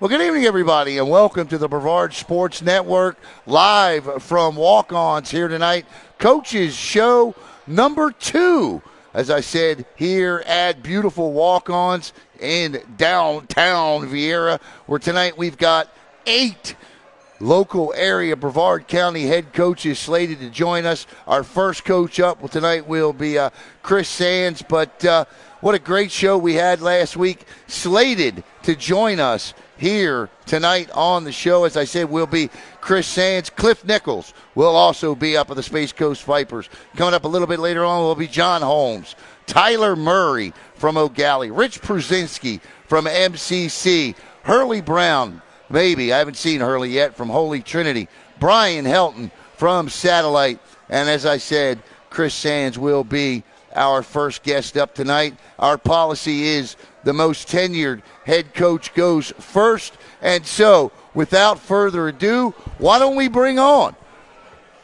Well, good evening, everybody, and welcome to the Brevard Sports Network, live from Walk-Ons here tonight. Coach's Show number 2, as I said, here at beautiful Walk-Ons in downtown Viera, where tonight we've got 8 local area Brevard County head coaches slated to join us. Our first coach up tonight will be Chris Sands, but what a great show we had last week. Slated to join us here tonight on the show, as I said, will be Chris Sands. Cliff Nichols will also be up at the Space Coast Vipers. Coming up a little bit later on will be John Holmes, Tyler Murray from Gallie, Rich Pruzinsky from MCC, Hurlie Brown, maybe, I haven't seen Hurlie yet, from Holy Trinity, Brian Helton from Satellite, and as I said, Chris Sands will be our first guest up tonight. Our policy is the most tenured head coach goes first. And so, without further ado, why don't we bring on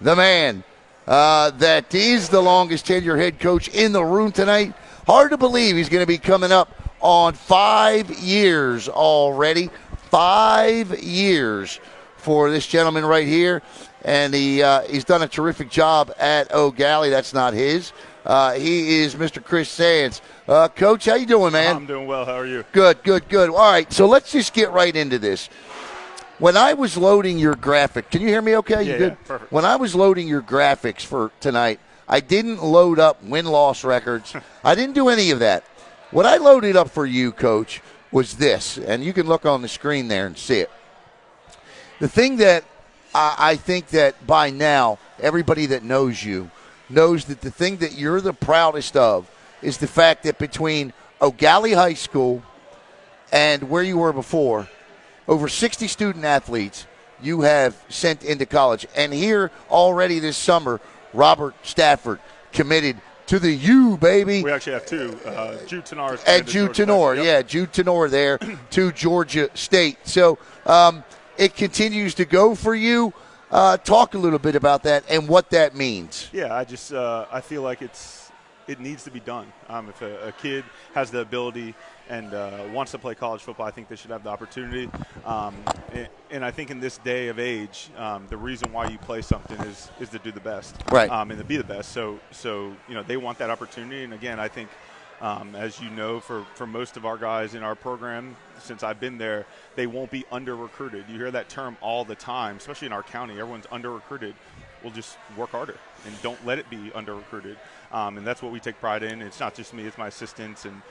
the man that is the longest tenured head coach in the room tonight. Hard to believe he's going to be coming up on 5 years already. 5 years for this gentleman right here. And he's done a terrific job at Gallie. That's not his. He is Mr. Chris Sands. Coach, how you doing, man? I'm doing well. How are you? Good. All right, so let's just get right into this. When I was loading your graphic, can you hear me okay? You good? Yeah, perfect. When I was loading your graphics for tonight, I didn't load up win-loss records. I didn't do any of that. What I loaded up for you, Coach, was this, and you can look on the screen there and see it. The thing that I think that by now everybody that knows you knows that the thing that you're the proudest of is the fact that between Gallie High School and where you were before, over 60 student athletes you have sent into college. And here already this summer, Robert Stafford committed to the U, baby. We actually have 2. Jude Tenor. And Jude Tenor, yep. Jude Tenor there to Georgia State. So it continues to go for you. Talk a little bit about that and what that means. Yeah, I feel like it needs to be done. If a kid has the ability and wants to play college football, I think they should have the opportunity. And I think in this day of age, the reason why you play something is to do the best, right? And to be the best. So they want that opportunity. And again, I think. As you know, for most of our guys in our program, since I've been there, they won't be under-recruited. You hear that term all the time, especially in our county. Everyone's under-recruited. We'll just work harder and don't let it be under-recruited. And that's what we take pride in. It's not just me. It's my assistants and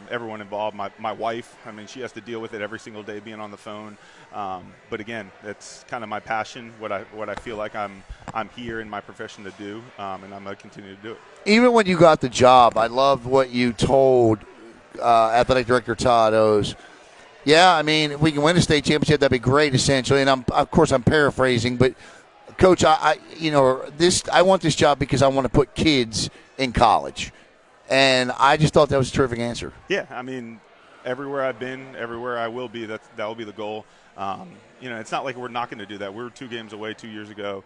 everyone involved. My wife, I mean, she has to deal with it every single day being on the phone. But, again, that's kind of my passion, what I feel like I'm here in my profession to do, and I'm going to continue to do it. Even when you got the job, I loved what you told Athletic Director Todd O's. Yeah, I mean, if we can win a state championship, that'd be great, essentially. And of course, I'm paraphrasing, but Coach, I want this job because I want to put kids in college, and I just thought that was a terrific answer. Yeah, I mean, everywhere I've been, everywhere I will be, that will be the goal. It's not like we're not going to do that. We were 2 games away 2 years ago,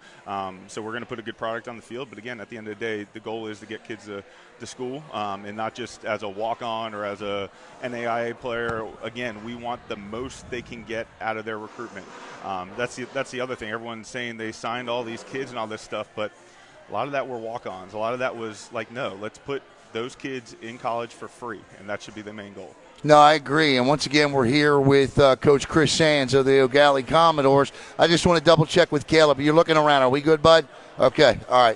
so we're going to put a good product on the field. But, again, at the end of the day, the goal is to get kids to school, and not just as a walk-on or as a NAIA player. Again, we want the most they can get out of their recruitment. That's the other thing. Everyone's saying they signed all these kids and all this stuff, but a lot of that were walk-ons. A lot of that was like, no, let's put those kids in college for free, and that should be the main goal. No, I agree. And once again, we're here with Coach Chris Sands of the Gallie Commodores. I just want to double-check with Caleb. You're looking around. Are we good, bud? Okay. All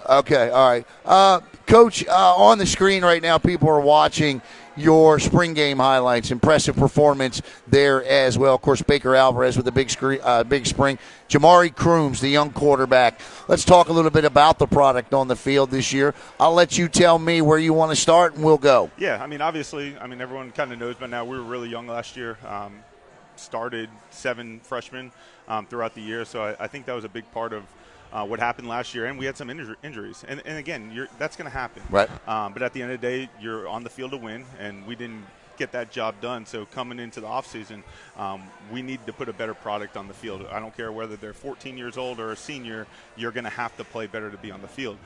right. Coach, on the screen right now, people are watching your spring game highlights. Impressive performance there as well. Of course, Baker Alvarez with the big spring. Jamari Crooms, the young quarterback. Let's talk a little bit about the product on the field this year. I'll let you tell me where you want to start, and we'll go. Yeah, I mean, obviously, everyone kind of knows by now we were really young last year. Started 7 freshmen throughout the year, so I think that was a big part of what happened last year, and we had some injuries. And again, that's going to happen. Right. But at the end of the day, you're on the field to win, and we didn't get that job done. So coming into the offseason, we need to put a better product on the field. I don't care whether they're 14 years old or a senior, you're going to have to play better to be on the field.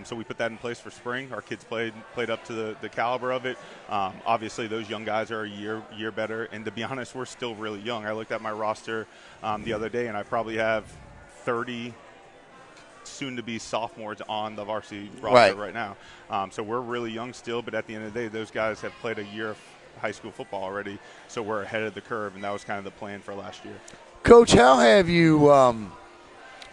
So we put that in place for spring. Our kids played up to the caliber of it. Obviously, those young guys are a year better. And to be honest, we're still really young. I looked at my roster the other day, and I probably have 30 soon-to-be sophomores on the varsity roster right now. So we're really young still, but at the end of the day, those guys have played a year of high school football already, so we're ahead of the curve, and that was kind of the plan for last year. Coach, how have you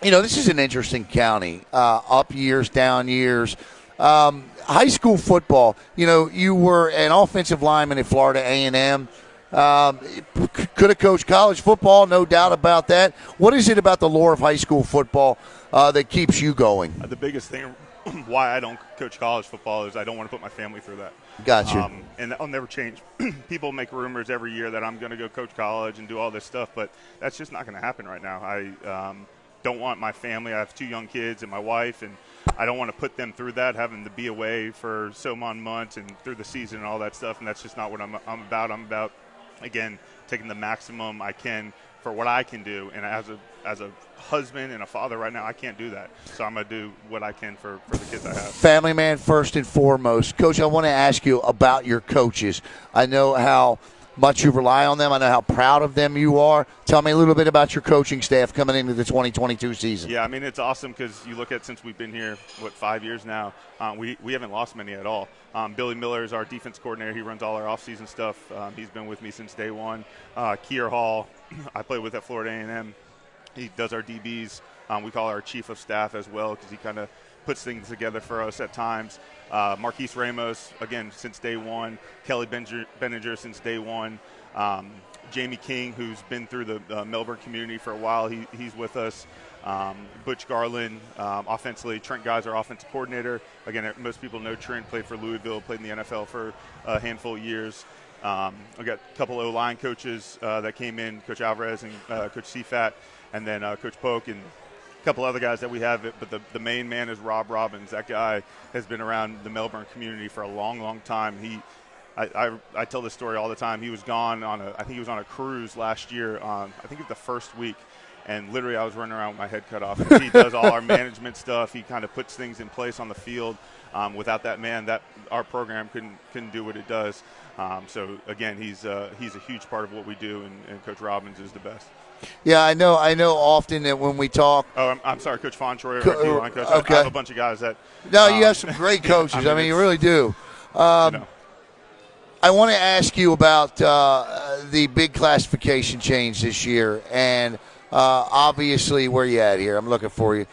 this is an interesting county, up years, down years. High school football, you were an offensive lineman at Florida A&M. Could have coached college football, no doubt about that. What is it about the lore of high school football that keeps you going? The biggest thing why I don't coach college football is I don't want to put my family through that. Gotcha. And that'll never change. People make rumors every year that I'm going to go coach college and do all this stuff, but that's just not going to happen right now. I don't want my family. I have 2 young kids and my wife, and I don't want to put them through that, having to be away for so many months and through the season and all that stuff, and that's just not what I'm about. I'm about, again, taking the maximum I can for what I can do, and as a husband and a father right now, I can't do that. So I'm going to do what I can for the kids I have. Family man first and foremost. Coach, I want to ask you about your coaches. I know how much you rely on them. I know how proud of them you are. Tell me a little bit about your coaching staff coming into the 2022 season. Yeah, I mean, it's awesome because you look at since we've been here, 5 years now, we haven't lost many at all. Billy Miller is our defense coordinator. He runs all our offseason stuff. He's been with me since day one. Kier Hall, I played with at Florida A&M. He does our DBs. We call our chief of staff as well because he kind of puts things together for us at times. Marquise Ramos, again, since day one. Kelly Benninger since day one. Jamie King, who's been through the Melbourne community for a while, he's with us. Butch Garland, offensively. Trent Geyser, offensive coordinator. Again, most people know Trent, played for Louisville, played in the NFL for a handful of years. We got a couple O-line coaches that came in, Coach Alvarez and Coach Cfat, and then Coach Polk and a couple other guys that we have. But the main man is Rob Robbins. That guy has been around the Melbourne community for a long, long time. I tell this story all the time. He was gone I think he was on a cruise last year. I think it was the first week. And literally I was running around with my head cut off. He does all our management stuff. He kind of puts things in place on the field. Without that man, our program couldn't do what it does. So, again, he's a huge part of what we do, and Coach Robbins is the best. Yeah, I know often that when we talk. Oh, I'm sorry, Coach Fontroy, our D-line coach. Okay. I have a bunch of guys that. No, you have some great coaches. I mean you really do. I want to ask you about the big classification change this year, and obviously, where you at here? I'm looking for you.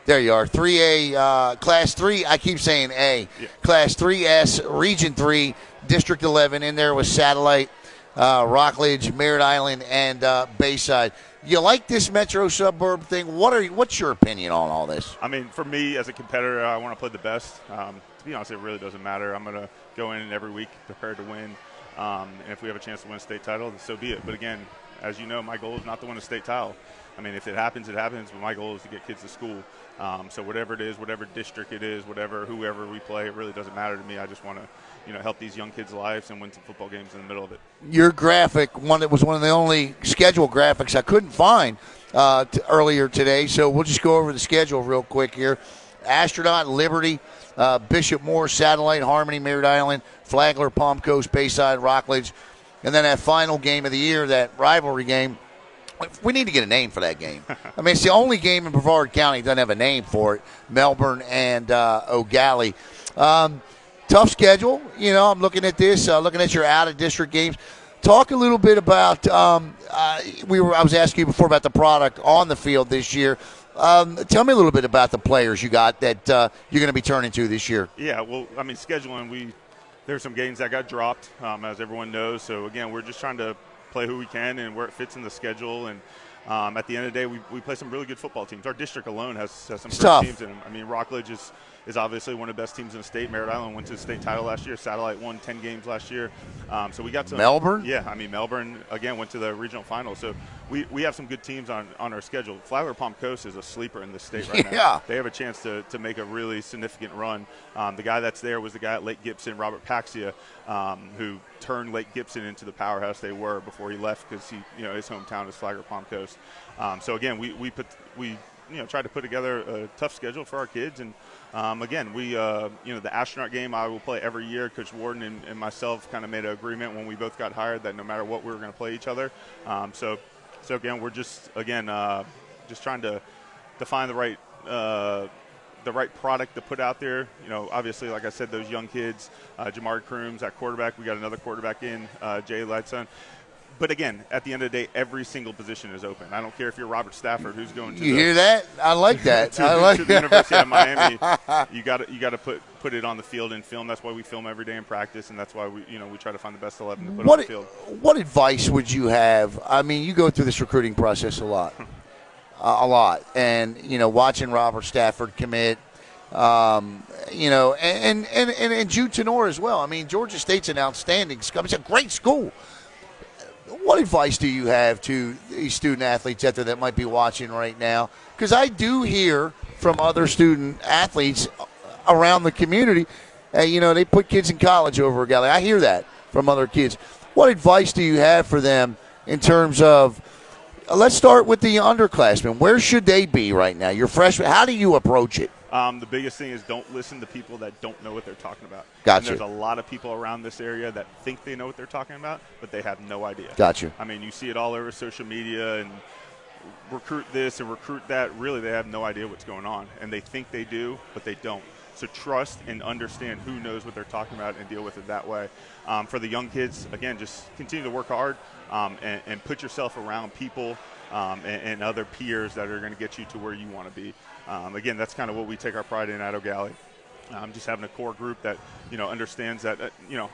There you are. 3A, Class 3. I keep saying A. Yeah. Class 3S, Region 3, District 11. In there was Satellite, Rockledge, Merritt Island, and Bayside. You like this metro suburb thing? What's your opinion on all this? I mean, for me as a competitor, I want to play the best. To be honest, it really doesn't matter. I'm going to go in every week prepared to win. And if we have a chance to win a state title, then so be it. But again, as you know, my goal is not to win a state title. I mean, if it happens, it happens. But my goal is to get kids to school. So whatever it is, whatever district it is, whoever we play, it really doesn't matter to me. I just want to, help these young kids' lives and win some football games in the middle of it. Your graphic, that was one of the only schedule graphics I couldn't find earlier today. So we'll just go over the schedule real quick here. Astronaut, Liberty, Bishop Moore, Satellite, Harmony, Merritt Island, Flagler, Palm Coast, Bayside, Rockledge. And then that final game of the year, that rivalry game, we need to get a name for that game. I mean, it's the only game in Brevard County that doesn't have a name for it, Melbourne and Gallie. Tough schedule. I'm looking at this, looking at your out-of-district games. Talk a little bit about I was asking you before about the product on the field this year. Tell me a little bit about the players you got that you're going to be turning to this year. Yeah, well, I mean, scheduling, there's some games that got dropped, as everyone knows. So, again, we're just trying to play who we can and where it fits in the schedule. And at the end of the day, we play some really good football teams. Our district alone has some great tough teams in them. I mean, Rockledge is obviously one of the best teams in the state. Merritt Island went to the state title last year. Satellite won 10 games last year. So we got some. Melbourne? Yeah, I mean, Melbourne, again, went to the regional final. So we have some good teams on our schedule. Flagler Palm Coast is a sleeper in this state right now. They have a chance to make a really significant run. The guy that's there was the guy at Lake Gibson, Robert Paxia, who turned Lake Gibson into the powerhouse they were before he left because his hometown is Flagler Palm Coast. So again, we tried to put together a tough schedule for our kids, and again, the astronaut game I will play every year. Coach Warden and myself kind of made an agreement when we both got hired that no matter what, we were going to play each other. So again, we're just trying to find the right product to put out there. Obviously, like I said, those young kids, Jamari Crooms at quarterback. We got another quarterback in, Jay Lightson. But again, at the end of the day, every single position is open. I don't care if you're Robert Stafford, who's going to hear that? I like that. to the University of Miami. You got to put it on the field and film. That's why we film every day in practice, and that's why we try to find the best 11 to put on the field. What advice would you have? I mean, you go through this recruiting process a lot, and watching Robert Stafford commit. And Jude Tenor as well. I mean, Georgia State's an outstanding school. It's a great school. What advice do you have to these student athletes out there that might be watching right now? Because I do hear from other student athletes around the community, they put kids in college over Gallie. I hear that from other kids. What advice do you have for them in terms of, let's start with the underclassmen. Where should they be right now? Your freshmen, how do you approach it? The biggest thing is don't listen to people that don't know what they're talking about. Gotcha. And there's a lot of people around this area that think they know what they're talking about, but they have no idea. Gotcha. I mean, you see it all over social media and recruit this and recruit that. Really, they have no idea what's going on, and they think they do, but they don't. So trust and understand who knows what they're talking about and deal with it that way. For the young kids, again, just continue to work hard and put yourself around people and other peers that are going to get you to where you want to be. Again, that's kind of what we take our pride in at O'Gallie. Just having a core group that, understands that,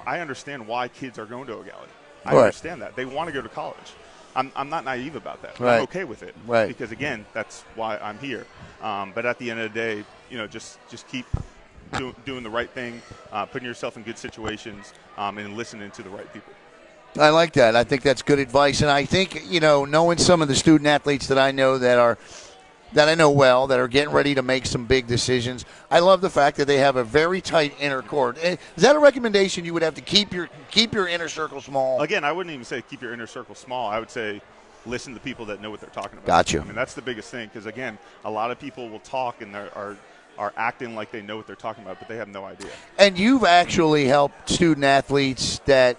I understand why kids are going to O'Gallie. I understand that. They want to go to college. I'm not naive about that. Right. I'm okay with it. Right. Because, again, that's why I'm here. But at the end of the day, just keep doing the right thing, putting yourself in good situations, and listening to the right people. I like that. I think that's good advice. And I think, knowing some of the student athletes that I know that I know well, that are getting ready to make some big decisions, I love the fact that they have a very tight inner core. Is that a recommendation you would have to keep your inner circle small? Again, I wouldn't even say keep your inner circle small. I would say listen to people that know what they're talking about. Gotcha. I mean, that's the biggest thing because, again, a lot of people will talk and are acting like they know what they're talking about, but they have no idea. And you've actually helped student athletes that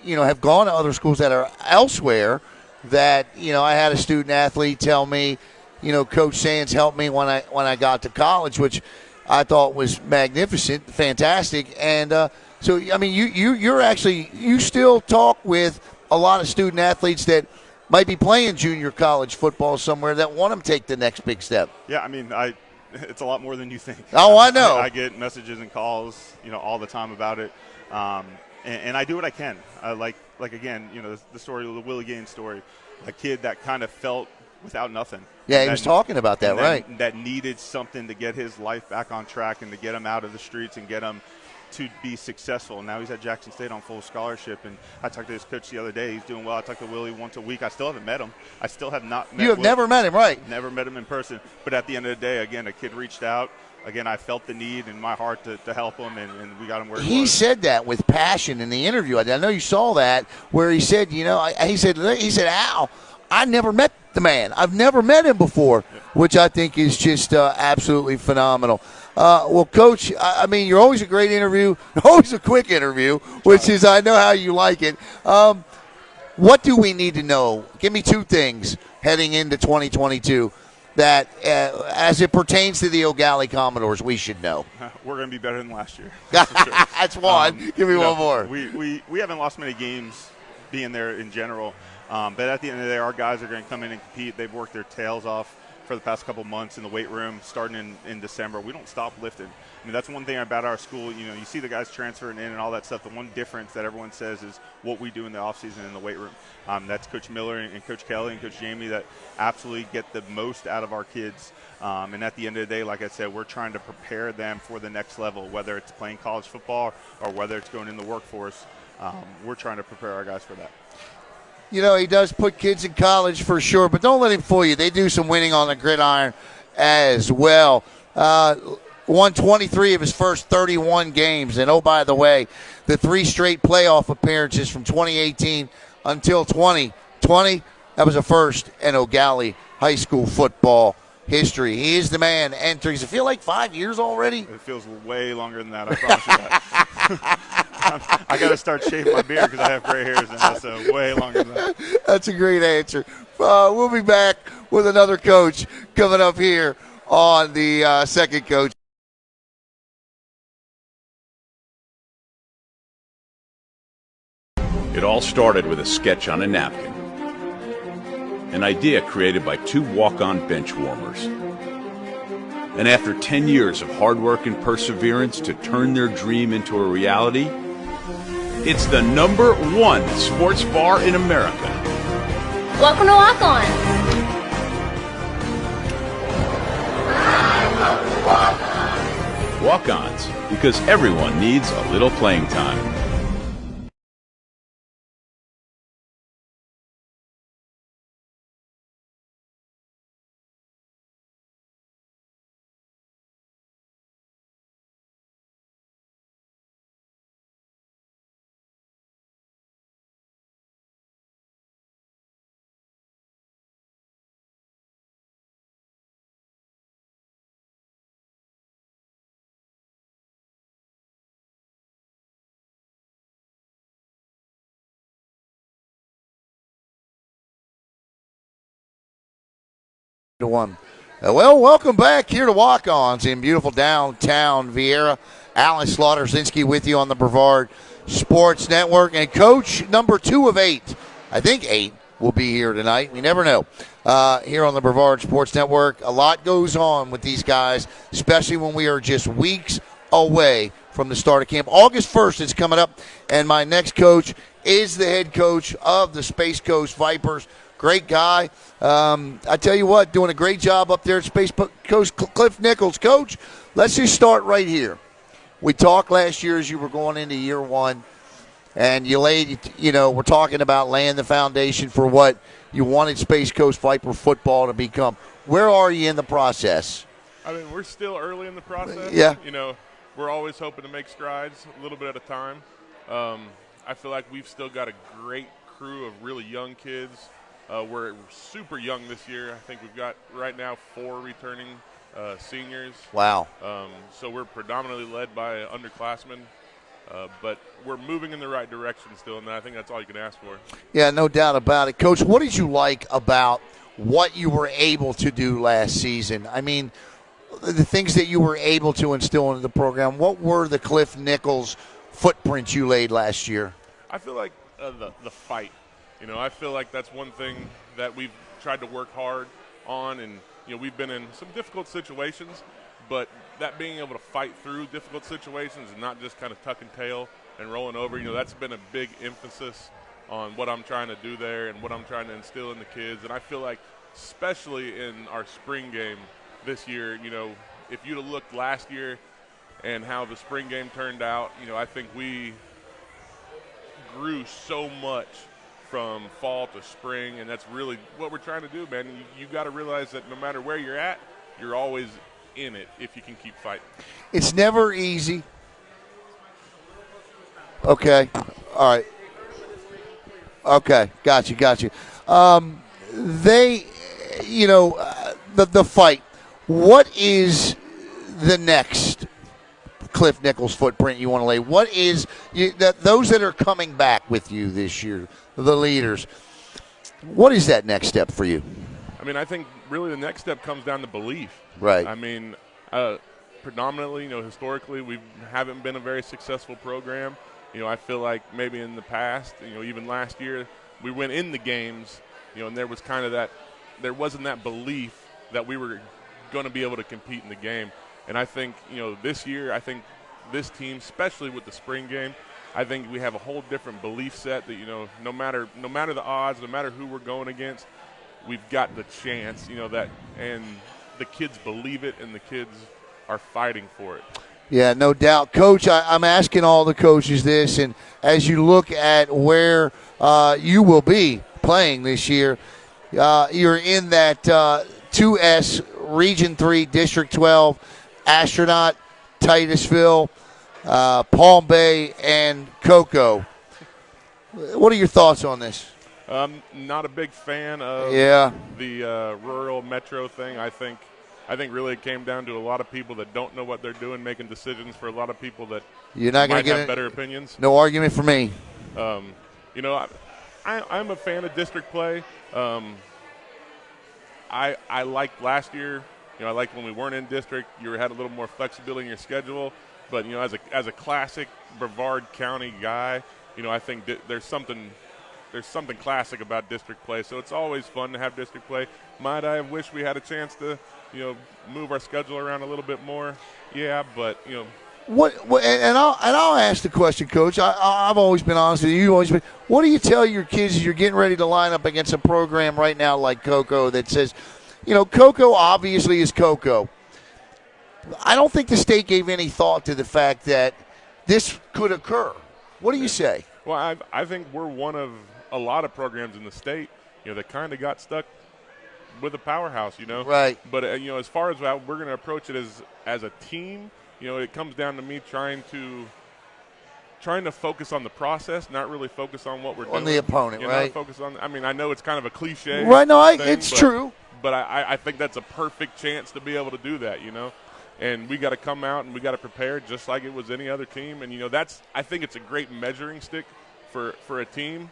have gone to other schools that are elsewhere that, I had a student athlete tell me, Coach Sands helped me when I got to college, which I thought was magnificent, fantastic. And so, I mean, you still talk with a lot of student athletes that might be playing junior college football somewhere that want them to take the next big step. Yeah, I mean, it's a lot more than you think. Oh, I know. I get messages and calls, all the time about it. And I do what I can. Like again, the story, the Willie Gaines story, a kid that kind of felt without nothing. Yeah, he was talking about that, right? That needed something to get his life back on track and to get him out of the streets and get him to be successful. Now he's at Jackson State on full scholarship, and I talked to his coach the other day. He's doing well. I talk to Willie once a week. I still haven't met him. I still have not met him. You have never met him, right? Never met him in person. But at the end of the day, again, a kid reached out. Again, I felt the need in my heart to help him, and we got him where he was. Said that with passion in the interview. I know you saw that, where he said, he said, Al, I never met the man. I've never met him before, which I think is just absolutely phenomenal. Well, Coach, I mean, you're always a great interview, always a quick interview, which is, I know how you like it. What do we need to know? Give me two things heading into 2022 that, as it pertains to the O'Gallie Commodores, we should know. We're going to be better than last year. That's one. Give me one more. We haven't lost many games being there in general. But at the end of the day, our guys are going to come in and compete. They've worked their tails off for the past couple months in the weight room, starting in December. We don't stop lifting. I mean, that's one thing about our school. You know, you see the guys transferring in and all that stuff. The one difference that everyone says is what we do in the offseason in the weight room. That's Coach Miller and Coach Kelly and Coach Jamie that absolutely get the most out of our kids. And at the end of the day, like I said, we're trying to prepare them for the next level, whether it's playing college football or whether it's going in the workforce. We're trying to prepare our guys for that. You know, he does put kids in college for sure, but don't let him fool you. They do some winning on the gridiron as well. Won 23 of his first 31 games. And, oh, by the way, the 3 straight playoff appearances from 2018 until 2020, that was a first in Gallie high school football history. He is the man entering. Does it feel like 5 years already? It feels way longer than that, I promise you that. I got to start shaving my beard because I have gray hairs now, so way longer than that. That's a great answer. We'll be back with another coach coming up here on the second coach. It all started with a sketch on a napkin. An idea created by 2 walk-on bench warmers. And after 10 years of hard work and perseverance to turn their dream into a reality, it's the #1 sports bar in America. Welcome to Walk On. Walk-ons, because everyone needs a little playing time. To 1. Well, welcome back here to Walk-Ons in beautiful downtown Viera. Alan Slaughter-Zinski with you on the Brevard Sports Network. And coach number 2 of 8, I think 8, will be here tonight. We never know. Here on the Brevard Sports Network, a lot goes on with these guys, especially when we are just weeks away from the start of camp. August 1st is coming up, and my next coach is the head coach of the Space Coast Vipers. Great guy. I tell you what, doing a great job up there at Space Coast. Cliff Nichols. Coach, let's just start right here. We talked last year as you were going into year 1, and we're talking about laying the foundation for what you wanted Space Coast Viper football to become. Where are you in the process? I mean, we're still early in the process. Yeah. You know, we're always hoping to make strides a little bit at a time. I feel like we've still got a great crew of really young kids. We're super young this year. I think we've got right now 4 returning seniors. Wow. So we're predominantly led by underclassmen, but we're moving in the right direction still, and I think that's all you can ask for. Yeah, no doubt about it. Coach, what did you like about what you were able to do last season? I mean, the things that you were able to instill into the program, what were the Cliff Nichols footprints you laid last year? I feel like the fight. You know, I feel like that's one thing that we've tried to work hard on, and, you know, we've been in some difficult situations, but that being able to fight through difficult situations and not just kind of tuck and tail and rolling over, you know, that's been a big emphasis on what I'm trying to do there and what I'm trying to instill in the kids. And I feel like, especially in our spring game this year, you know, if you'd have looked last year and how the spring game turned out, you know, I think we grew so much from fall to spring, and that's really what we're trying to do, man. You got to realize that no matter where you're at, you're always in it if you can keep fighting. It's never easy. Okay. All right. Okay. Got you. The fight. What is the next Cliff Nichols footprint you want to lay? What is those that are coming back with you this year, the leaders, what is that next step for you? I mean, I think really the next step comes down to belief. Right. I mean, predominantly, you know, historically, we haven't been a very successful program. You know, I feel like maybe in the past, you know, even last year, we went in the games, you know, and there was kind of that, there wasn't that belief that we were going to be able to compete in the game. And I think, this year, I think this team, especially with the spring game, I think we have a whole different belief set that, no matter the odds, no matter who we're going against, we've got the chance, and the kids believe it and the kids are fighting for it. Yeah, no doubt. Coach, I'm asking all the coaches this, and as you look at where you will be playing this year, you're in that 2S Region 3 District 12 Astronaut, Titusville, Palm Bay, and Cocoa. What are your thoughts on this? Not a big fan of the rural metro thing. I think really it came down to a lot of people that don't know what they're doing, making decisions for a lot of people that You're not might get have better opinions. No argument for me. I'm a fan of district play. I liked last year. I liked when we weren't in district. You had a little more flexibility in your schedule. But as a classic Brevard County guy, I think there's something classic about district play. So it's always fun to have district play. Might I have wished we had a chance to move our schedule around a little bit more? Yeah, but What and I'll ask the question, Coach. I've always been honest with you. You've always been. What do you tell your kids as you're getting ready to line up against a program right now like Cocoa that says, Cocoa obviously is Cocoa. I don't think the state gave any thought to the fact that this could occur. What do you say? Well, I think we're one of a lot of programs in the state, that kind of got stuck with a powerhouse, Right. But as far as how we're going to approach it as a team, it comes down to me trying to focus on the process, not really focus on what we're doing. On the opponent, right? Not focus on. I mean, I know it's kind of a cliche, right? No, thing, it's true. But I think that's a perfect chance to be able to do that, And we got to come out and we got to prepare just like it was any other team. And I think it's a great measuring stick for a team.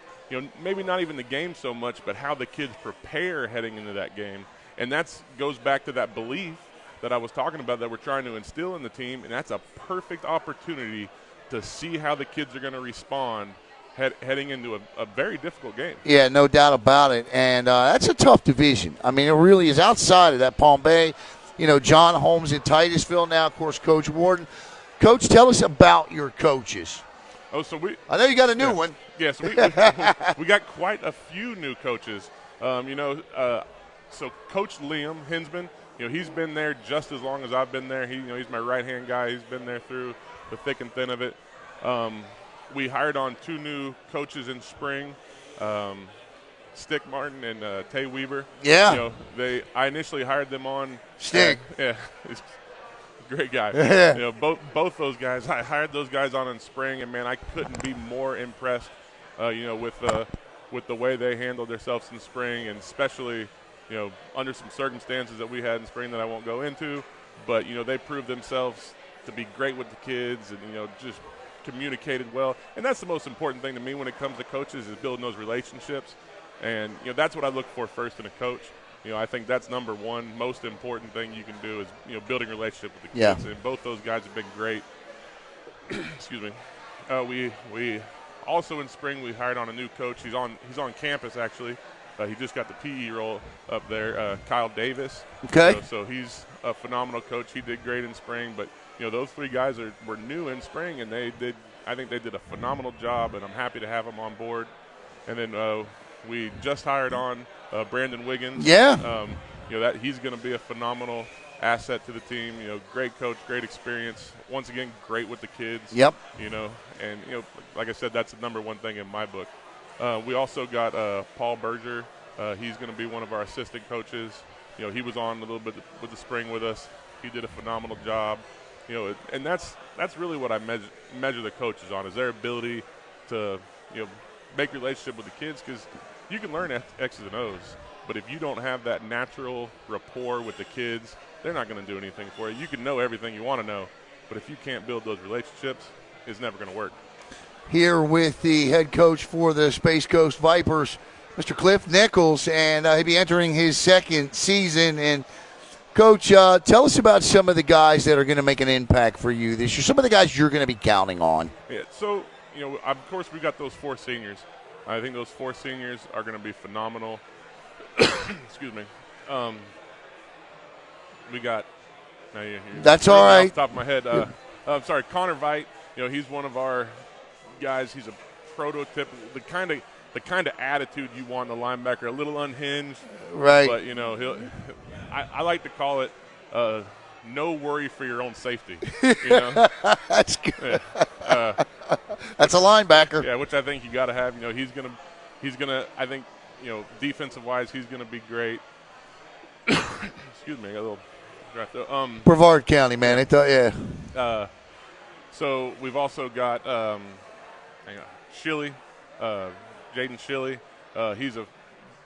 Maybe not even the game so much, but how the kids prepare heading into that game. And that goes back to that belief that I was talking about that we're trying to instill in the team. And that's a perfect opportunity to see how the kids are going to respond heading into a very difficult game. Yeah, no doubt about it. And that's a tough division. I mean, it really is outside of that Palm Bay. John Holmes in Titusville now, of course, Coach Warden. Coach, tell us about your coaches. Oh, so I know you got a new one. Yeah, so we got quite a few new coaches. So Coach Liam Hinsman, he's been there just as long as I've been there. He's my right-hand guy. He's been there through the thick and thin of it. We hired on 2 new coaches in spring. Stick Martin and Tay Weaver. Yeah. I initially hired them on. Stick. He's a great guy. Both those guys, I hired those guys on in spring, and man, I couldn't be more impressed. With the way they handled themselves in spring, and especially, under some circumstances that we had in spring that I won't go into, but they proved themselves to be great with the kids, and just communicated well. And that's the most important thing to me when it comes to coaches is building those relationships. And, that's what I look for first in a coach. I think that's number one most important thing you can do is, building a relationship with the kids. Yeah. And both those guys have been great. Excuse me. We also in spring we hired on a new coach. He's on campus actually. He just got the PE role up there, Kyle Davis. Okay. So he's a phenomenal coach. He did great in spring. But, those 3 guys were new in spring, and I think they did a phenomenal job, and I'm happy to have them on board. And then we just hired on Brandon Wiggins. Yeah. That he's going to be a phenomenal asset to the team. Great coach, great experience. Once again, great with the kids. Yep. And like I said, that's the number one thing in my book. We also got Paul Berger. He's going to be one of our assistant coaches. He was on a little bit with the spring with us. He did a phenomenal job. And that's really what I measure the coaches on is their ability to make relationship with the kids, because you can learn X's and O's, but if you don't have that natural rapport with the kids, they're not going to do anything for you. You can know everything you want to know, but if you can't build those relationships, it's never going to work. Here with the head coach for the Space Coast Vipers, Mr. Cliff Nichols, and he'll be entering his 2nd season. And Coach, tell us about some of the guys that are going to make an impact for you this year, some of the guys you're going to be counting on. Yeah, so, of course we got those 4 seniors. I think those 4 seniors are going to be phenomenal. Excuse me. we got. That's all right. Off the top of my head, I'm sorry, Conor White. He's one of our guys. He's a prototype, the kind of attitude you want in a linebacker. A little unhinged, right? But I like to call it no worry for your own safety. That's good. That's a linebacker. Yeah, which I think you got to have. He's gonna. I think defensive wise, he's gonna be great. Excuse me, I got a little draft. Brevard County, man. Yeah. So we've also got Shilly, Jaden Shilly. He's a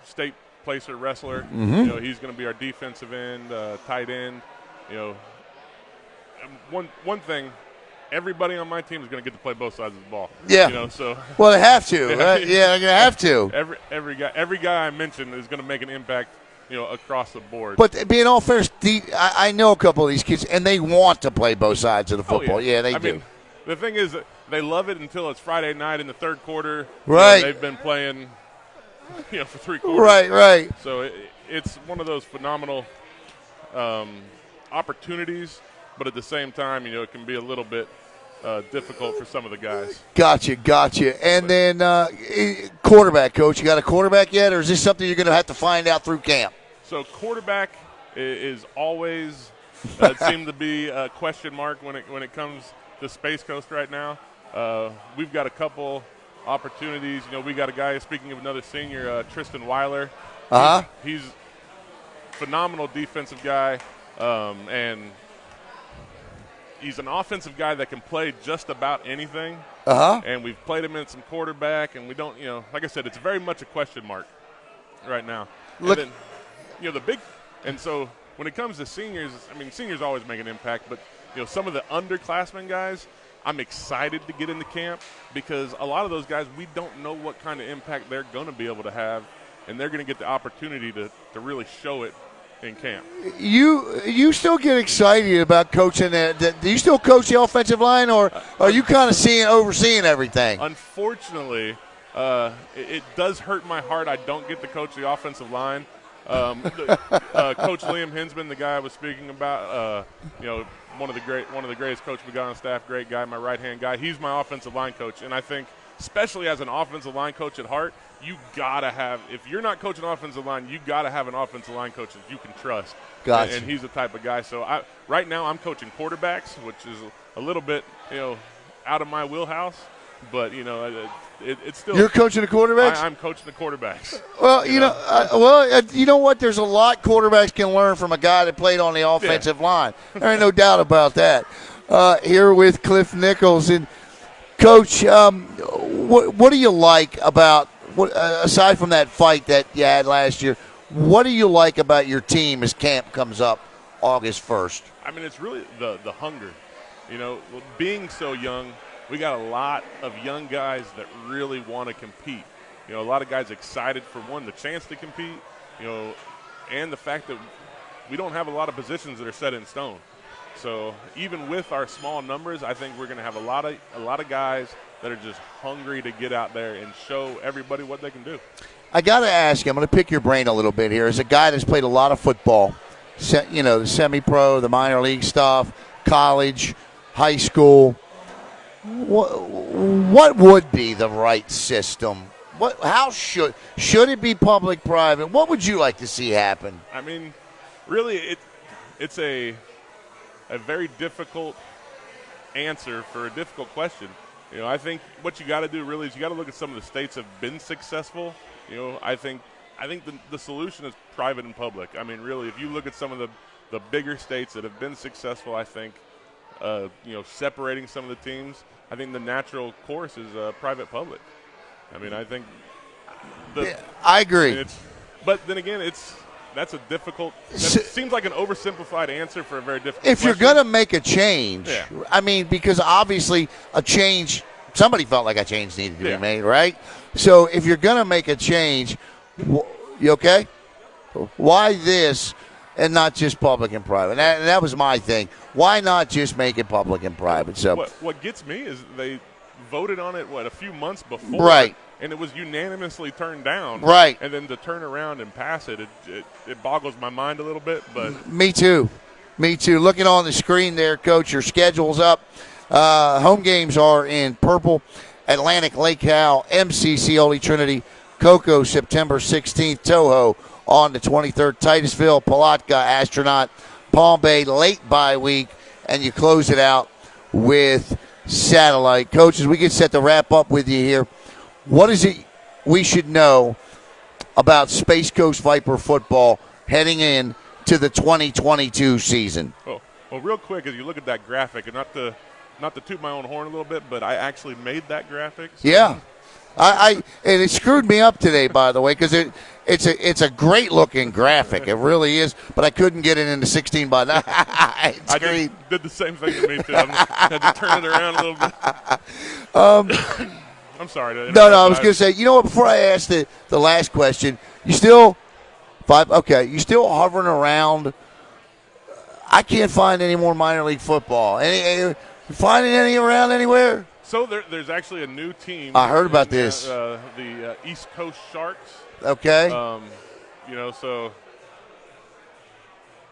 state placer wrestler. Mm-hmm. He's going to be our defensive end, tight end. One thing, everybody on my team is going to get to play both sides of the ball. Yeah. So. Well, they have to. Right? Yeah, they're going to have to. Every guy I mentioned is going to make an impact. Across the board. But being all fair, I know a couple of these kids, and they want to play both sides of the football. Oh, yeah. They I do. mean, the thing is that they love it until it's Friday night in the third quarter. Right. They've been playing, for 3 quarters. Right. So it's one of those phenomenal opportunities, but at the same time, it can be a little bit difficult for some of the guys. Gotcha. And then quarterback, coach. You got a quarterback yet, or is this something you're going to have to find out through camp? So quarterback is always seemed to be a question mark when it comes to Space Coast right now. We've got a couple opportunities. We got a guy, speaking of another senior, Tristan Weiler. He's a phenomenal defensive guy, and he's an offensive guy that can play just about anything. And we've played him in some quarterback, and we don't, like I said, it's very much a question mark right now. Look. And then, and so when it comes to seniors, seniors always make an impact, but, some of the underclassmen guys, I'm excited to get into camp because a lot of those guys, we don't know what kind of impact they're going to be able to have, and they're going to get the opportunity to really show it in camp. You still get excited about coaching that? Do you still coach the offensive line, or are you kind of overseeing everything? Unfortunately, it does hurt my heart. I don't get to coach the offensive line. Coach Liam Hinsman, the guy I was speaking about, one of the greatest coaches we got on staff, great guy, my right-hand guy. He's my offensive line coach, and I think, especially as an offensive line coach at heart, you gotta have. If you're not coaching offensive line, you gotta have an offensive line coach that you can trust. Gotcha. And he's the type of guy. So right now, I'm coaching quarterbacks, which is a little bit out of my wheelhouse. But it's still. You're coaching the quarterbacks? I'm coaching the quarterbacks. Well, you know what? There's a lot quarterbacks can learn from a guy that played on the offensive line. There ain't no doubt about that. Here with Cliff Nichols. And, Coach, what do you like about, aside from that fight that you had last year, what do you like about your team as camp comes up August 1st? It's really the hunger. Being so young, we got a lot of young guys that really want to compete. A lot of guys excited for, the chance to compete, and the fact that we don't have a lot of positions that are set in stone. So even with our small numbers, I think we're going to have a lot of guys that are just hungry to get out there and show everybody what they can do. I got to ask you, I'm going to pick your brain a little bit here. As a guy that's played a lot of football, the semi-pro, the minor league stuff, college, high school, what would be the right system? How should it be public, private? What would you like to see happen? Really, it's a very difficult answer for a difficult question. I think what you got to do really is you got to look at some of the states that have been successful. I think the solution is private and public. Really, if you look at some of the bigger states that have been successful, I think separating some of the teams, I think the natural course is private-public. I think I agree. But then again, that's a difficult – seems like an oversimplified answer for a very difficult question. If you're going to make a change, because obviously a change – somebody felt like a change needed to be made, right? So if you're going to make a change, you okay? Why this and not just public and private? And that was my thing. Why not just make it public and private? So what gets me is they voted on it, a few months before. Right. And it was unanimously turned down. Right. And then to turn around and pass it, it boggles my mind a little bit. But me too. Me too. Looking on the screen there, Coach, your schedule's up. Home games are in purple. Atlantic, Lake Howell, MCC, Holy Trinity, Cocoa, September 16th, Toho on the 23rd, Titusville, Palatka, Astronaut, Palm Bay, late bye week, and you close it out with Satellite. Coaches, we get set to wrap up with you here. What is it we should know about Space Coast Viper football heading in to the 2022 season? Well, real quick, as you look at that graphic, and not to toot my own horn a little bit, but I actually made that graphic. So. Yeah. And it screwed me up today, by the way, because it's a great looking graphic. It really is, but I couldn't get it into 16 by 9. I did the same thing to me too. I had to turn it around a little bit. I'm sorry. No, I was going to say, you know what? Before I ask the last question, you still you still hovering around. I can't find any more minor league football. Any finding any around anywhere? So there's actually a new team. I heard about this. The East Coast Sharks. Okay. So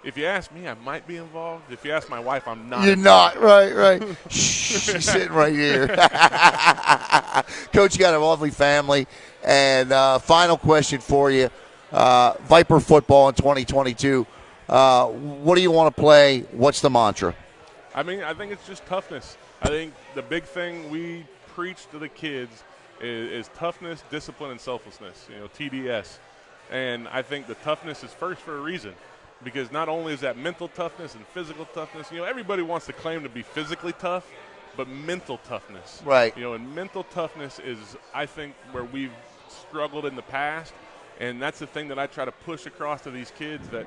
if you ask me, I might be involved. If you ask my wife, I'm not. You're not. Right. Shh, she's sitting right here. Coach, you got a lovely family. And final question for you. Viper football in 2022. What do you want to play? What's the mantra? I think it's just toughness. I think the big thing we preach to the kids is toughness, discipline, and selflessness, TDS. And I think the toughness is first for a reason, because not only is that mental toughness and physical toughness, everybody wants to claim to be physically tough, but mental toughness. Right. And mental toughness is, I think, where we've struggled in the past, and that's the thing that I try to push across to these kids, that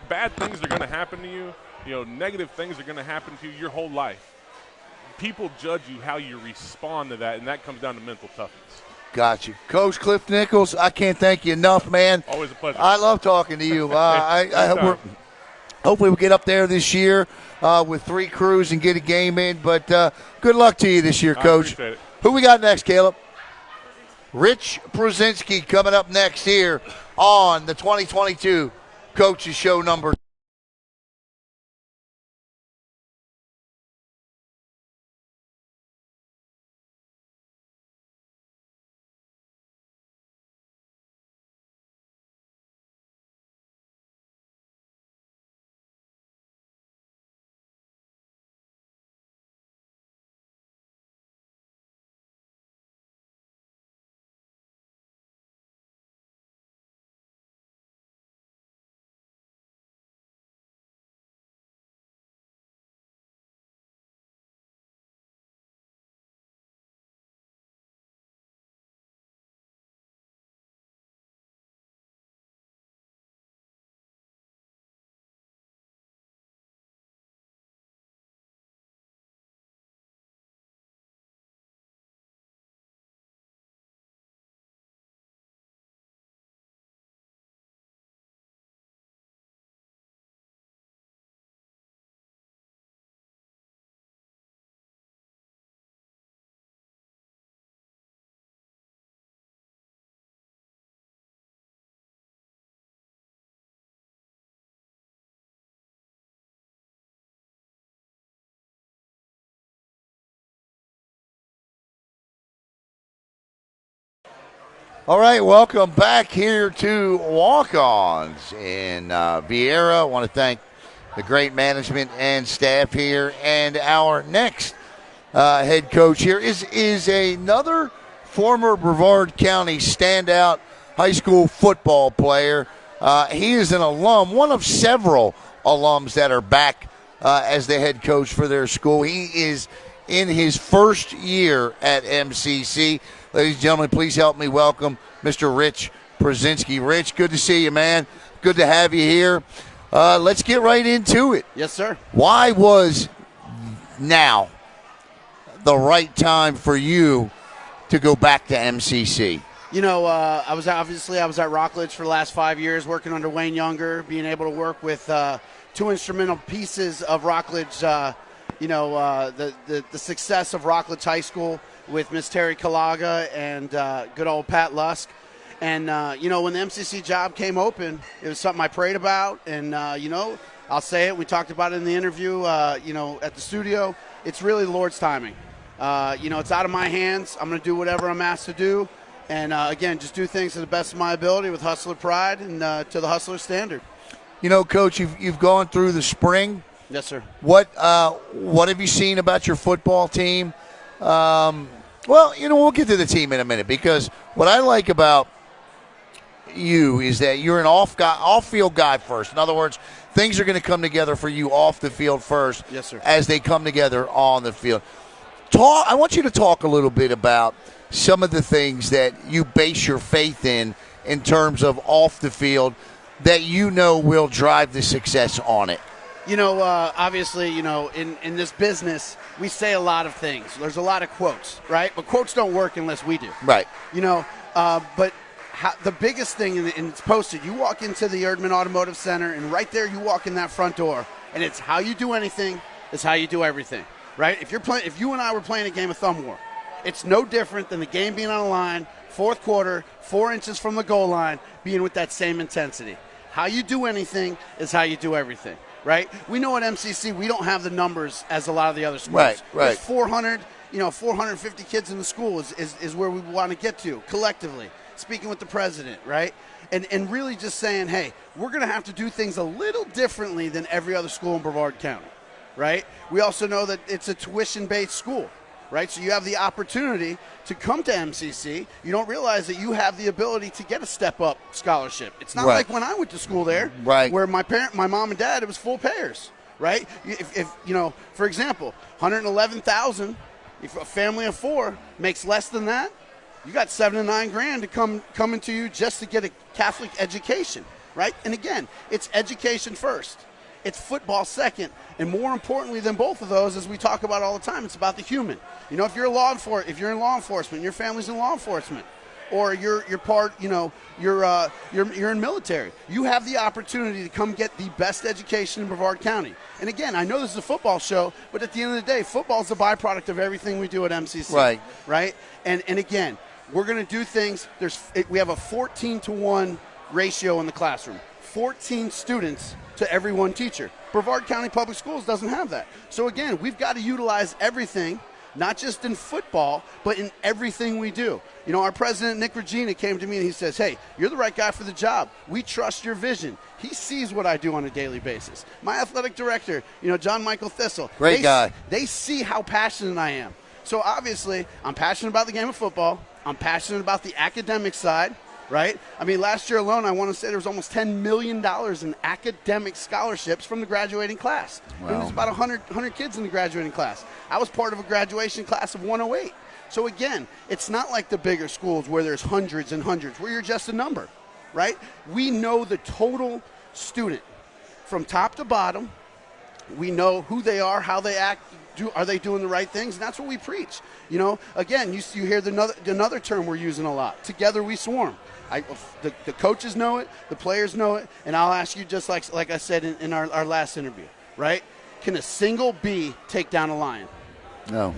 bad things are going to happen to you. Negative things are going to happen to you your whole life. People judge you how you respond to that, and that comes down to mental toughness. Got you. Coach Cliff Nichols, I can't thank you enough, man. Always a pleasure. I love talking to you. Hopefully we'll get up there this year with 3 crews and get a game in, but good luck to you this year, Coach. I appreciate it. Who we got next, Caleb? Rich Pruzinsky coming up next here on the 2022 Coaches Show number. All right, welcome back here to Walk-Ons in Viera. I want to thank the great management and staff here. And our next head coach here is another former Brevard County standout high school football player. He is an alum, one of several alums that are back as the head coach for their school. He is in his first year at MCC. Ladies and gentlemen, please help me welcome Mr. Rich Brzezinski. Rich, good to see you, man. Good to have you here. Let's get right into it. Yes, sir. Why was now the right time for you to go back to MCC? I was at Rockledge for the last 5 years working under Wayne Younger, being able to work with 2 instrumental pieces of Rockledge, the success of Rockledge High School with Miss Terry Kalaga and good old Pat Lusk. And, when the MCC job came open, it was something I prayed about. And, I'll say it. We talked about it in the interview, at the studio. It's really the Lord's timing. It's out of my hands. I'm going to do whatever I'm asked to do. And, again, just do things to the best of my ability with hustler pride and to the hustler standard. Coach, you've gone through the spring. Yes, sir. What have you seen about your football team? We'll get to the team in a minute, because what I like about you is that you're an off-field guy first. In other words, things are going to come together for you off the field first. Yes, sir. As they come together on the field. I want you to talk a little bit about some of the things that you base your faith in terms of off the field that will drive the success on it. Obviously, in this business, we say a lot of things. There's a lot of quotes, right? But quotes don't work unless we do. Right. But the biggest thing, and it's posted, you walk into the Erdman Automotive Center, and right there you walk in that front door, and it's how you do anything is how you do everything, right? If you and I were playing a game of thumb war, it's no different than the game being on the line, fourth quarter, 4 inches from the goal line, being with that same intensity. How you do anything is how you do everything. Right? We know at MCC we don't have the numbers as a lot of the other schools. Right. There's 450 kids in the school is where we want to get to collectively, speaking with the president, right? And really just saying, hey, we're going to have to do things a little differently than every other school in Brevard County, right? We also know that it's a tuition-based school, right? So you have the opportunity to come to MCC. You don't realize that you have the ability to get a step-up scholarship. It's not like when I went to school there, right, where my mom and dad, it was full payers, right? If for example, $111,000, if a family of 4 makes less than that, you got $7 to $9 grand to come into you just to get a Catholic education, right? And again, it's education first. It's football second, and more importantly than both of those, as we talk about all the time, it's about the human. If you're in law enforcement, your family's in law enforcement, or you're in military, you have the opportunity to come get the best education in Brevard County. And again, I know this is a football show, but at the end of the day, football is a byproduct of everything we do at MCC. Right. And again, we're going to do things. We have a 14-to-1 ratio in the classroom. 14 students to every one teacher. Brevard County Public Schools doesn't have that. So again, we've got to utilize everything, not just in football, but in everything we do. Our president, Nick Regina, came to me and he says, hey, you're the right guy for the job. We trust your vision. He sees what I do on a daily basis. My athletic director, John Michael Thistle. Great guy. They see how passionate I am. So obviously, I'm passionate about the game of football. I'm passionate about the academic side. Right? I mean, last year alone, I want to say there was almost $10 million in academic scholarships from the graduating class. Wow. There was about 100 kids in the graduating class. I was part of a graduation class of 108. So again, it's not like the bigger schools where there's hundreds and hundreds, where you're just a number, right? We know the total student from top to bottom. We know who they are, how they act. Are they doing the right things? And that's what we preach. Again, you hear another term we're using a lot. Together we swarm. The coaches know it, the players know it, and I'll ask you just like I said in our last interview, right? Can a single bee take down a lion? No.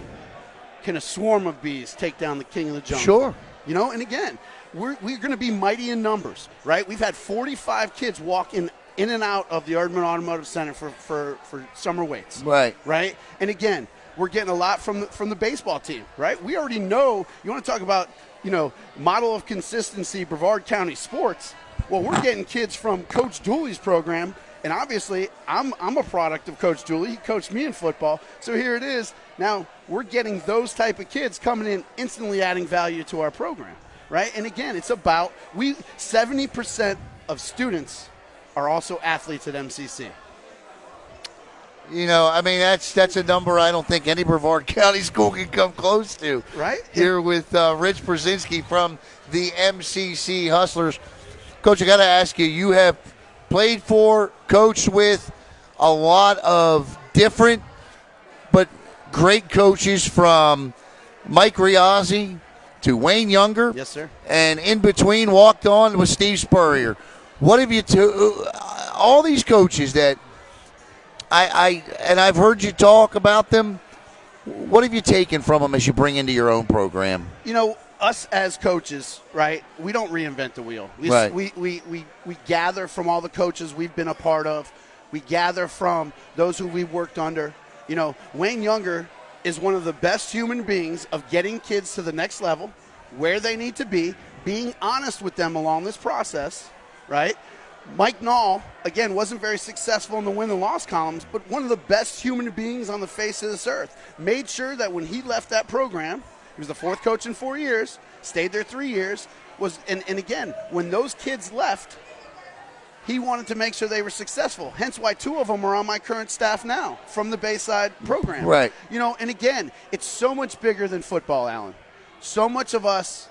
Can a swarm of bees take down the king of the jungle? Sure. And again, we're going to be mighty in numbers, right? We've had 45 kids walk in and out of the Erdman Automotive Center for summer weights. Right? And again, we're getting a lot from the baseball team, right? We already know. You want to talk about, model of consistency, Brevard County sports. Well, we're getting kids from Coach Dooley's program, and obviously I'm a product of Coach Dooley. He coached me in football. So here it is. Now we're getting those type of kids coming in, instantly adding value to our program, right? And again, it's about 70% of students are also athletes at MCC. That's a number I don't think any Brevard County school can come close to. Right. Here with Rich Brzezinski from the MCC Hustlers. Coach, I got to ask you, you have played for, coached with a lot of different but great coaches, from Mike Riazzi to Wayne Younger. Yes, sir. And in between walked on with Steve Spurrier. What have you all these coaches that I've heard you talk about them. What have you taken from them as you bring into your own program? Us as coaches, right, we don't reinvent the wheel. We gather from all the coaches we've been a part of. We gather from those who we worked under. You know, Wayne Younger is one of the best human beings of getting kids to the next level, where they need to be, being honest with them along this process, right? Mike Nall, again, wasn't very successful in the win and loss columns, but one of the best human beings on the face of this earth. Made sure that when he left that program, he was the fourth coach in 4 years, stayed there 3 years, and again, when those kids left, he wanted to make sure they were successful. Hence why 2 of them are on my current staff now from the Bayside program. Right. You know, and again, it's so much bigger than football, Alan. So much of us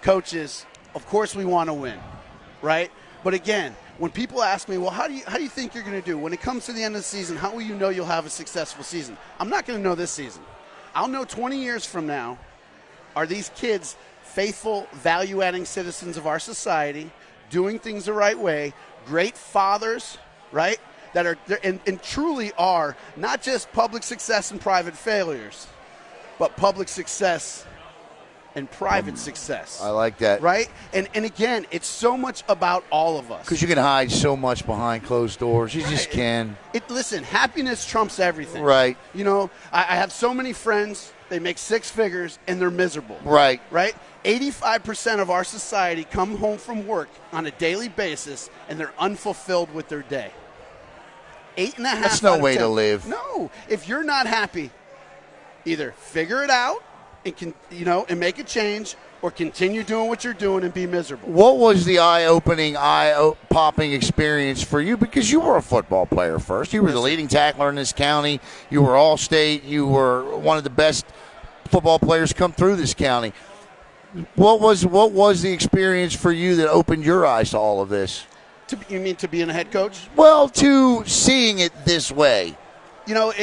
coaches, of course we want to win, right? But again, when people ask me, well, how do you think you're going to do? When it comes to the end of the season, how will you know you'll have a successful season? I'm not going to know this season. I'll know 20 years from now, are these kids faithful, value-adding citizens of our society, doing things the right way, great fathers, right, that are and truly are not just public success and private failures, but public success and private success. I like that. Right? And again, it's so much about all of us. Because you can hide so much behind closed doors. You just can. Listen, happiness trumps everything. Right. You know, I have so many friends, they make 6 figures, and they're miserable. Right. Right? 85% of our society come home from work on a daily basis, and they're unfulfilled with their day. 8.5 That's no way to live. No. If you're not happy, either figure it out, and make a change, or continue doing what you're doing and be miserable. What was the eye-opening, eye-popping experience for you? Because you were a football player first. You were the leading tackler in this county. You were all-state. You were one of the best football players come through this county. What was the experience for you that opened your eyes to all of this? You mean to being a head coach? Well, to seeing it this way. You know,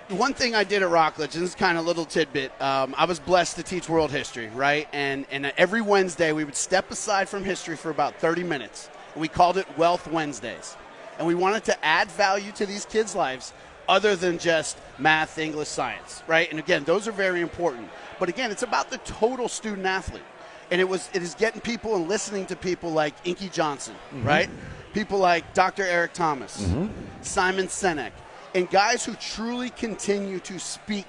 one thing I did at Rockledge, and this is kind of a little tidbit, I was blessed to teach world history, right? And every Wednesday we would step aside from history for about 30 minutes. We called it Wealth Wednesdays. And we wanted to add value to these kids' lives other than just math, English, science, right? And again, those are very important. But again, it's about the total student athlete. And it is getting people and listening to people like Inky Johnson, right? People like Dr. Eric Thomas, Simon Sinek, and guys who truly continue to speak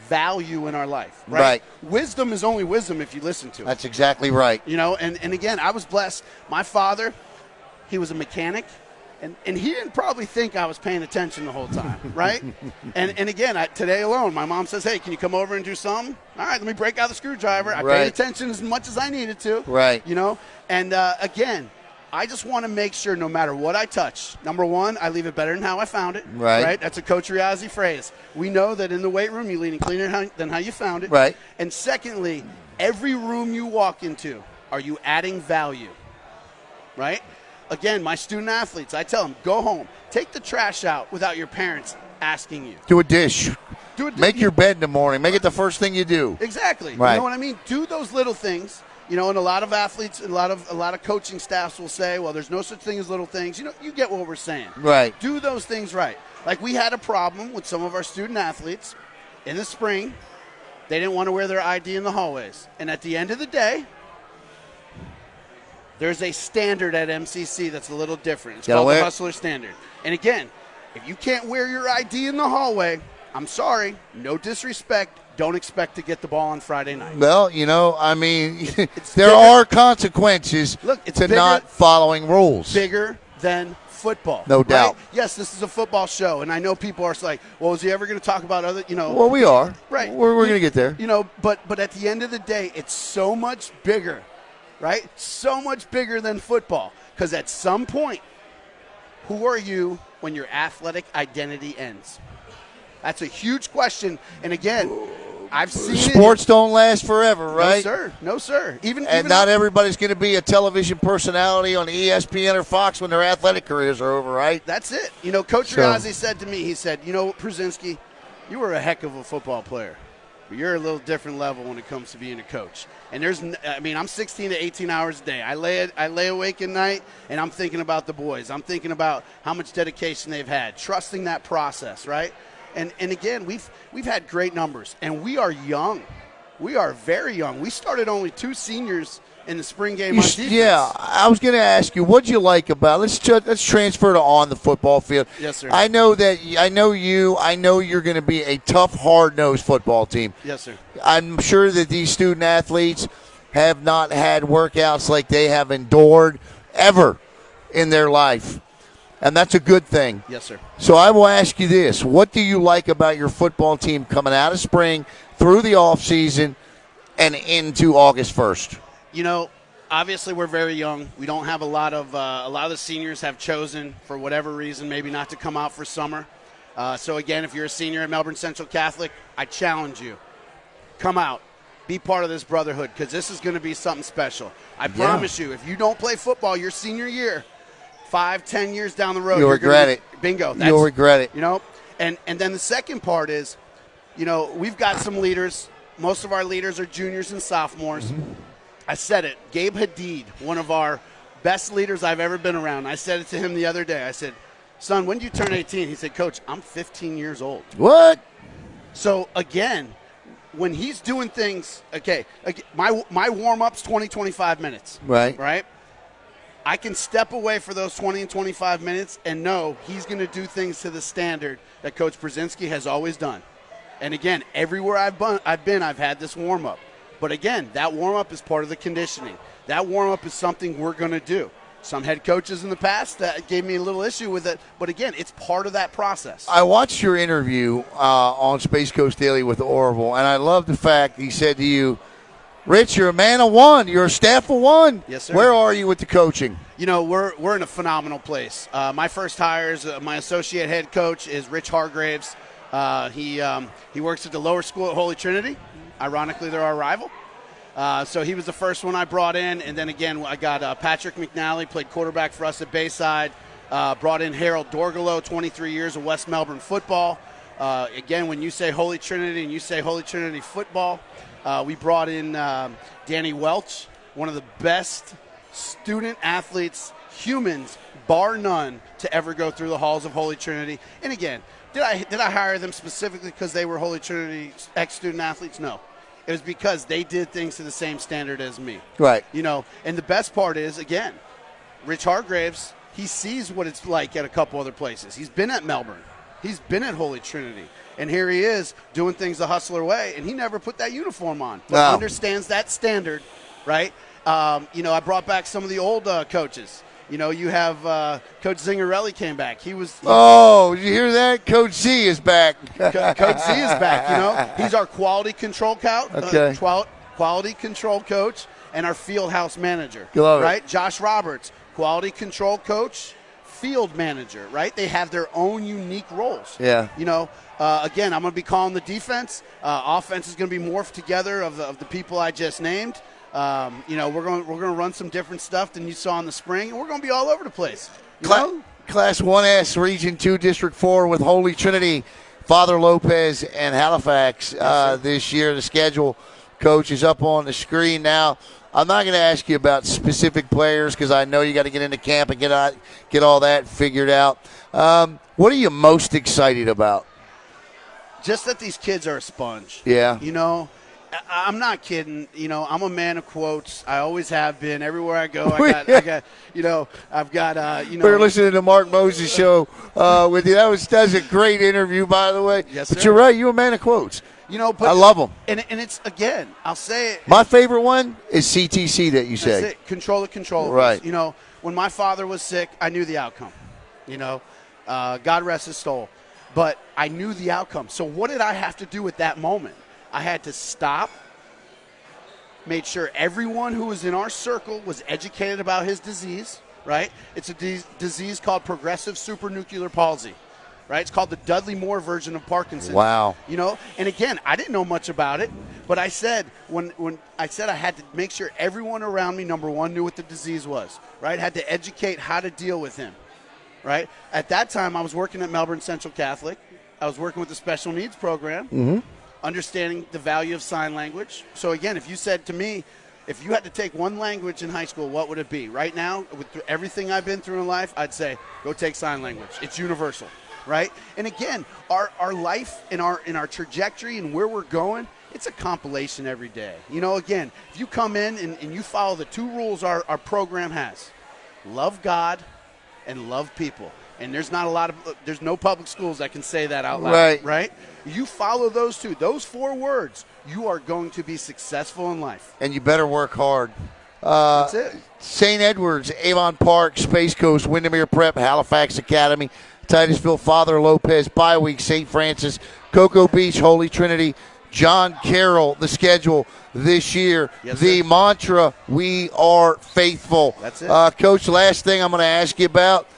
value in our life, right? Wisdom is only wisdom if you listen to it. That's exactly right. You know, and again, I was blessed. My father, he was a mechanic, and he didn't probably think I was paying attention the whole time, right? and again, today alone, my mom says, hey, can you come over and do something? All right, let me break out the screwdriver. I paid attention as much as I needed to. Right. You know, and again, I just want to make sure no matter what I touch, number one, I leave it better than how I found it. Right. That's a Coach Riazzi phrase. We know that in the weight room, you leave it cleaner than how you found it. Right. And secondly, every room you walk into, are you adding value? Right? Again, my student athletes, I tell them, go home. Take the trash out without your parents asking you. Do a dish. Make your bed in the morning. Make it the first thing you do. Exactly. Right. You know what I mean? Do those little things. You know, and a lot of athletes, a lot of coaching staffs will say, well, there's no such thing as little things. You know, you get what we're saying. Right. Do those things right. Like we had a problem with some of our student athletes in the spring. They didn't want to wear their ID in the hallways. And at the end of the day, there's a standard at MCC that's a little different. It's called the Hustler Standard. And again, if you can't wear your ID in the hallway, I'm sorry, no disrespect. Don't expect to get the ball on Friday night. Well, you know, I mean, there are consequences to not following rules. Bigger than football. No doubt. Right? Yes, this is a football show, and I know people are like, well, is he ever going to talk about other, you know. Well, we are. Right. We're going to get there. You know, but at the end of the day, it's so much bigger, right? So much bigger than football. Because at some point, who are you when your athletic identity ends? That's a huge question. And again, I've seen sports don't last forever, right? No, sir. No, sir. Even not everybody's going to be a television personality on ESPN or Fox when their athletic careers are over, right? That's it. You know, Coach Riazzi said to me, he said, you know, Pruzinsky, you were a heck of a football player. But you're a little different level when it comes to being a coach. And I'm 16 to 18 hours a day. I lay awake at night, and I'm thinking about the boys. I'm thinking about how much dedication they've had, trusting that process, right? And again, we've had great numbers, and we are young. We are very young. We started only 2 seniors in the spring game on defense. Yeah, I was going to ask you, what do you like about? Let's transfer to on the football field. Yes, sir. I know you're going to be a tough, hard-nosed football team. Yes, sir. I'm sure that these student athletes have not had workouts like they have endured ever in their life, and that's a good thing. Yes, sir. So I will ask you this: what do you like about your football team coming out of spring, through the off season, and into August 1st? You know, obviously we're very young. We don't have a lot of the seniors have chosen for whatever reason maybe not to come out for summer. So again, if you're a senior at Melbourne Central Catholic, I challenge you, come out, be part of this brotherhood, because this is going to be something special. I promise you, if you don't play football your senior year, 5-10 years down the road, you'll regret it. Bingo. You'll regret it. You know, and then the second part is, you know, we've got some leaders. Most of our leaders are juniors and sophomores. Mm-hmm. I said it. Gabe Hadid, one of our best leaders I've ever been around. I said it to him the other day. I said, son, when did you turn 18? He said, Coach, I'm 15 years old. What? So, again, when he's doing things, my warm-up's 20, 25 minutes. Right? I can step away for those 20 and 25 minutes and know he's going to do things to the standard that Coach Brzezinski has always done. And, again, everywhere I've been, I've had this warm-up. But, again, that warm-up is part of the conditioning. That warm-up is something we're going to do. Some head coaches in the past that gave me a little issue with it. But, again, it's part of that process. I watched your interview on Space Coast Daily with Orville, and I love the fact he said to you, Rich, you're a man of one. You're a staff of one. Yes, sir. Where are you with the coaching? You know, we're in a phenomenal place. My first hire is my associate head coach is Rich Hargraves. He works at the lower school at Holy Trinity. Ironically, they're our rival. So he was the first one I brought in. And then, again, I got Patrick McNally, played quarterback for us at Bayside. Brought in Harold Dorgalo, 23 years of West Melbourne football. Again, when you say Holy Trinity and you say Holy Trinity football, we brought in Danny Welch, one of the best student athletes, humans, bar none, to ever go through the halls of Holy Trinity. And, again, did I hire them specifically because they were Holy Trinity ex-student athletes? No. It was because they did things to the same standard as me. Right. You know, and the best part is, again, Rich Hargraves, he sees what it's like at a couple other places. He's been at Melbourne. He's been at Holy Trinity. And here he is doing things the Hustler way, and he never put that uniform on. But understands that standard, right? You know, I brought back some of the old coaches. You know, you have Coach Zingarelli came back. Did you hear that? Coach Z is back. Coach Z is back, you know. He's our quality control quality control coach and our field house manager. Right? Josh Roberts, quality control coach, field manager, right? They have their own unique roles. Yeah. You know, again, I'm going to be calling the defense. Offense is going to be morphed together of the people I just named. You know, we're going to run some different stuff than you saw in the spring, and we're going to be all over the place. Class 1S, Region 2, District 4 with Holy Trinity, Father Lopez, and Halifax this year. The schedule, Coach, is up on the screen now. I'm not going to ask you about specific players because I know you got to get into camp and get all that figured out. What are you most excited about? Just that these kids are a sponge. Yeah. You know, I'm not kidding. You know, I'm a man of quotes. I always have been. Everywhere I go, I've got. We were listening to Mark Moses' show with you. That's a great interview, by the way. Yes, but sir. you're right. You're a man of quotes. You know, but I love them. And it's, again, I'll say it. My favorite one is CTC that you say. That's it. Control the controllables. Right. You know, when my father was sick, I knew the outcome. You know, God rest his soul. But I knew the outcome. So what did I have to do at that moment? I had to stop, made sure everyone who was in our circle was educated about his disease, right? It's a disease called progressive supranuclear palsy, right? It's called the Dudley Moore version of Parkinson's. Wow. You know, and again, I didn't know much about it, but I said, when I said I had to make sure everyone around me, number one, knew what the disease was, right? Had to educate how to deal with him, right? At that time, I was working at Melbourne Central Catholic. I was working with the special needs program, understanding the value of sign language. So, again, if you said to me, if you had to take one language in high school, what would it be? Right now, with everything I've been through in life, I'd say go take sign language. It's universal, right? And, again, our life and our trajectory and where we're going, it's a compilation every day. You know, again, if you come in and you follow the 2 rules our program has, love God and love people. And there's no public schools that can say that out loud, right? You follow those 2, those 4 words, you are going to be successful in life. And you better work hard. That's it. St. Edwards, Avon Park, Space Coast, Windermere Prep, Halifax Academy, Titusville, Father Lopez, Bioweek, St. Francis, Cocoa Beach, Holy Trinity, John Carroll, the schedule this year. Yes, the sir. mantra, we are faithful. That's it. Coach, last thing I'm going to ask you about,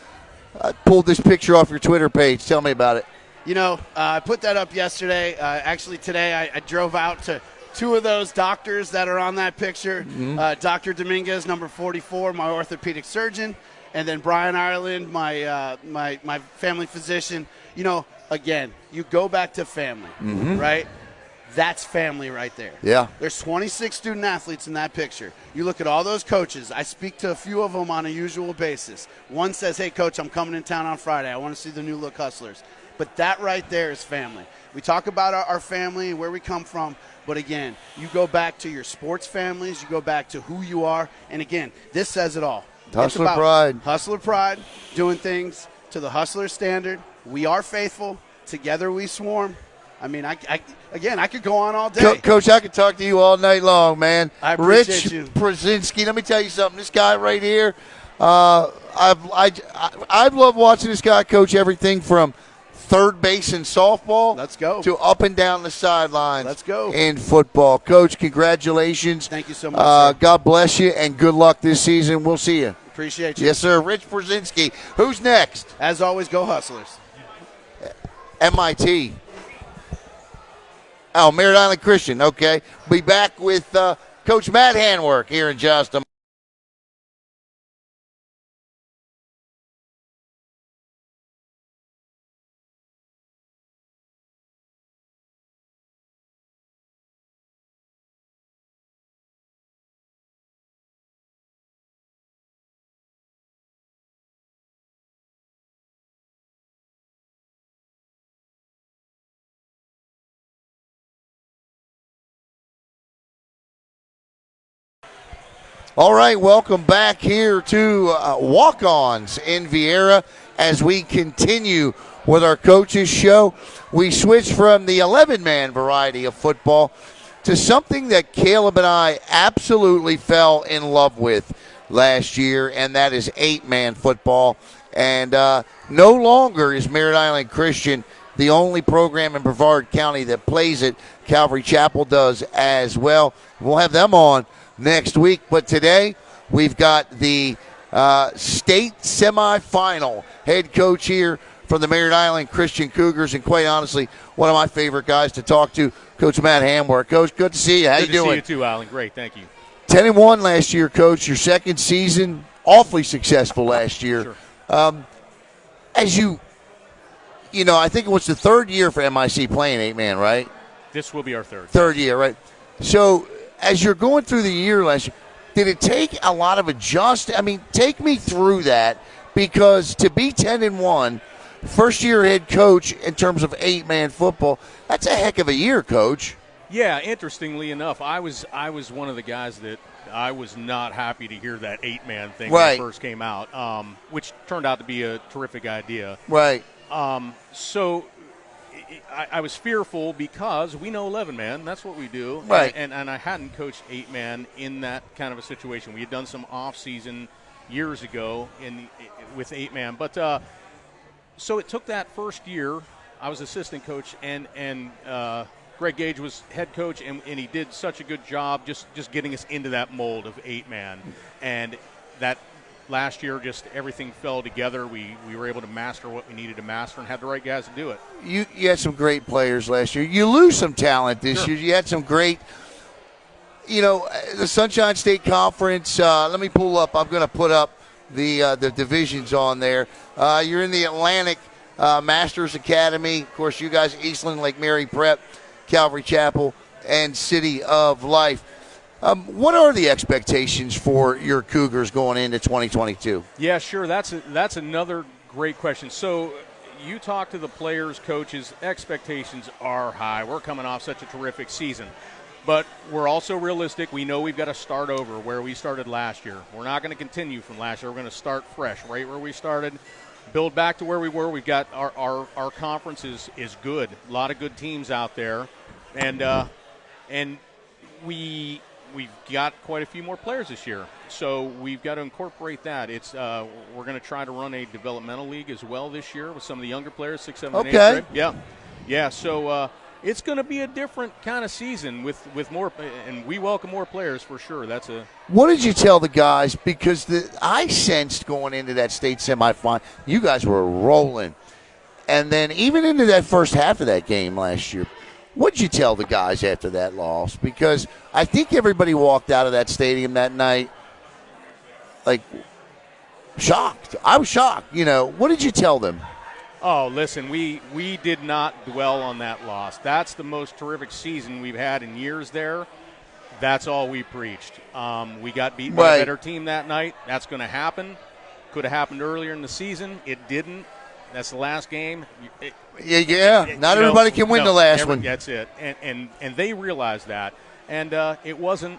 I pulled this picture off your Twitter page. Tell me about it. You know, I put that up yesterday. Actually, today I drove out to 2 of those doctors that are on that picture. Dr. Dominguez, number 44, my orthopedic surgeon, and then Brian Ireland, my family physician. You know, again, you go back to family, right? That's family right there. Yeah. There's 26 student athletes in that picture. You look at all those coaches. I speak to a few of them on a usual basis. One says, hey, Coach, I'm coming in town on Friday. I want to see the New Look Hustlers. But that right there is family. We talk about our family and where we come from. But, again, you go back to your sports families. You go back to who you are. And, again, this says it all. Hustler pride. Hustler pride, doing things to the hustler standard. We are faithful. Together we swarm. I mean, I could go on all day. Coach, I could talk to you all night long, man. I appreciate Rich you. Pruzinsky, let me tell you something. This guy right here, I've loved watching this guy coach everything from third base in softball. Let's go. To up and down the sidelines. Let's go. In football. Coach, congratulations. Thank you so much, sir. God bless you, and good luck this season. We'll see you. Appreciate you. Yes, sir. Rich Brzezinski. Who's next? As always, go Hustlers. MIT. Oh, Merritt Island Christian. Okay. Be back with Coach Matt Handwork here in just a moment. All right, welcome back here to Walk-Ons in Viera as we continue with our coaches show. We switch from the 11-man variety of football to something that Caleb and I absolutely fell in love with last year, and that is 8-man football. And no longer is Merritt Island Christian the only program in Brevard County that plays it. Calvary Chapel does as well. We'll have them on next week, but today we've got the state semifinal head coach here from the Merritt Island Christian Cougars, and quite honestly, one of my favorite guys to talk to, Coach Matt Handwork. Coach, good to see you. How you doing? Good to see you too, Alan. Great, thank you. 10-1 last year, Coach. Your second season, awfully successful last year. Sure. As you know, I think it was the third year for MIC playing 8-man, right? This will be our third. Third year, right? So, as you're going through the year last year, did it take a lot of adjust? I mean, take me through that, because to be 10-1, first-year head coach in terms of 8-man football, that's a heck of a year, Coach. Yeah, interestingly enough, I was one of the guys that I was not happy to hear that 8-man thing when it first came out, which turned out to be a terrific idea. Right. So I was fearful because we know 11-man. That's what we do. Right. And I hadn't coached 8-man in that kind of a situation. We had done some off-season years ago with 8-man. But so it took that first year. I was assistant coach, and Greg Gage was head coach, and he did such a good job just getting us into that mold of 8-man. And that last year, just everything fell together. We were able to master what we needed to master and had the right guys to do it. You had some great players last year. You lose some talent this year. You had some great, the Sunshine State Conference. Let me pull up. I'm going to put up the divisions on there. You're in the Atlantic Masters Academy. Of course, you guys, Eastland, Lake Mary Prep, Calvary Chapel, and City of Life. What are the expectations for your Cougars going into 2022? Yeah, sure. That's another great question. So, you talk to the players, coaches, expectations are high. We're coming off such a terrific season. But we're also realistic. We know we've got to start over where we started last year. We're not going to continue from last year. We're going to start fresh, right where we started, build back to where we were. We've got our conference is good. A lot of good teams out there. And we've got quite a few more players this year. So we've got to incorporate that. It's we're going to try to run a developmental league as well this year with some of the younger players, 6, 7, and 8th grade. Yeah. So it's going to be a different kind of season with more, and we welcome more players for sure. What did you tell the guys? Because I sensed going into that state semifinal, you guys were rolling, and then even into that first half of that game last year. What did you tell the guys after that loss? Because I think everybody walked out of that stadium that night like shocked. I was shocked. What did you tell them? Oh, listen, we did not dwell on that loss. That's the most terrific season we've had in years there. That's all we preached. We got beat by a better team that night. That's going to happen. Could have happened earlier in the season. It didn't. That's the last game. Not everybody can win the last one. That's it. And they realized that. And it wasn't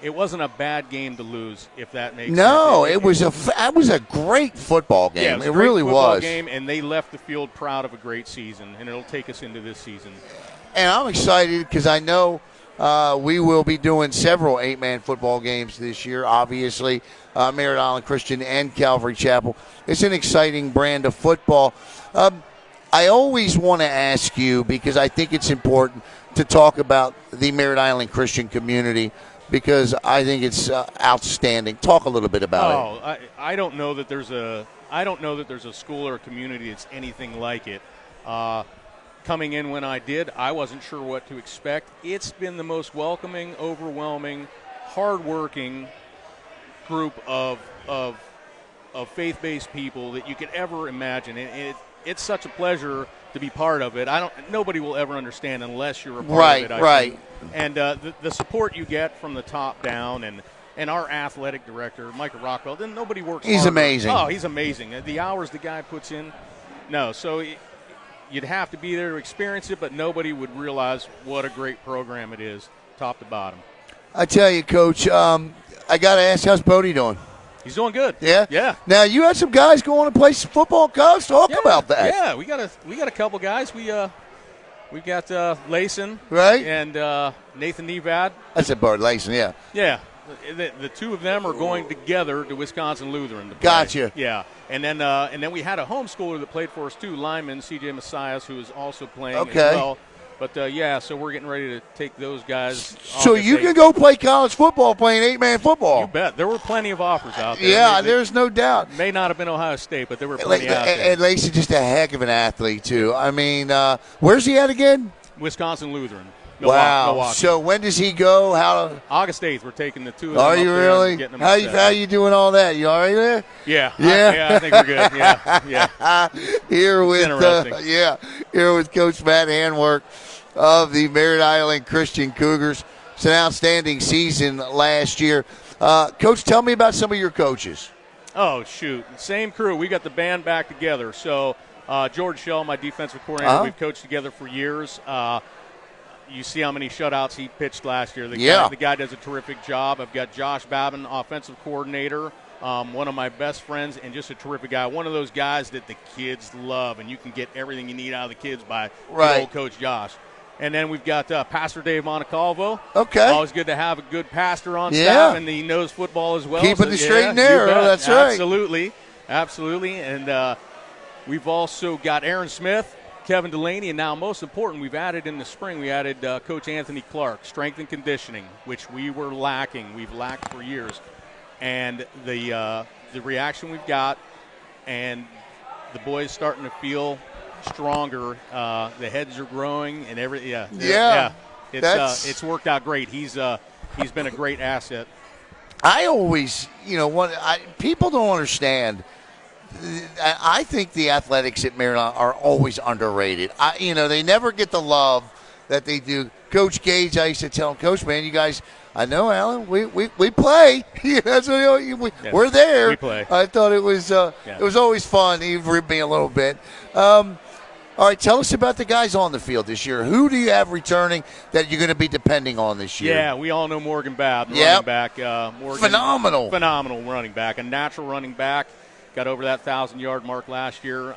a bad game to lose, if that makes sense. No, it was a great football game. Yeah, it really was. Game, and they left the field proud of a great season, and it'll take us into this season. And I'm excited because I know we will be doing several 8-man football games this year, obviously, Merritt Island Christian and Calvary Chapel. It's an exciting brand of football. I always want to ask you, because I think it's important to talk about the Merritt Island Christian community, because I think it's outstanding. Talk a little bit about it. I don't know that there's a school or a community that's anything like it. Coming in when I did, I wasn't sure what to expect. It's been the most welcoming, overwhelming, hardworking group of faith-based people that you could ever imagine. And it's such a pleasure to be part of it. Nobody will ever understand unless you're a part of it. Right. And the support you get from the top down, and our athletic director, Michael Rockwell, then nobody works harder. He's amazing. Oh, he's amazing. The hours the guy puts in. No, so you'd have to be there to experience it, but nobody would realize what a great program it is, top to bottom. I tell you, Coach, I got to ask, how's Bodie doing? He's doing good. Yeah? Yeah. Now, you had some guys going to play some football, Coach. Talk about that. Yeah, we got a couple guys. We've got Layson, right, and Nathan Nevad. I said Bart Layson, yeah. Yeah. The two of them are going together to Wisconsin Lutheran to play. Gotcha. Yeah. And then we had a homeschooler that played for us too, lineman C.J. Messias, who is also playing as well. But, so we're getting ready to take those guys. So you can go play college football playing 8-man football. You bet. There were plenty of offers out there. Yeah, there's no doubt. May not have been Ohio State, but there were plenty out there. And Lacey's just a heck of an athlete, too. I mean, where's he at again? Wisconsin Lutheran. Wow. Milwaukee. So when does he go? August 8th, we're taking the two of them. Are you really? How you doing all that? You all right there? Yeah. I think we're good. Yeah. Here with Coach Matt Handwork of the Merritt Island Christian Cougars. It's an outstanding season last year. Coach, tell me about some of your coaches. Oh, shoot. Same crew. We got the band back together. So George Shell, my defensive coordinator, we've coached together for years. You see how many shutouts he pitched last year. The guy does a terrific job. I've got Josh Babin, offensive coordinator, one of my best friends, and just a terrific guy. One of those guys that the kids love, and you can get everything you need out of the kids by old Coach Josh. And then we've got Pastor Dave Montecalvo. Okay. Always good to have a good pastor on staff, and he knows football as well. Keeping the straight and narrow. That's right. Absolutely. And we've also got Aaron Smith, Kevin Delaney, and now most important, we've added in the spring, we added Coach Anthony Clark, strength and conditioning, which we were lacking. We've lacked for years. And the reaction we've got, and the boys starting to feel stronger. The heads are growing, and it's worked out great. He's been a great asset. I always, people don't understand. I think the athletics at Merritt are always underrated. They never get the love that they do. Coach Gage, I used to tell him, Coach, man, you guys I know, Alan. We play. That's what we're there. We play. I thought it was always fun, even ribbed me a little bit. All right, tell us about the guys on the field this year. Who do you have returning that you're going to be depending on this year? Yeah, we all know Morgan Babb, running back. Morgan, phenomenal running back, a natural running back. Got over that 1,000-yard mark last year,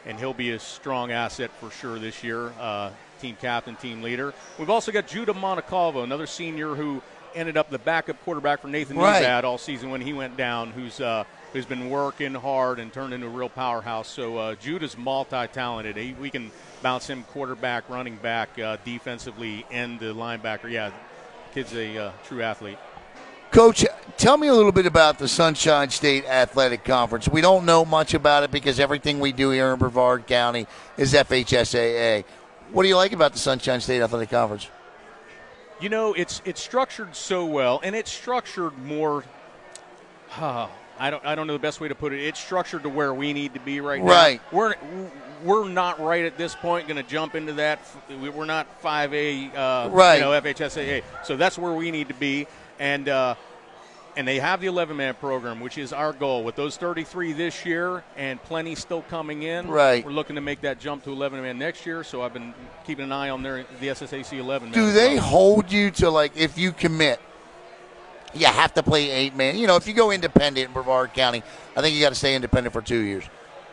and he'll be a strong asset for sure this year. Team captain, team leader. We've also got Judah Montecalvo, another senior who ended up the backup quarterback for Nathan Neebad all season when he went down, who's been working hard and turned into a real powerhouse. So Judah's multi-talented. We can bounce him quarterback, running back, defensively, and the linebacker. Yeah, kid's a true athlete. Coach, tell me a little bit about the Sunshine State Athletic Conference. We don't know much about it because everything we do here in Brevard County is FHSAA. What do you like about the Sunshine State Athletic Conference? You know, it's structured so well, and it's structured more I don't know the best way to put it. It's structured to where we need to be right now. Right. We're not right at this point going to jump into that. We're not 5A, FHSAA. So that's where we need to be. And they have the 11-man program, which is our goal. With those 33 this year and plenty still coming in, we're looking to make that jump to 11-man next year. So I've been keeping an eye on the SSAC 11-man. Do they hold you to, like, if you commit, you have to play 8-man? You know, if you go independent in Brevard County, I think you got to stay independent for 2 years.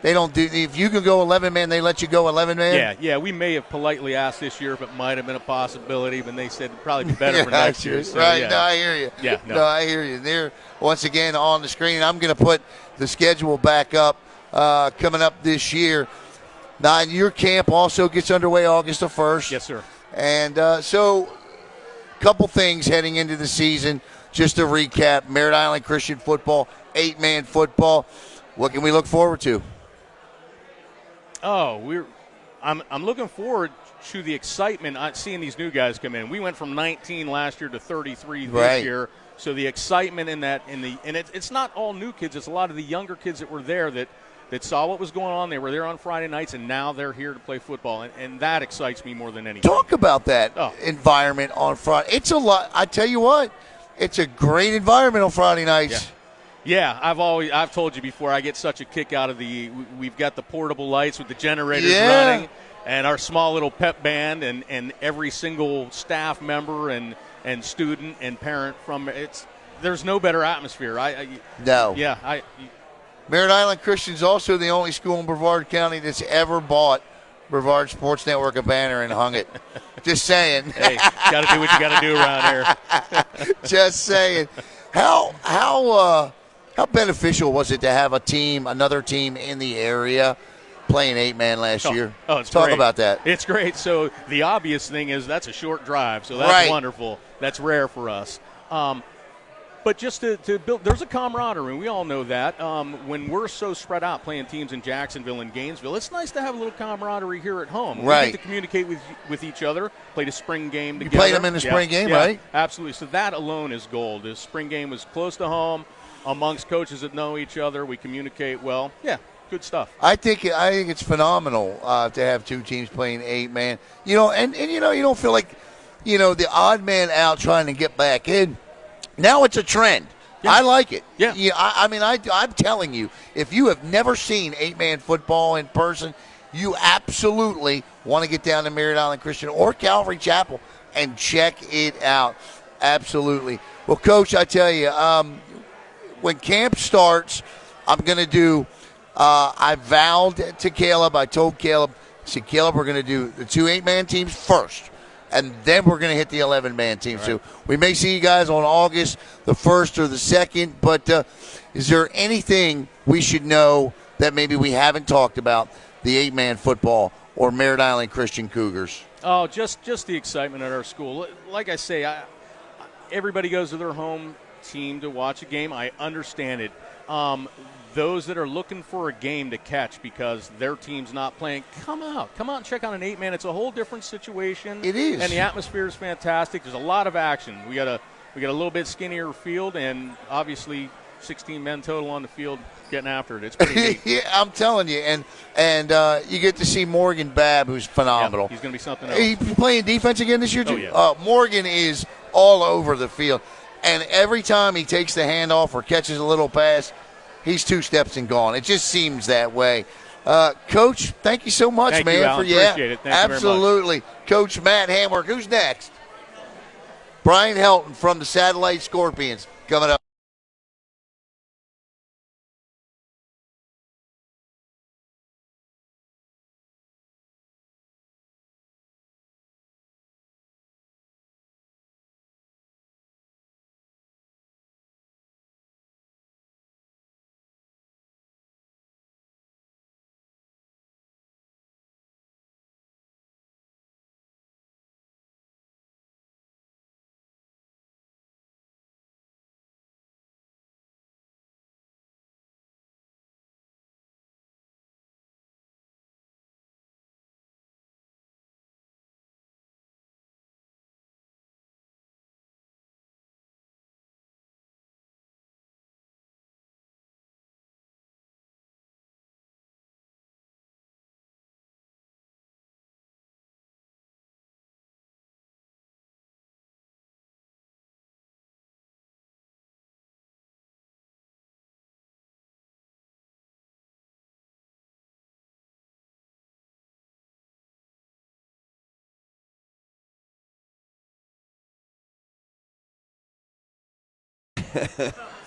They don't do – if you can go 11-man, they let you go 11-man? Yeah. We may have politely asked this year if it might have been a possibility, but they said it'd probably be better for next year. So, right. Yeah. No, I hear you. Yeah. No, I hear you. There, once again, on the screen, I'm going to put the schedule back up coming up this year. Now, your camp also gets underway August the 1st. Yes, sir. And so a couple things heading into the season. Just to recap, Merritt Island Christian football, 8-man football. What can we look forward to? Oh, I'm looking forward to the excitement seeing these new guys come in. We went from 19 last year to 33 this year. So the excitement in that, and it's not all new kids. It's a lot of the younger kids that were there that saw what was going on. They were there on Friday nights, and now they're here to play football, and that excites me more than anything. Talk about that environment on Friday. It's a lot. I tell you what, it's a great environment on Friday nights. Yeah, I've told you before, I get such a kick out of we've got the portable lights with the generators running, and our small little pep band, and every single staff member and student and parent there's no better atmosphere. Merritt Island Christian's also the only school in Brevard County that's ever bought Brevard Sports Network a banner and hung it. Just saying. Hey, got to do what you got to do around here. Just saying. How beneficial was it to have another team in the area playing 8-man last year? It's Talk great. about that. It's great. So the obvious thing is that's a short drive, so that's wonderful. That's rare for us. But just to build, there's a camaraderie. We all know that. When we're so spread out playing teams in Jacksonville and Gainesville, it's nice to have a little camaraderie here at home. Right. We get to communicate with each other, played a spring game together. You played them in the spring game, right? Absolutely. So that alone is gold. The spring game was close to home, amongst coaches that know each other. We communicate well. Yeah, good stuff. I think it's phenomenal to have two teams playing 8-man. You know, and you don't feel like, the odd man out trying to get back in. Now it's a trend. Yeah. I like it. Yeah. I'm telling you, if you have never seen 8-man football in person, you absolutely want to get down to Merritt Island Christian or Calvary Chapel and check it out. Absolutely. Well, Coach, I tell you, when camp starts, I'm going to do I vowed to Caleb, I told Caleb, we're going to do the two 8-man teams first. And then we're going to hit the 11-man team. Right. So we may see you guys on August the 1st or the 2nd. But is there anything we should know that maybe we haven't talked about, the 8-man football or Merritt Island Christian Cougars? Oh, just the excitement at our school. Like I say, everybody goes to their home team to watch a game. I understand it. Those that are looking for a game to catch because their team's not playing, come out and check out an 8-man. It's a whole different situation. It is, and the atmosphere is fantastic. There's a lot of action. We got a little bit skinnier field, and obviously 16 men total on the field getting after it. It's pretty neat. Yeah, I'm telling you, and you get to see Morgan Babb, who's phenomenal. Yeah, he's going to be something else. He's playing defense again this year too. Oh, yeah. Morgan is all over the field. And every time he takes the handoff or catches a little pass, he's 2 steps and gone. It just seems that way. Coach, thank you so much, thank man. You, Alan. Appreciate it. Thank absolutely. You very much. Coach Matt Handwork. Who's next? Brian Helton from the Satellite Scorpions coming up.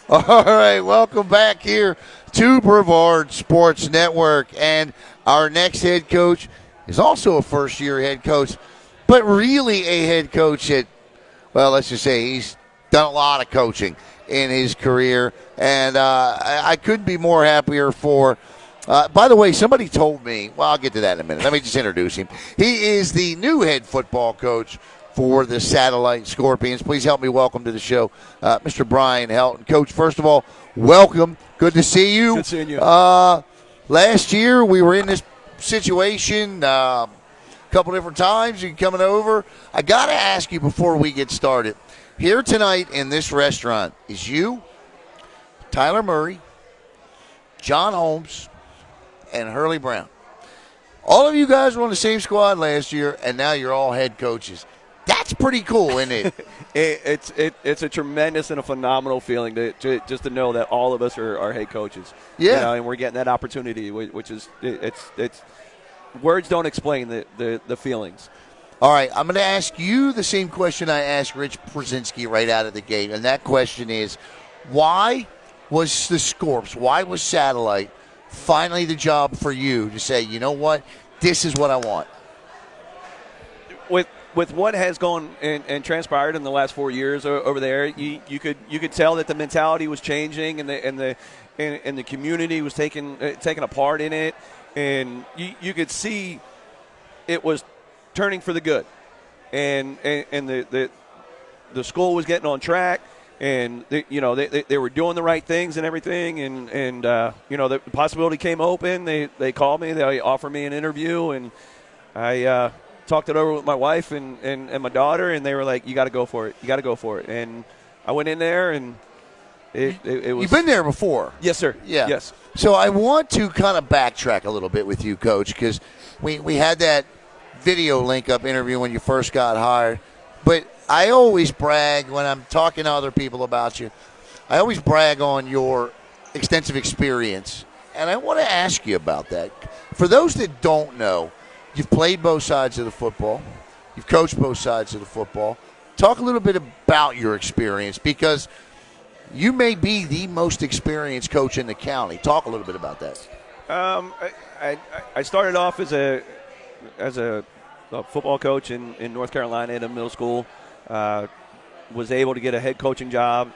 All right, welcome back here to Brevard Sports Network. And our next head coach is also a first-year head coach, but really a head coach at, well, let's just say he's done a lot of coaching in his career. And I couldn't be more happier for, by the way, somebody told me, well, I'll get to that in a minute. Let me just introduce him. He is the new head football coach for the Satellite Scorpions. Please help me welcome to the show Mr. Brian Helton. Coach, first of all, welcome. Good to see you. Good seeing you. Last year we were in this situation a couple different times. You coming over. I got to ask you before we get started. Here tonight in this restaurant is you, Tyler Murray, John Holmes, and Hurlie Brown. All of you guys were on the same squad last year, and now you're all head coaches. That's pretty cool, isn't it? It's a tremendous and a phenomenal feeling to just to know that all of us are head coaches. Yeah, you know, and we're getting that opportunity, which is it's words don't explain the feelings. All right, I'm going to ask you the same question I asked Rich Brzezinski right out of the gate, and that question is, why was the Scorps, why was Satellite finally the job for you to say, you know what, this is what I want? With what has gone and transpired in the last 4 years over there, you could tell that the mentality was changing and the community was taking a part in it, and you could see it was turning for the good, and the school was getting on track, and they were doing the right things and everything, and the possibility came open. They called me, they offered me an interview, and I talked it over with my wife and my daughter, and they were like, you got to go for it. And I went in there, and it was. You've been there before. Yes, sir. Yeah. Yes. So I want to kind of backtrack a little bit with you, Coach, because we had that video link-up interview when you first got hired. But I always brag when I'm talking to other people about you. I always brag on your extensive experience. And I want to ask you about that. For those that don't know, you've played both sides of the football. You've coached both sides of the football. Talk a little bit about your experience, because you may be the most experienced coach in the county. Talk a little bit about that. I started off as a football coach in North Carolina at a middle school. Was able to get a head coaching job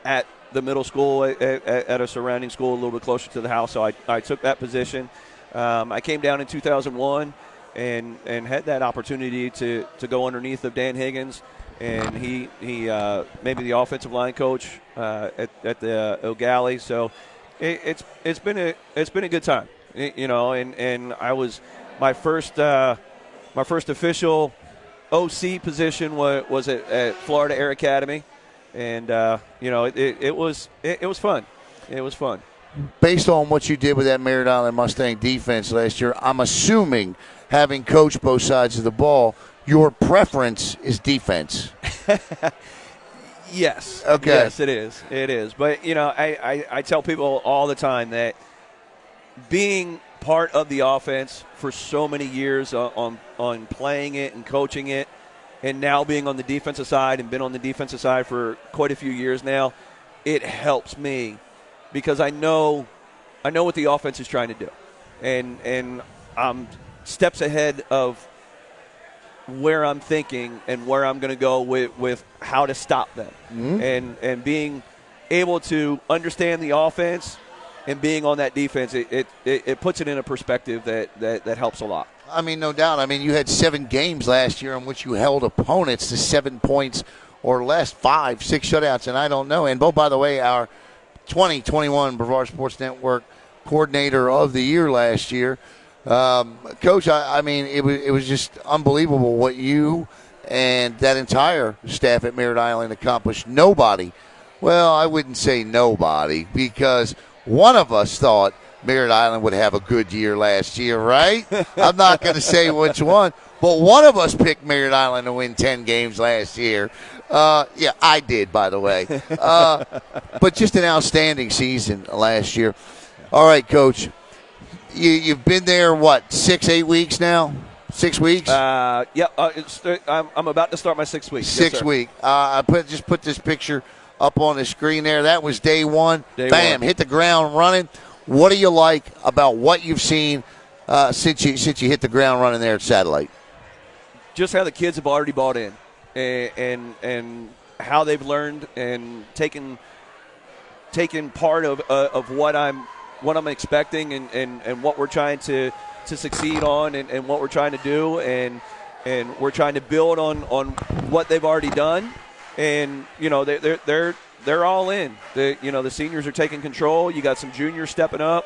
at the middle school at a surrounding school a little bit closer to the house, so I took that position. I came down in 2001 and had that opportunity to go underneath of Dan Higgins, and he made me the offensive line coach at the Gallie. So it's been a good time, and I was my first official OC position was at Florida Air Academy, and it was fun. It was fun. Based on what you did with that Merritt Island Mustang defense last year, I'm assuming, having coached both sides of the ball, your preference is defense. Yes. Okay. Yes, it is. It is. But, you know, I tell people all the time that being part of the offense for so many years on playing it and coaching it, and now being on the defensive side and been on the defensive side for quite a few years now, it helps me because I know what the offense is trying to do. And I'm steps ahead of where I'm thinking and where I'm going to go with how to stop them. Mm-hmm. And being able to understand the offense and being on that defense, it puts it in a perspective that helps a lot. I mean, no doubt. I mean, you had 7 games last year in which you held opponents to 7 points or less, 5, 6 shutouts, and I don't know. And, by the way, our 2021 Brevard Sports Network Coordinator of the Year last year, Coach, I mean, it was just unbelievable what you and that entire staff at Merritt Island accomplished. Nobody, well, I wouldn't say nobody, because one of us thought Merritt Island would have a good year last year, right? I'm not going to say which one, but one of us picked Merritt Island to win 10 games last year. Yeah, I did, by the way. But just an outstanding season last year. All right, Coach, you've been there, 6-8 weeks now? 6 weeks? Yeah, I'm about to start my 6th week. 6th week. I just put this picture up on the screen there. That was day one. Bam, hit the ground running. What do you like about what you've seen since you hit the ground running there at Satellite? Just how the kids have already bought in, and how they've learned and taken part of what I'm expecting and what we're trying to succeed on and what we're trying to do, and we're trying to build on what they've already done, and you know they're all in. The seniors are taking control. You got some juniors stepping up.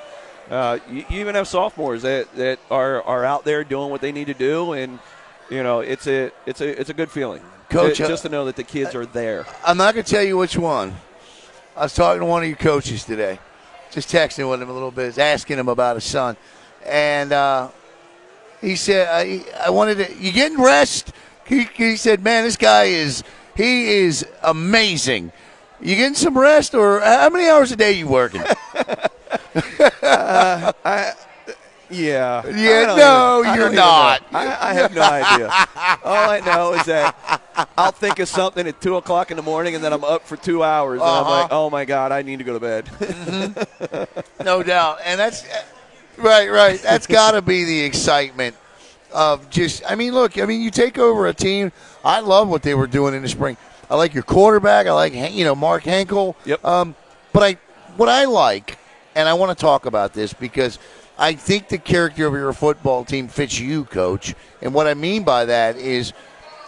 You even have sophomores that are out there doing what they need to do, and you know it's a good feeling, Coach. Just to know that the kids are there. I'm not going to tell you which one. I was talking to one of your coaches today, just texting with him a little bit, asking him about his son, and he said, "I wanted to. You getting rest?" He said, "Man, this guy is amazing. You getting some rest, or how many hours a day you working?" Yeah. No, you're not. I have no idea. All I know is that I'll think of something at 2 o'clock in the morning, and then I'm up for 2 hours, and I'm like, oh, my God, I need to go to bed. Mm-hmm. No doubt. And that's right. That's got to be the excitement of just – look, you take over a team. I love what they were doing in the spring. I like your quarterback. I like, Mark Henkel. Yep. But what I like, and I want to talk about this because I think the character of your football team fits you, Coach. And what I mean by that is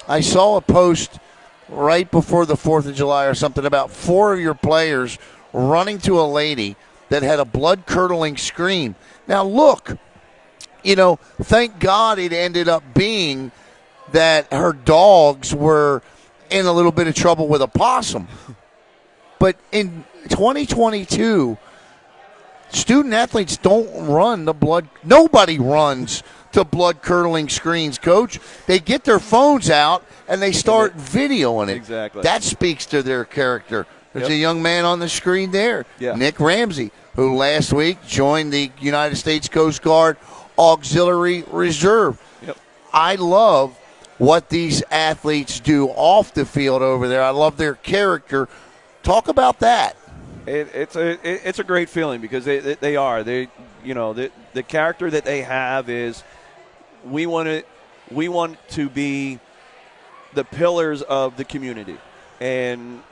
I saw a post right before the 4th of July or something about 4 of your players running to a lady that had a blood-curdling scream. Now, look, thank God it ended up being that her dogs were in a little bit of trouble with a possum. But in 2022, student athletes don't run the blood. Nobody runs to blood-curdling screens, Coach. They get their phones out and they start videoing it. Exactly. That speaks to their character. There's a young man on the screen there, Nick Ramsey, who last week joined the United States Coast Guard Auxiliary Reserve. Yep. I love what these athletes do off the field over there. I love their character. Talk about that. It's a great feeling because they are the character that they have is we want to be the pillars of the community, and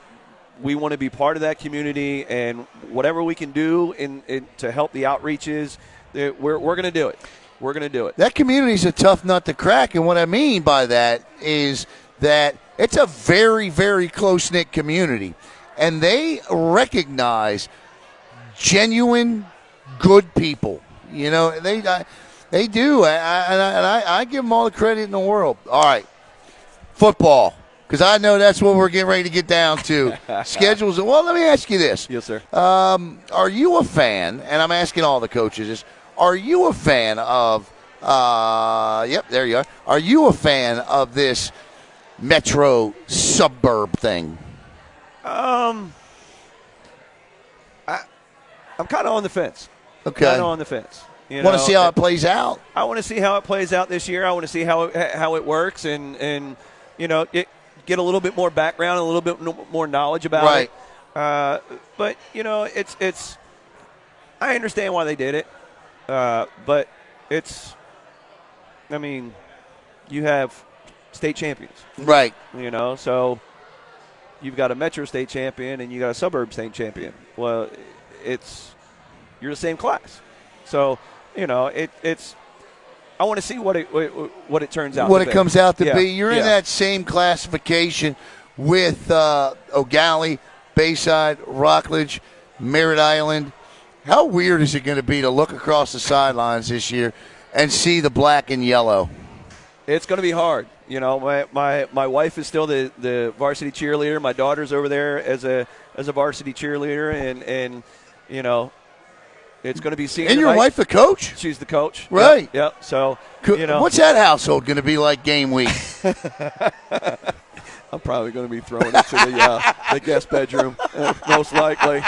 we want to be part of that community, and whatever we can do to help the outreaches, we're going to do it. We're going to do it. That community is a tough nut to crack, and what I mean by that is that it's a very, very close-knit community, and they recognize genuine, good people. They do, and I give them all the credit in the world. All right, football, because I know that's what we're getting ready to get down to. Schedules. Well, let me ask you this. Yes, sir. Are you a fan, and I'm asking all the coaches this, are you a fan of there you are. Are you a fan of this metro suburb thing? I'm kind of on the fence. Okay. Kind of on the fence. Want to see how it plays out? I want to see how it plays out this year. I want to see how it works and get a little bit more background, a little bit more knowledge about it. But it's. I understand why they did it, but it's. I mean, you have state champions, right? So you've got a metro state champion and you got a suburb state champion. Well, you're the same class, so. It's. I want to see what it turns out. What to it be. comes out to Yeah. be. You're in that same classification with Gallie, Bayside, Rockledge, Merritt Island. How weird is it going to be to look across the sidelines this year and see the black and yellow? It's going to be hard. My wife is still the varsity cheerleader. My daughter's over there as a varsity cheerleader, and it's going to be seen. And your wife, the coach? She's the coach. Right. Yep. So, what's that household going to be like game week? I'm probably going to be throwing it to the guest bedroom, most likely.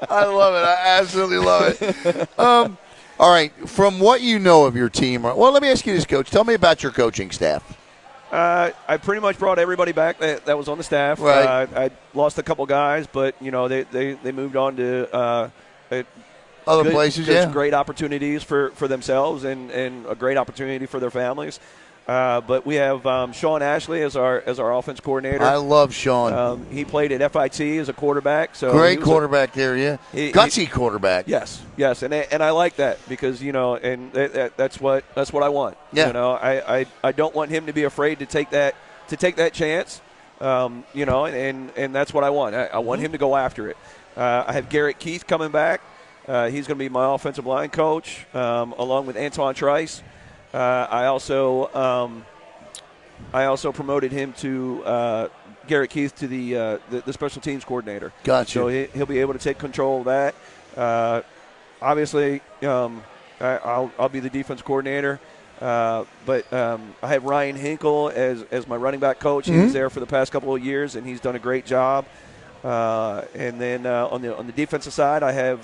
I love it. I absolutely love it. All right. From what you know of your team, well, let me ask you this, Coach. Tell me about your coaching staff. I pretty much brought everybody back that was on the staff. Right. I lost a couple guys, but they moved on to other places. Just great opportunities for themselves and a great opportunity for their families. But we have Sean Ashley as our offense coordinator. I love Sean. He played at FIT as a quarterback. So great quarterback there, yeah. Gutsy quarterback. Yes, and I like that because and that's what I want. Yeah. I don't want him to be afraid to take that chance. And that's what I want. I want him to go after it. I have Garrett Keith coming back. He's going to be my offensive line coach, along with Antoine Trice. I also promoted him to Garrett Keith to the special teams coordinator. Gotcha. So he'll be able to take control of that. Obviously, I'll be the defense coordinator. But I have Ryan Hinkle as my running back coach. He was there for the past couple of years, and he's done a great job. And then on the defensive side, I have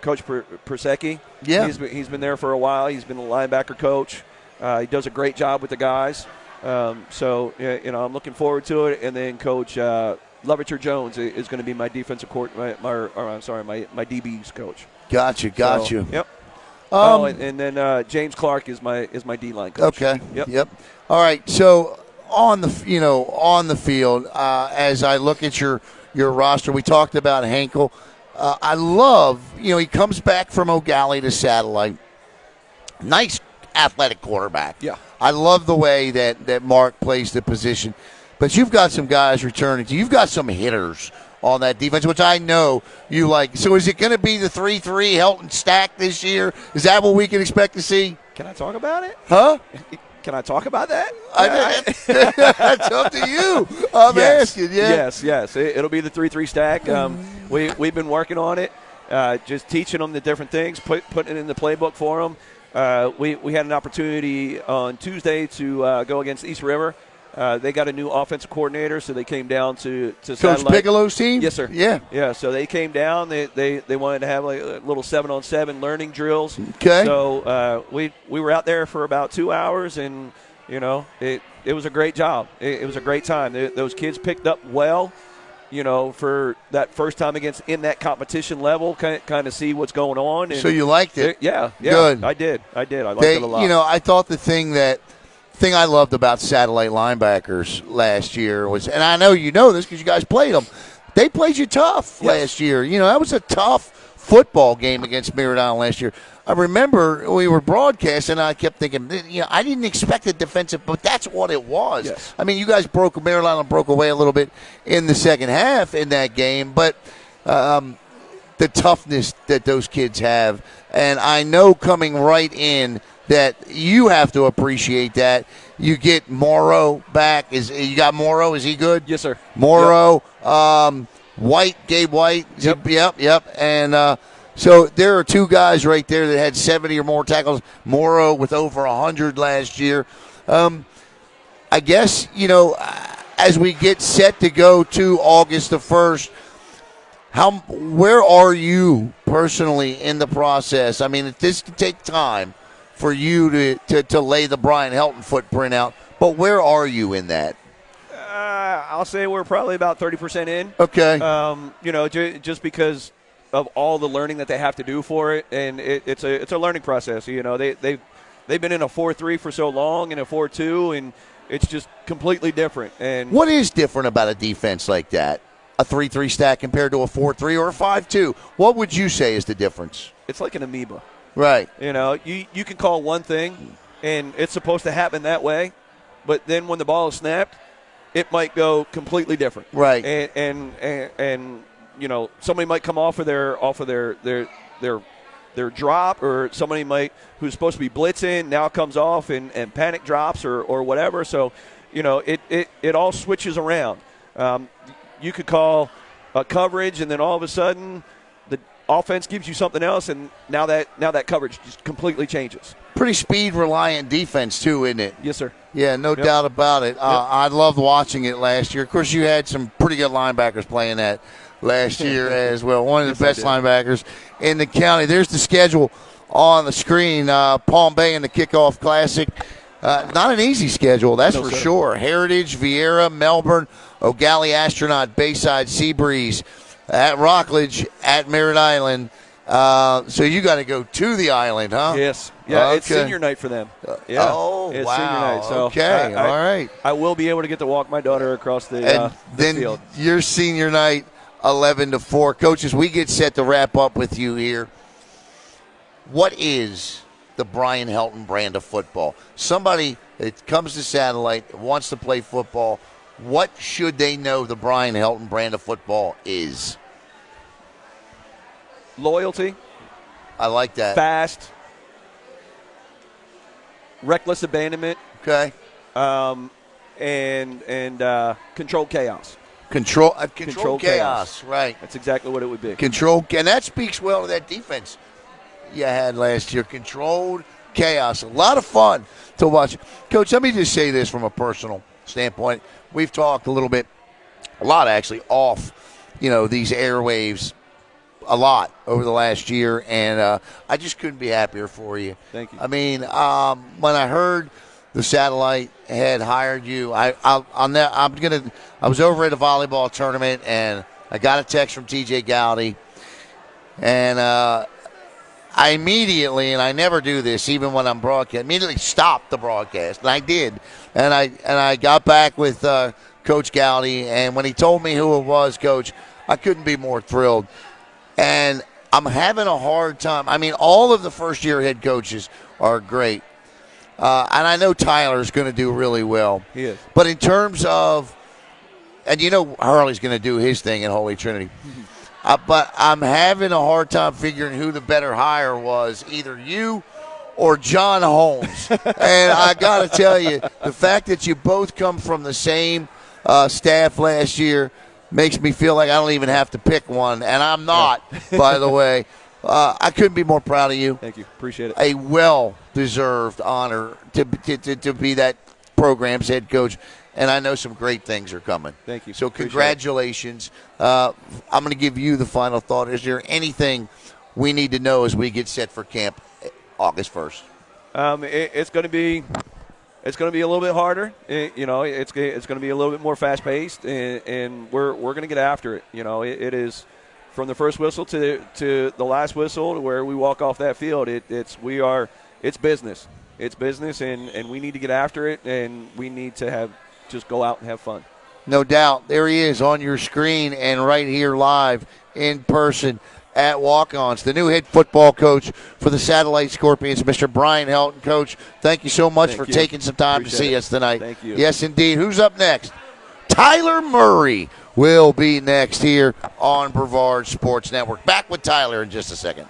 Coach Pruzinsky. Yeah. He's been there for a while. He's been a linebacker coach. He does a great job with the guys. So I'm looking forward to it. And then Coach Lovicher Jones is going to be my defensive my DB's coach. Got you. So, yep. And then James Clark is my D-line coach. Okay. Yep. All right. So on the field, as I look at your roster, we talked about Hinkle. I love, he comes back from O'Gallie to Satellite. Nice athletic quarterback. Yeah. I love the way that Mark plays the position. But you've got some guys returning. You've got some hitters on that defense, which I know you like. So is it going to be the 3-3 Helton stack this year? Is that what we can expect to see? Can I talk about it? Huh? Can I talk about that? That's up to you. I'm asking. Yeah. Yes. It'll be the 3-3 stack. We've been working on it, just teaching them the different things, putting it in the playbook for them. We had an opportunity on Tuesday to go against East River. They got a new offensive coordinator, so they came down to Coach Satellite. Piccolo's team? Yes, sir. Yeah. So they came down. They wanted to have like a little 7-on-7 learning drills. Okay. So we were out there for about 2 hours, and it was a great job. It was a great time. Those kids picked up well. For that first time in that competition level, kind of see what's going on. And so you liked it? Yeah. Good. I did. I liked it a lot. I thought the thing I loved about Satellite linebackers last year was, and I know you know this because you guys played them, they played you tough last year. That was a tough football game against Merritt Island last year. I remember we were broadcasting, and I kept thinking, I didn't expect a defensive, but that's what it was. Yes. I mean, you guys Merritt Island broke away a little bit in the second half in that game, but the toughness that those kids have, and I know coming right in that you have to appreciate that. You get Morrow back. You got Morrow? Is he good? Yes, sir. Morrow, White, Gabe White. Yep. And so there are two guys right there that had 70 or more tackles. Morrow with over 100 last year. I guess, as we get set to go to August the 1st, where are you personally in the process? I mean, this could take time for you to lay the Brian Helton footprint out, but where are you in that? I'll say we're probably about 30% in. Okay. Just because of all the learning that they have to do for it, and it's a learning process. They've been in a 4-3 for so long and a 4-2, and it's just completely different. And what is different about a defense like that? A 3-3 stack compared to a 4-3 or a 5-2? What would you say is the difference? It's like an amoeba. Right. You can call one thing, and it's supposed to happen that way, but then when the ball is snapped, it might go completely different. Right. And somebody might come off of their drop, or somebody who's supposed to be blitzing now comes off and panic drops or whatever. So, it all switches around. You could call a coverage, and then all of a sudden the offense gives you something else, and now that coverage just completely changes. Pretty speed-reliant defense, too, isn't it? Yes, sir. Yeah, no doubt about it. I loved watching it last year. Of course, you had some pretty good linebackers playing that last year as well. One of the best linebackers in the county. There's the schedule on the screen. Palm Bay in the Kickoff Classic. Not an easy schedule, that's for sure. Heritage, Viera, Melbourne, Gallie Astronaut, Bayside, Seabreeze, at Rockledge, at Merritt Island. So you got to go to the island, huh? Yes. Yeah, okay. It's senior night for them. Yeah. Oh, it's wow. Senior night. So okay, all right. I will be able to get to walk my daughter across the field. Your senior night, 11 to 4. Coaches, we get set to wrap up with you here. What is the Brian Helton brand of football? Somebody that comes to Satellite, wants to play football, what should they know the Brian Helton brand of football is? Loyalty. I like that. Fast. Reckless abandonment. Okay. And controlled chaos. Control chaos. Right. That's exactly what it would be. And that speaks well to that defense you had last year. Controlled chaos. A lot of fun to watch. Coach, let me just say this from a personal standpoint. We've talked a lot actually, off, these airwaves a lot over the last year, and I just couldn't be happier for you. Thank you. I mean, when I heard the Satellite had hired you, I was over at a volleyball tournament, and I got a text from TJ Gallie, and I immediately, and I never do this even when I'm broadcasting, immediately stopped the broadcast, and I did, and I got back with Coach Gallie, and when he told me who it was, Coach, I couldn't be more thrilled. And I'm having a hard time. I mean, all of the first-year head coaches are great. And I know Tyler's going to do really well. He is. But in terms of – and Hurlie's going to do his thing in Holy Trinity. But I'm having a hard time figuring who the better hire was, either you or John Holmes. And I got to tell you, the fact that you both come from the same staff last year – makes me feel like I don't even have to pick one, and I'm not, by the way. I couldn't be more proud of you. Thank you. Appreciate it. A well-deserved honor to be that program's head coach, and I know some great things are coming. Thank you. So congratulations. I'm going to give you the final thought. Is there anything we need to know as we get set for camp August 1st? It's going to be – It's going to be a little bit harder. It's going to be a little bit more fast-paced, and we're going to get after it. It is from the first whistle to the last whistle to where we walk off that field. It's business. It's business, and we need to get after it, and we need to just go out and have fun. No doubt. There he is on your screen and right here live in person at Walk-Ons, the new head football coach for the Satellite Scorpions, Mr. Brian Helton. Coach, thank you so much for taking some time to see us tonight. Thank you. Yes, indeed. Who's up next? Tyler Murray will be next here on Brevard Sports Network. Back with Tyler in just a second.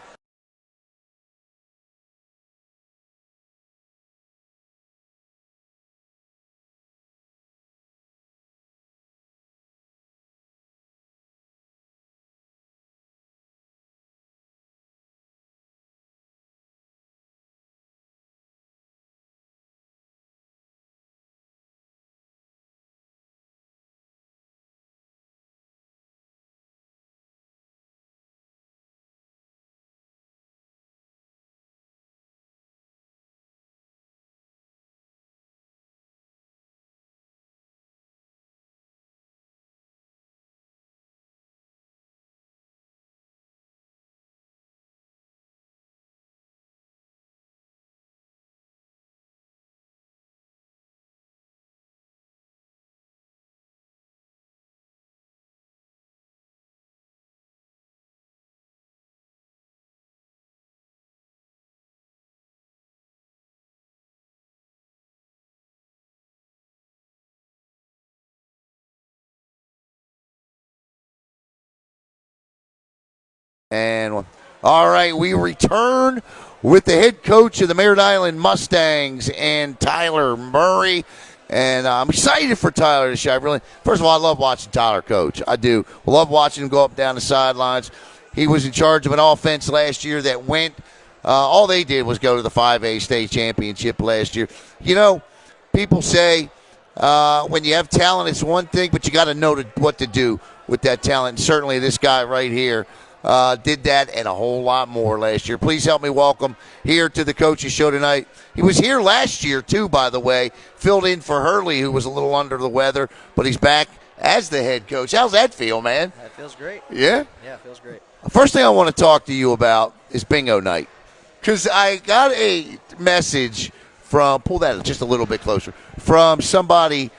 man. All right, we return with the head coach of the Merritt Island Mustangs and Tyler Murray. And I'm excited for Tyler this year. First of all, I love watching Tyler coach. I do. Love watching him go up and down the sidelines. He was in charge of an offense last year that went. All they did was go to the 5A state championship last year. You know, people say when you have talent, it's one thing, but you got to know what to do with that talent. And certainly this guy right here did that and a whole lot more last year. Please help me welcome here to the Coaches Show tonight. He was here last year, too, by the way. Filled in for Hurlie, who was a little under the weather, but he's back as the head coach. How's that feel, man? That feels great. Yeah? Yeah, it feels great. First thing I want to talk to you about is bingo night. Because I got a message from, pull that just a little bit closer, from somebody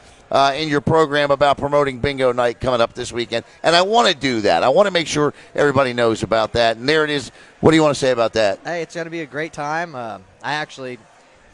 in your program about promoting bingo night coming up this weekend. And I want to do that. I want to make sure everybody knows about that. And there it is. What do you want to say about that? Hey, it's going to be a great time. I actually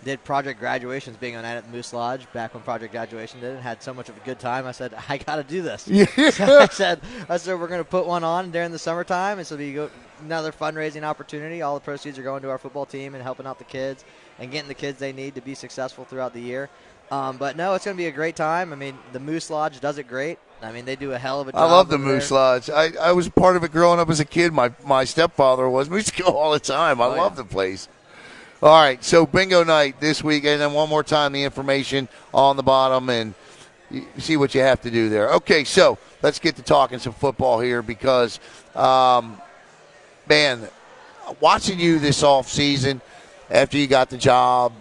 did Project Graduations bingo night at the Moose Lodge back when Project Graduation did it. Had so much of a good time. I said, I got to do this. Yeah. So I said, we're going to put one on during the summertime. And so we go another fundraising opportunity. All the proceeds are going to our football team and helping out the kids and getting the kids they need to be successful throughout the year. But, no, it's going to be a great time. I mean, the Moose Lodge does it great. I mean, they do a hell of a job. I love the Moose Lodge. I was part of it growing up as a kid. My stepfather was. We used to go all the time. I love the place. All right, so bingo night this week. And then one more time, the information on the bottom, and you see what you have to do there. Okay, so let's get to talking some football here because, man, watching you this offseason after you got the job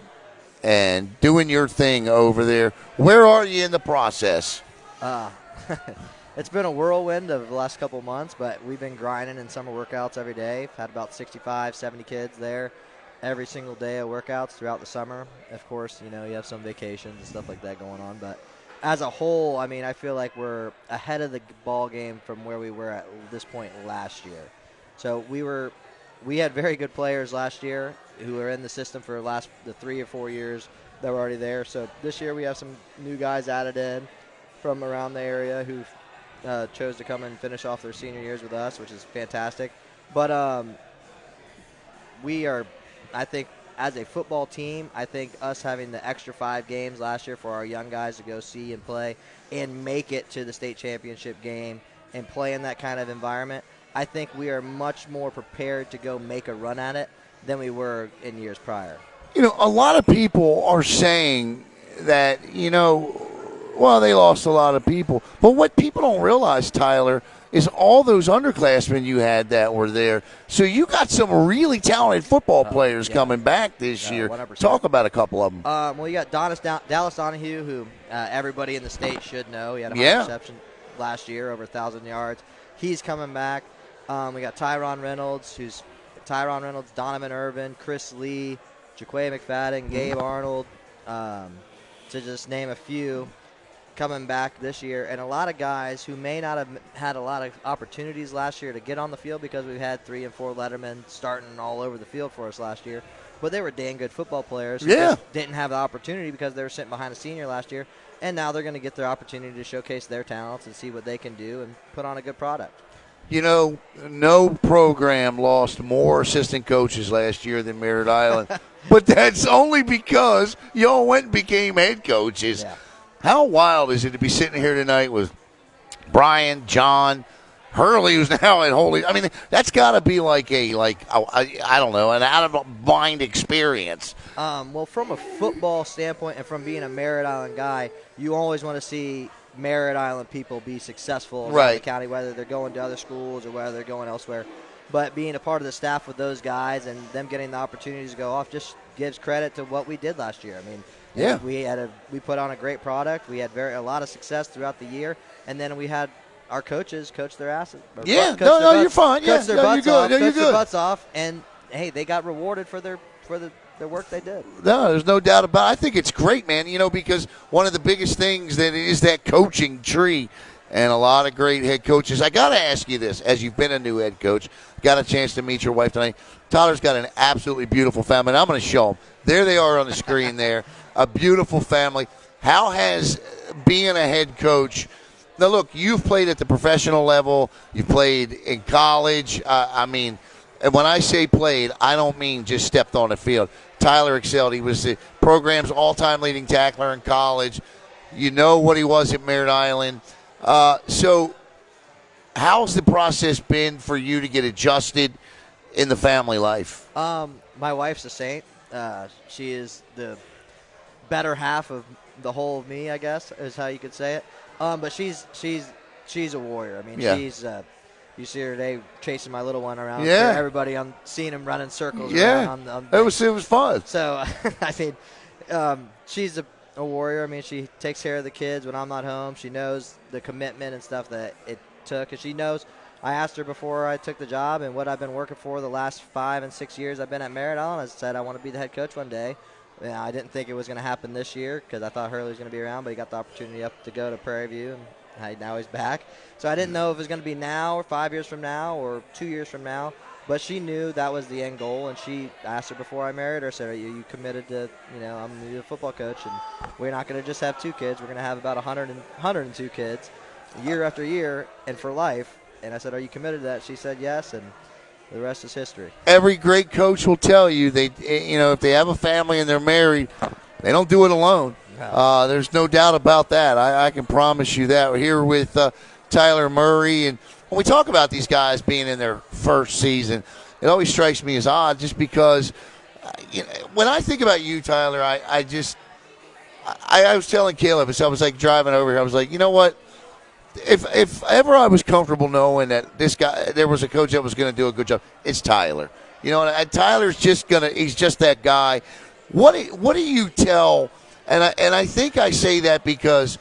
and doing your thing over there, where are you in the process? It's been a whirlwind of the last couple of months, but we've been grinding in summer workouts every day. We've had about 65, 70 kids there every single day of workouts throughout the summer. Of course, you have some vacations and stuff like that going on, but as a whole, I mean, I feel like we're ahead of the ball game from where we were at this point last year. So we had very good players last year who were in the system for the 3 or 4 years that were already there. So this year we have some new guys added in from around the area who chose to come and finish off their senior years with us, which is fantastic. But we are, I think, as a football team, I think us having the extra 5 games last year for our young guys to go see and play and make it to the state championship game and play in that kind of environment, I think we are much more prepared to go make a run at it than we were in years prior. A lot of people are saying that, well, they lost a lot of people. But what people don't realize, Tyler, is all those underclassmen you had that were there. So you got some really talented football players coming back this year. 100%. Talk about a couple of them. Well, you got Dallas Donahue, who everybody in the state should know. He had 100 reception last year, over 1,000 yards. He's coming back. We got Tyron Reynolds, Donovan Irvin, Chris Lee, Jaquay McFadden, Gabe Arnold, to just name a few, coming back this year. And a lot of guys who may not have had a lot of opportunities last year to get on the field because we've had 3 and 4 lettermen starting all over the field for us last year. But they were dang good football players who just didn't have the opportunity because they were sitting behind a senior last year. And now they're going to get their opportunity to showcase their talents and see what they can do and put on a good product. No program lost more assistant coaches last year than Merritt Island. But that's only because y'all went and became head coaches. Yeah. How wild is it to be sitting here tonight with Brian, John, Hurlie, who's now at Holy? I mean, that's got to be I don't know, an out-of-mind experience. Well, from a football standpoint and from being a Merritt Island guy, you always want to see Merritt Island people be successful around the county, whether they're going to other schools or whether they're going elsewhere. But being a part of the staff with those guys and them getting the opportunities to go off just gives credit to what we did last year. I mean, we put on a great product. We had a lot of success throughout the year, and then we had our coaches coach their asses. You're fine. Coach their butts you're off. good. Coach their butts off, and hey, they got rewarded for the work they did. No, there's no doubt about it. I think it's great, man, because one of the biggest things that is that coaching tree and a lot of great head coaches. I got to ask you this, as you've been a new head coach, got a chance to meet your wife tonight. Tyler's got an absolutely beautiful family, and I'm going to show them. There they are on the screen there, a beautiful family. How has being a head coach – now, look, you've played at the professional level. You've played in college. and when I say played, I don't mean just stepped on the field. Tyler excelled. He was the program's all-time leading tackler in college. You know what he was at Merritt Island. So how's the process been for you to get adjusted in the family life? My wife's a saint. She is the better half of the whole of me, I guess, is how you could say it. But she's a warrior. I mean, she's you see her today chasing my little one around. Yeah. Everybody, I'm seeing him running circles. Yeah. It was fun. So, I mean, she's a warrior. I mean, she takes care of the kids when I'm not home. She knows the commitment and stuff that it took. And she knows, I asked her before I took the job and what I've been working for the last 5 and 6 years I've been at Merritt Island. I said I want to be the head coach one day. I didn't think it was going to happen this year because I thought Hurlie was going to be around, but he got the opportunity up to go to Prairie View, and now he's back. So I didn't know if it was going to be now or 5 years from now or 2 years from now, but she knew that was the end goal, and she asked her before I married her, I said, are you committed to, I'm going to be a football coach, and we're not going to just have 2 kids. We're going to have about 102 kids year after year and for life. And I said, are you committed to that? She said yes, and the rest is history. Every great coach will tell you if they have a family and they're married, they don't do it alone. No. There's no doubt about that. I can promise you that. We're here with Tyler Murray, and when we talk about these guys being in their first season, it always strikes me as odd just because when I think about you, Tyler, I was telling Caleb, as I was like driving over here, I was like, you know what? If ever I was comfortable knowing that there was a coach that was going to do a good job, it's Tyler. And Tyler's he's just that guy. What do you tell? And I think I say that because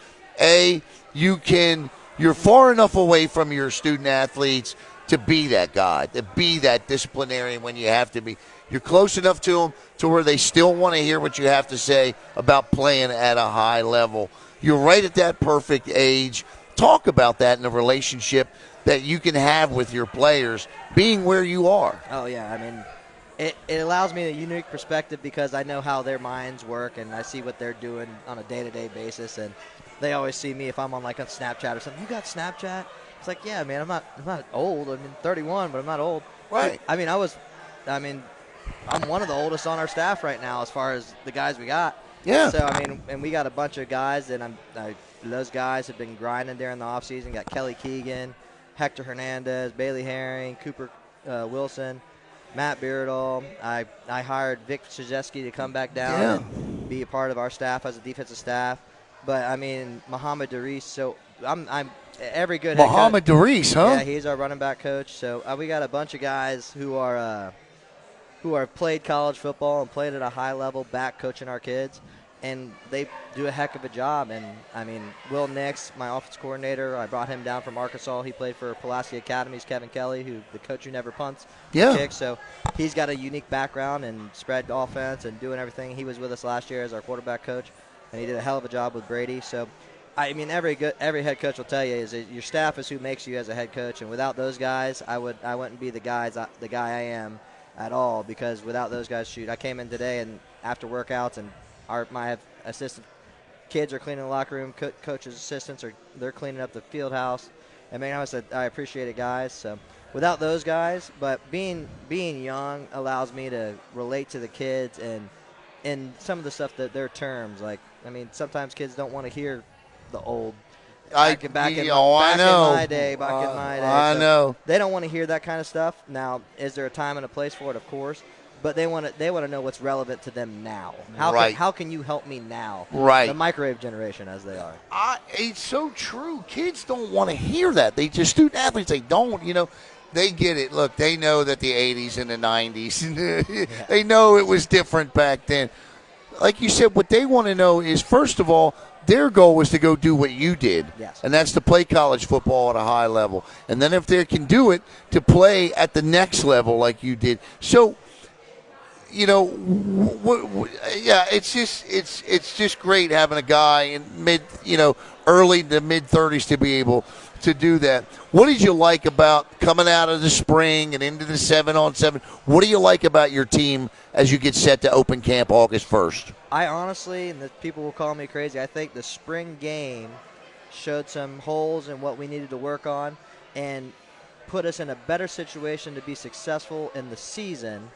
you're far enough away from your student athletes to be that guy, to be that disciplinarian when you have to be. You're close enough to them to where they still want to hear what you have to say about playing at a high level. You're right at that perfect age. Talk about that in a relationship that you can have with your players, being where you are. Oh, yeah. I mean, it allows me a unique perspective because I know how their minds work, and I see what they're doing on a day-to-day basis. And they always see me if I'm on, like, on Snapchat or something. You got Snapchat? It's like, yeah, man, I'm not old. I mean, 31, but I'm not old. Right. I mean, I'm one of the oldest on our staff right now as far as the guys we got. Yeah. So, I mean, and we got a bunch of guys, and those guys have been grinding during the offseason. Got Kelly Keegan, Hector Hernandez, Bailey Herring, Cooper Wilson, Matt Beardall. I hired Vic Brzezinski to come back down and be a part of our staff as a defensive staff. But, I mean, Muhammad Darius, so I'm every good head coach. Muhammad Darius, huh? Yeah, he's our running back coach. So we got a bunch of guys who are played college football and played at a high level back coaching our kids. And they do a heck of a job. And, I mean, Will Nix, my offense coordinator, I brought him down from Arkansas. He played for Pulaski Academy's Kevin Kelly, the coach who never punts. Yeah. Kicks. So he's got a unique background and spread offense and doing everything. He was with us last year as our quarterback coach, and he did a hell of a job with Brady. So, I mean, every head coach will tell you is that your staff is who makes you as a head coach. And without those guys, I wouldn't be the guy I am at all, because without those guys, I came in today and after workouts and my assistant kids are cleaning the locker room, coaches' assistants they're cleaning up the field house. I mean, I appreciate it, guys. So without those guys, but being young allows me to relate to the kids and some of the stuff that their terms. Like, I mean, sometimes kids don't want to hear the old. Back in my day. I know. They don't want to hear that kind of stuff. Now, is there a time and a place for it? Of course. But they want to know what's relevant to them now. How can you help me now? Right. The microwave generation, as they are. It's so true. Kids don't want to hear that. Student athletes, they don't. They get it. Look, they know that the 80s and the 90s, they know it was different back then. Like you said, what they want to know is, first of all, their goal was to go do what you did. Yes. And that's to play college football at a high level. And then if they can do it, to play at the next level like you did. So, it's just great having a guy in early to mid 30s to be able to do that. What did you like about coming out of the spring and into the 7-on-7? What do you like about your team as you get set to open camp August 1st? I honestly, and the people will call me crazy, I think the spring game showed some holes in what we needed to work on. And put us in a better situation to be successful in the season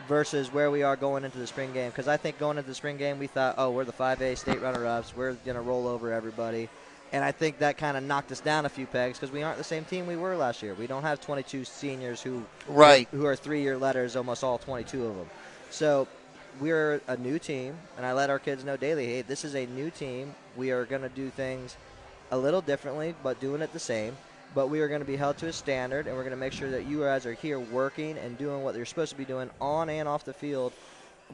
versus where we are going into the spring game. Because I think going into the spring game, we thought, oh, we're the 5A state runner-ups. We're going to roll over everybody. And I think that kind of knocked us down a few pegs because we aren't the same team we were last year. We don't have 22 seniors who are 3-year letters, almost all 22 of them. So we're a new team, and I let our kids know daily, hey, this is a new team. We are going to do things a little differently, but doing it the same. But we are going to be held to a standard, and we're going to make sure that you guys are here working and doing what you're supposed to be doing on and off the field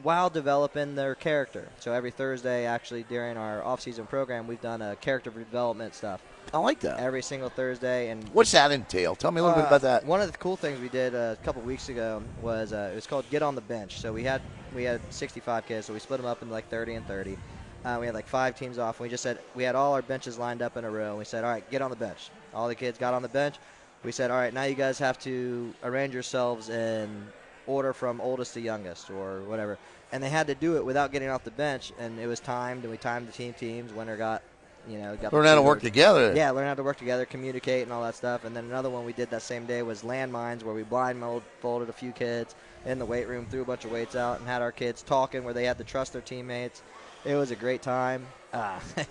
while developing their character. So every Thursday, actually, during our off-season program, we've done a character development stuff. I like that. Every single Thursday. And what's that entail? Tell me a little bit about that. One of the cool things we did a couple weeks ago was it was called Get on the Bench. So we had 65 kids, so we split them up into like 30 and 30. We had like 5 teams off. And we just said we had all our benches lined up in a row. And we said, all right, get on the bench. All the kids got on the bench. We said, all right, now you guys have to arrange yourselves in order from oldest to youngest or whatever. And they had to do it without getting off the bench. And it was timed, and we timed the teams. Winner got learn how to work together. Yeah, learn how to work together, communicate, and all that stuff. And then another one we did that same day was landmines, where we blindfolded a few kids in the weight room, threw a bunch of weights out, and had our kids talking where they had to trust their teammates. It was a great time.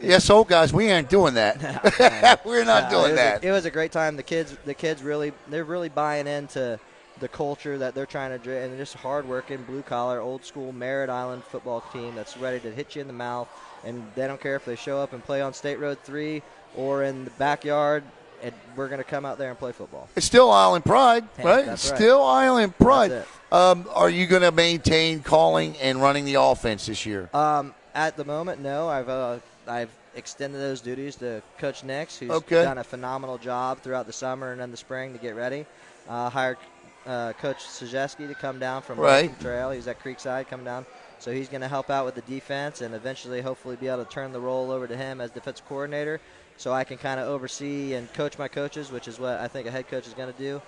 Yes, old guys, we ain't doing that. No, we're not doing that. It was a great time. The kids they're really buying into the culture that they're trying to, and just hard-working, blue-collar, old-school Merritt Island football team that's ready to hit you in the mouth. And they don't care if they show up and play on State Road 3 or in the backyard. And we're going to come out there and play football. It's still Island Pride, right? That's right. Still Island Pride. That's it. Are you going to maintain calling and running the offense this year? At the moment, no. I've extended those duties to Coach Nichols, who's done a phenomenal job throughout the summer and then the spring to get ready. Hired Coach Brzezinski to come down from Trail. He's at Creekside, come down. So he's going to help out with the defense and eventually hopefully be able to turn the role over to him as defensive coordinator so I can kind of oversee and coach my coaches, which is what I think a head coach is going to do.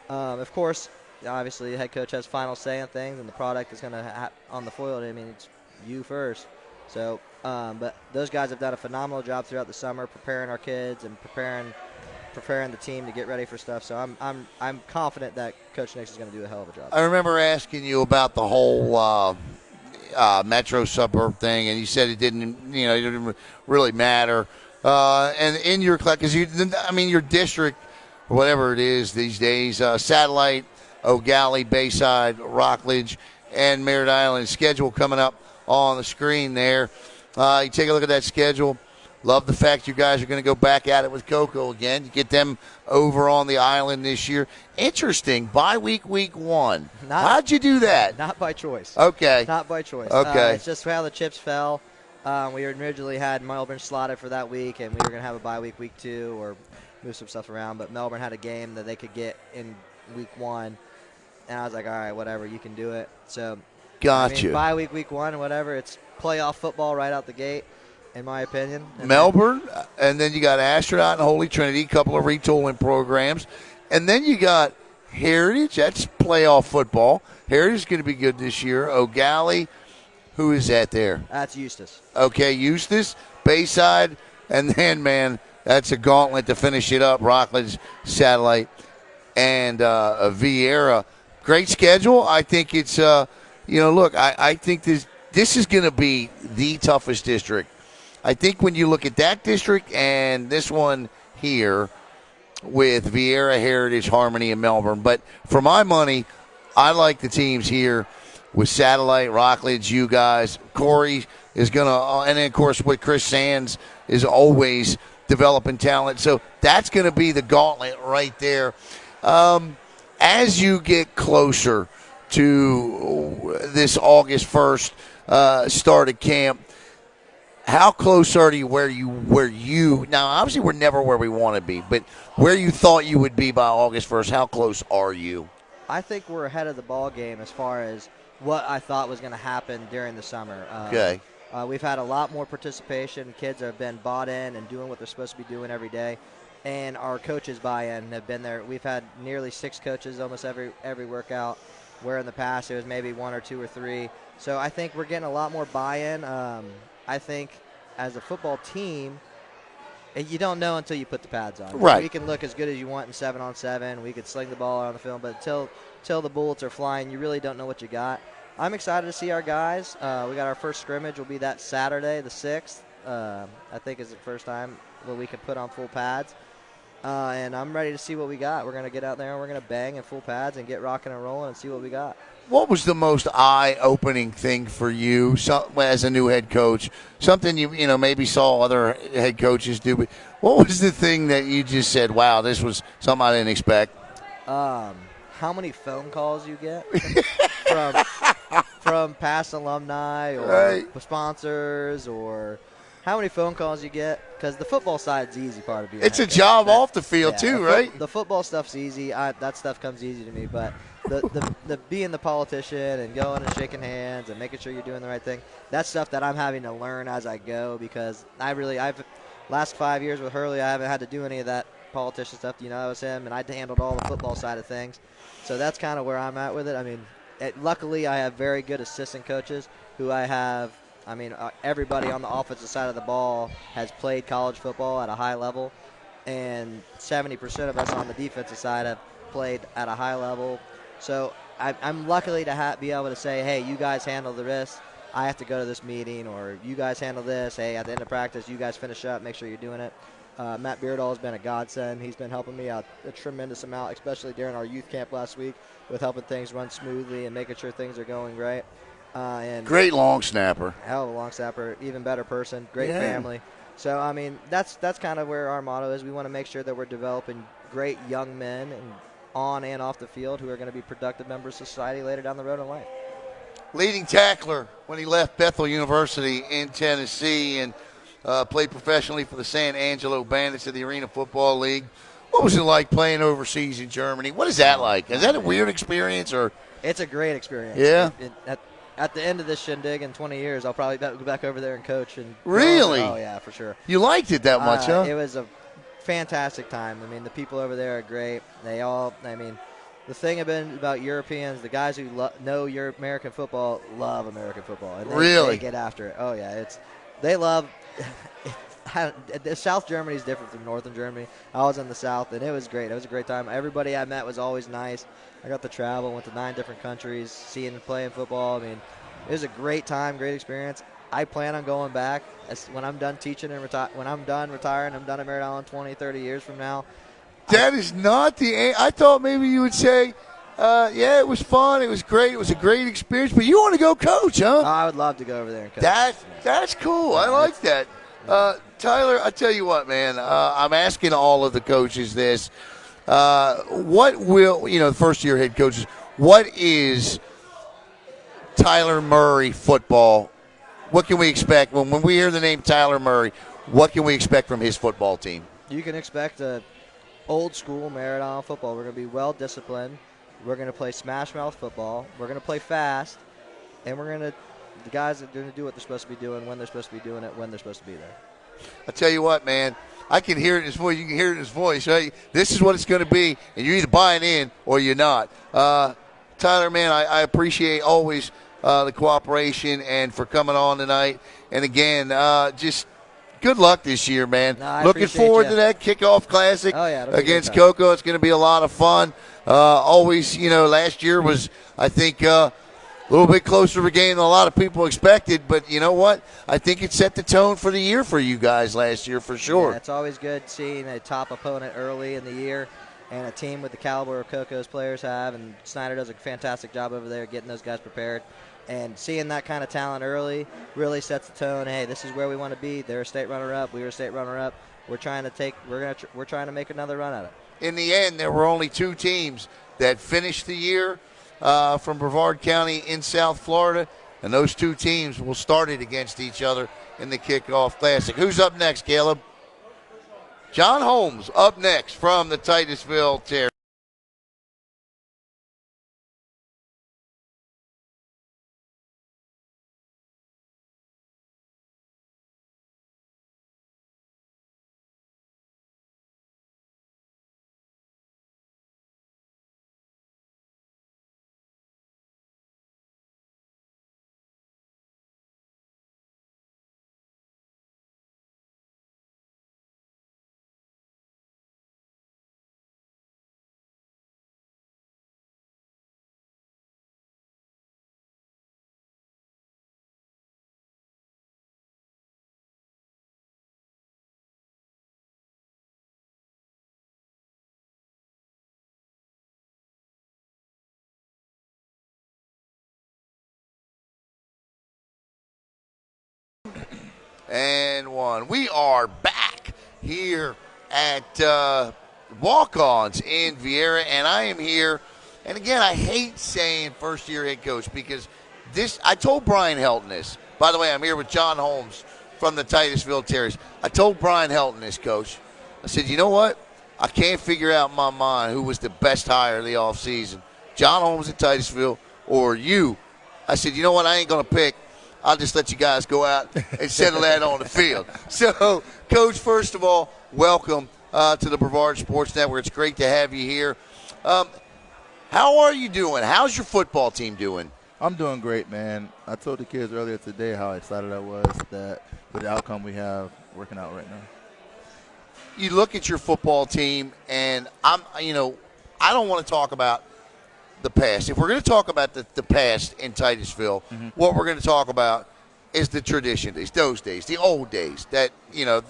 Of course, obviously the head coach has final say on things, and the product is going to on the field. I mean, it's you first. So, but those guys have done a phenomenal job throughout the summer preparing our kids and preparing the team to get ready for stuff. So I'm confident that Coach Nichols is going to do a hell of a job. I remember asking you about the whole metro suburb thing, and you said it didn't really matter. And in your class, because your district, whatever it is these days, Satellite, Gallie, Bayside, Rockledge, and Merritt Island schedule coming up on the screen there. You take a look at that schedule. Love the fact you guys are going to go back at it with Cocoa again. You get them over on the island this year. Interesting. Bye week 1. How'd you do that? Not by choice. Okay. Not by choice. Okay. It's just how the chips fell. We originally had Melbourne slotted for that week, and we were going to have a bye week 2, or move some stuff around. But Melbourne had a game that they could get in week 1. And I was like, all right, whatever, you can do it. So, gotcha. Bye week 1 or whatever. It's playoff football right out the gate, in my opinion. Melbourne, and then you got Astronaut and Holy Trinity, a couple of retooling programs. And then you got Heritage. That's playoff football. Heritage is going to be good this year. Gallie, who is that there? That's Eustis. Okay, Eustis, Bayside, and then, man, that's a gauntlet to finish it up. Rockledge, Satellite, and Viera. Great schedule. I think it's, look, I think this is going to be the toughest district. I think when you look at that district and this one here with Viera, Heritage, Harmony, and Melbourne. But for my money, I like the teams here with Satellite, Rockledge, you guys. Corey is going to, and then, of course, with Chris Sands is always developing talent. So that's going to be the gauntlet right there. As you get closer to this August 1st start of camp, how close are you where you now obviously we're never where we want to be, but where you thought you would be by August 1st, how close are you? I think we're ahead of the ball game as far as what I thought was going to happen during the summer. Okay. We've had a lot more participation. Kids have been bought in and doing what they're supposed to be doing every day. And our coaches buy-in have been there. We've had nearly 6 coaches almost every workout, where in the past it was maybe 1 or 2 or 3. So I think we're getting a lot more buy-in. I think as a football team, You don't know until you put the pads on. Right. We can look as good as you want in 7-on-7. We could sling the ball around the field, but until the bullets are flying, you really don't know what you got. I'm excited to see our guys. We got our first scrimmage. Will be that Saturday, the 6th. I think is the first time where we can put on full pads. And I'm ready to see what we got. We're going to get out there and we're going to bang in full pads and get rocking and rolling and see what we got. What was the most eye-opening thing for you as a new head coach? Something you maybe saw other head coaches do, but what was the thing that you just said, wow, this was something I didn't expect? How many phone calls you get from past alumni or sponsors, or how many phone calls you get? Because the football side's the easy part of being. It's a job off the field too, right? The football stuff's easy. That stuff comes easy to me, but the being the politician and going and shaking hands and making sure you're doing the right thing, that's stuff that I'm having to learn as I go, because I've last 5 years with Hurlie, I haven't had to do any of that politician stuff. That was him, and I handled all the football side of things. So that's kind of where I'm at with it. I mean, luckily I have very good assistant coaches who I have. I mean, everybody on the offensive side of the ball has played college football at a high level, and 70% of us on the defensive side have played at a high level. So I'm lucky to be able to say, hey, you guys handle the rest. I have to go to this meeting, or you guys handle this. Hey, at the end of practice, you guys finish up. Make sure you're doing it. Matt Beardall has been a godsend. He's been helping me out a tremendous amount, especially during our youth camp last week, with helping things run smoothly and making sure things are going right. And great long snapper. Hell of a long snapper. Even better person. Great family. So, I mean, that's kind of where our motto is. We want to make sure that we're developing great young men and on and off the field who are going to be productive members of society later down the road in life. Leading tackler when he left Bethel University in Tennessee and played professionally for the San Angelo Bandits of the Arena Football League. What was it like playing overseas in Germany? What is that like? Is that a weird experience? Or it's a great experience. Yeah. At the end of this shindig in 20 years, I'll probably go back over there and coach. And really? Oh, yeah, for sure. You liked it that much, huh? It was a fantastic time. I mean, the people over there are great. The thing about Europeans, the guys who know your American football love American football. And they get after it. Oh, yeah. They love – South Germany is different from Northern Germany. I was in the South, and it was great. It was a great time. Everybody I met was always nice. I got to travel, went to 9 different countries, seeing and playing football. I mean, it was a great time, great experience. I plan on going back when I'm done teaching and when I'm done retiring. I'm done at Merritt Island 20, 30 years from now. That is not the – I thought maybe you would say, it was fun, it was great, it was a great experience, but you want to go coach, huh? I would love to go over there and coach. That's cool. I like that. Tyler, I tell you what, man, I'm asking all of the coaches this. What will, the first-year head coaches, what is Tyler Murray football? What can we expect? When we hear the name Tyler Murray, what can we expect from his football team? You can expect a old-school Merritt Island football. We're going to be well-disciplined. We're going to play smash-mouth football. We're going to play fast. And the guys are going to do what they're supposed to be doing, when they're supposed to be doing it, when they're supposed to be there. I tell you what, man, I can hear it in his voice. You can hear it in his voice, right? This is what it's going to be, and you're either buying in or you're not. Tyler, man, I appreciate always the cooperation and for coming on tonight. And, again, just good luck this year, man. Looking forward to that kickoff classic against Cocoa. It's going to be a lot of fun. Always, last year was, I think, a little bit closer of a game than a lot of people expected, but you know what? I think it set the tone for the year for you guys last year for sure. Yeah, it's always good seeing a top opponent early in the year and a team with the caliber of Coco's players have, and Snyder does a fantastic job over there getting those guys prepared. And seeing that kind of talent early really sets the tone. Hey, this is where we want to be. They're a state runner-up. We were a state runner-up. We're trying to make another run at it. In the end, there were only 2 teams that finished the year from Brevard County in South Florida, and those 2 teams will start it against each other in the kickoff classic. Who's up next, Caleb? John Holmes up next from the Titusville Territory. and 1. We are back here at Walk-Ons in Viera, and I am here. And again, I hate saying first-year head coach because I told Brian Helton this. By the way, I'm here with John Holmes from the TItusville Terriers. I told Brian Helton this, Coach. I said, you know what? I can't figure out in my mind who was the best hire of the offseason, John Holmes at TItusville or you. I said, you know what? I ain't going to pick. I'll just let you guys go out and settle that on the field. So, Coach, first of all, welcome to the Brevard Sports Network. It's great to have you here. How are you doing? How's your football team doing? I'm doing great, man. I told the kids earlier today how excited I was that with the outcome we have working out right now. You look at your football team, and I don't want to talk about the past. If we're going to talk about the past in Titusville, what we're going to talk about is the tradition days, those days, the old days that,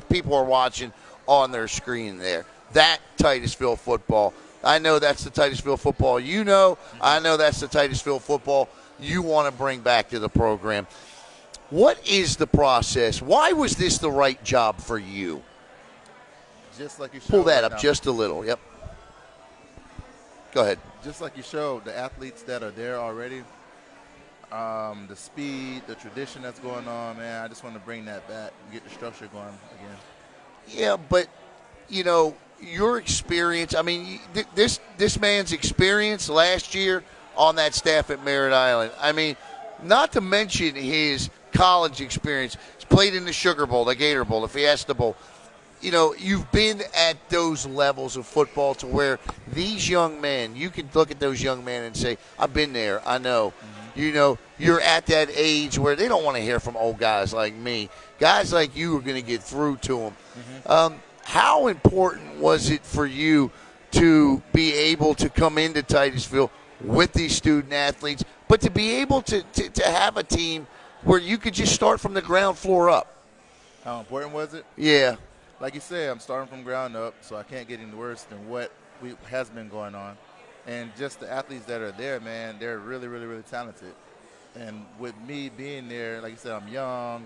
people are watching on their screen there. That Titusville football. I know that's the Titusville football I know that's the Titusville football you want to bring back to the program. What is the process? Why was this the right job for you? Just like you showed. Pull that right up now. just a little. Yep. Go ahead. Just like you showed, the athletes that are there already, the speed, the tradition that's going on, man, I just want to bring that back and get the structure going again. Yeah, but, your experience, this man's experience last year on that staff at Merritt Island, not to mention his college experience. He's played in the Sugar Bowl, the Gator Bowl, the Fiesta Bowl. You've been at those levels of football to where these young men, you can look at those young men and say, I've been there, I know. You're at that age where they don't want to hear from old guys like me. Guys like you are going to get through to them. How important was it for you to be able to come into Titusville with these student athletes, but to be able to have a team where you could just start from the ground floor up? How important was it? Yeah. Like you said, I'm starting from ground up, so I can't get any worse than what has been going on. And just the athletes that are there, man, they're really, really, really talented. And with me being there, like you said, I'm young,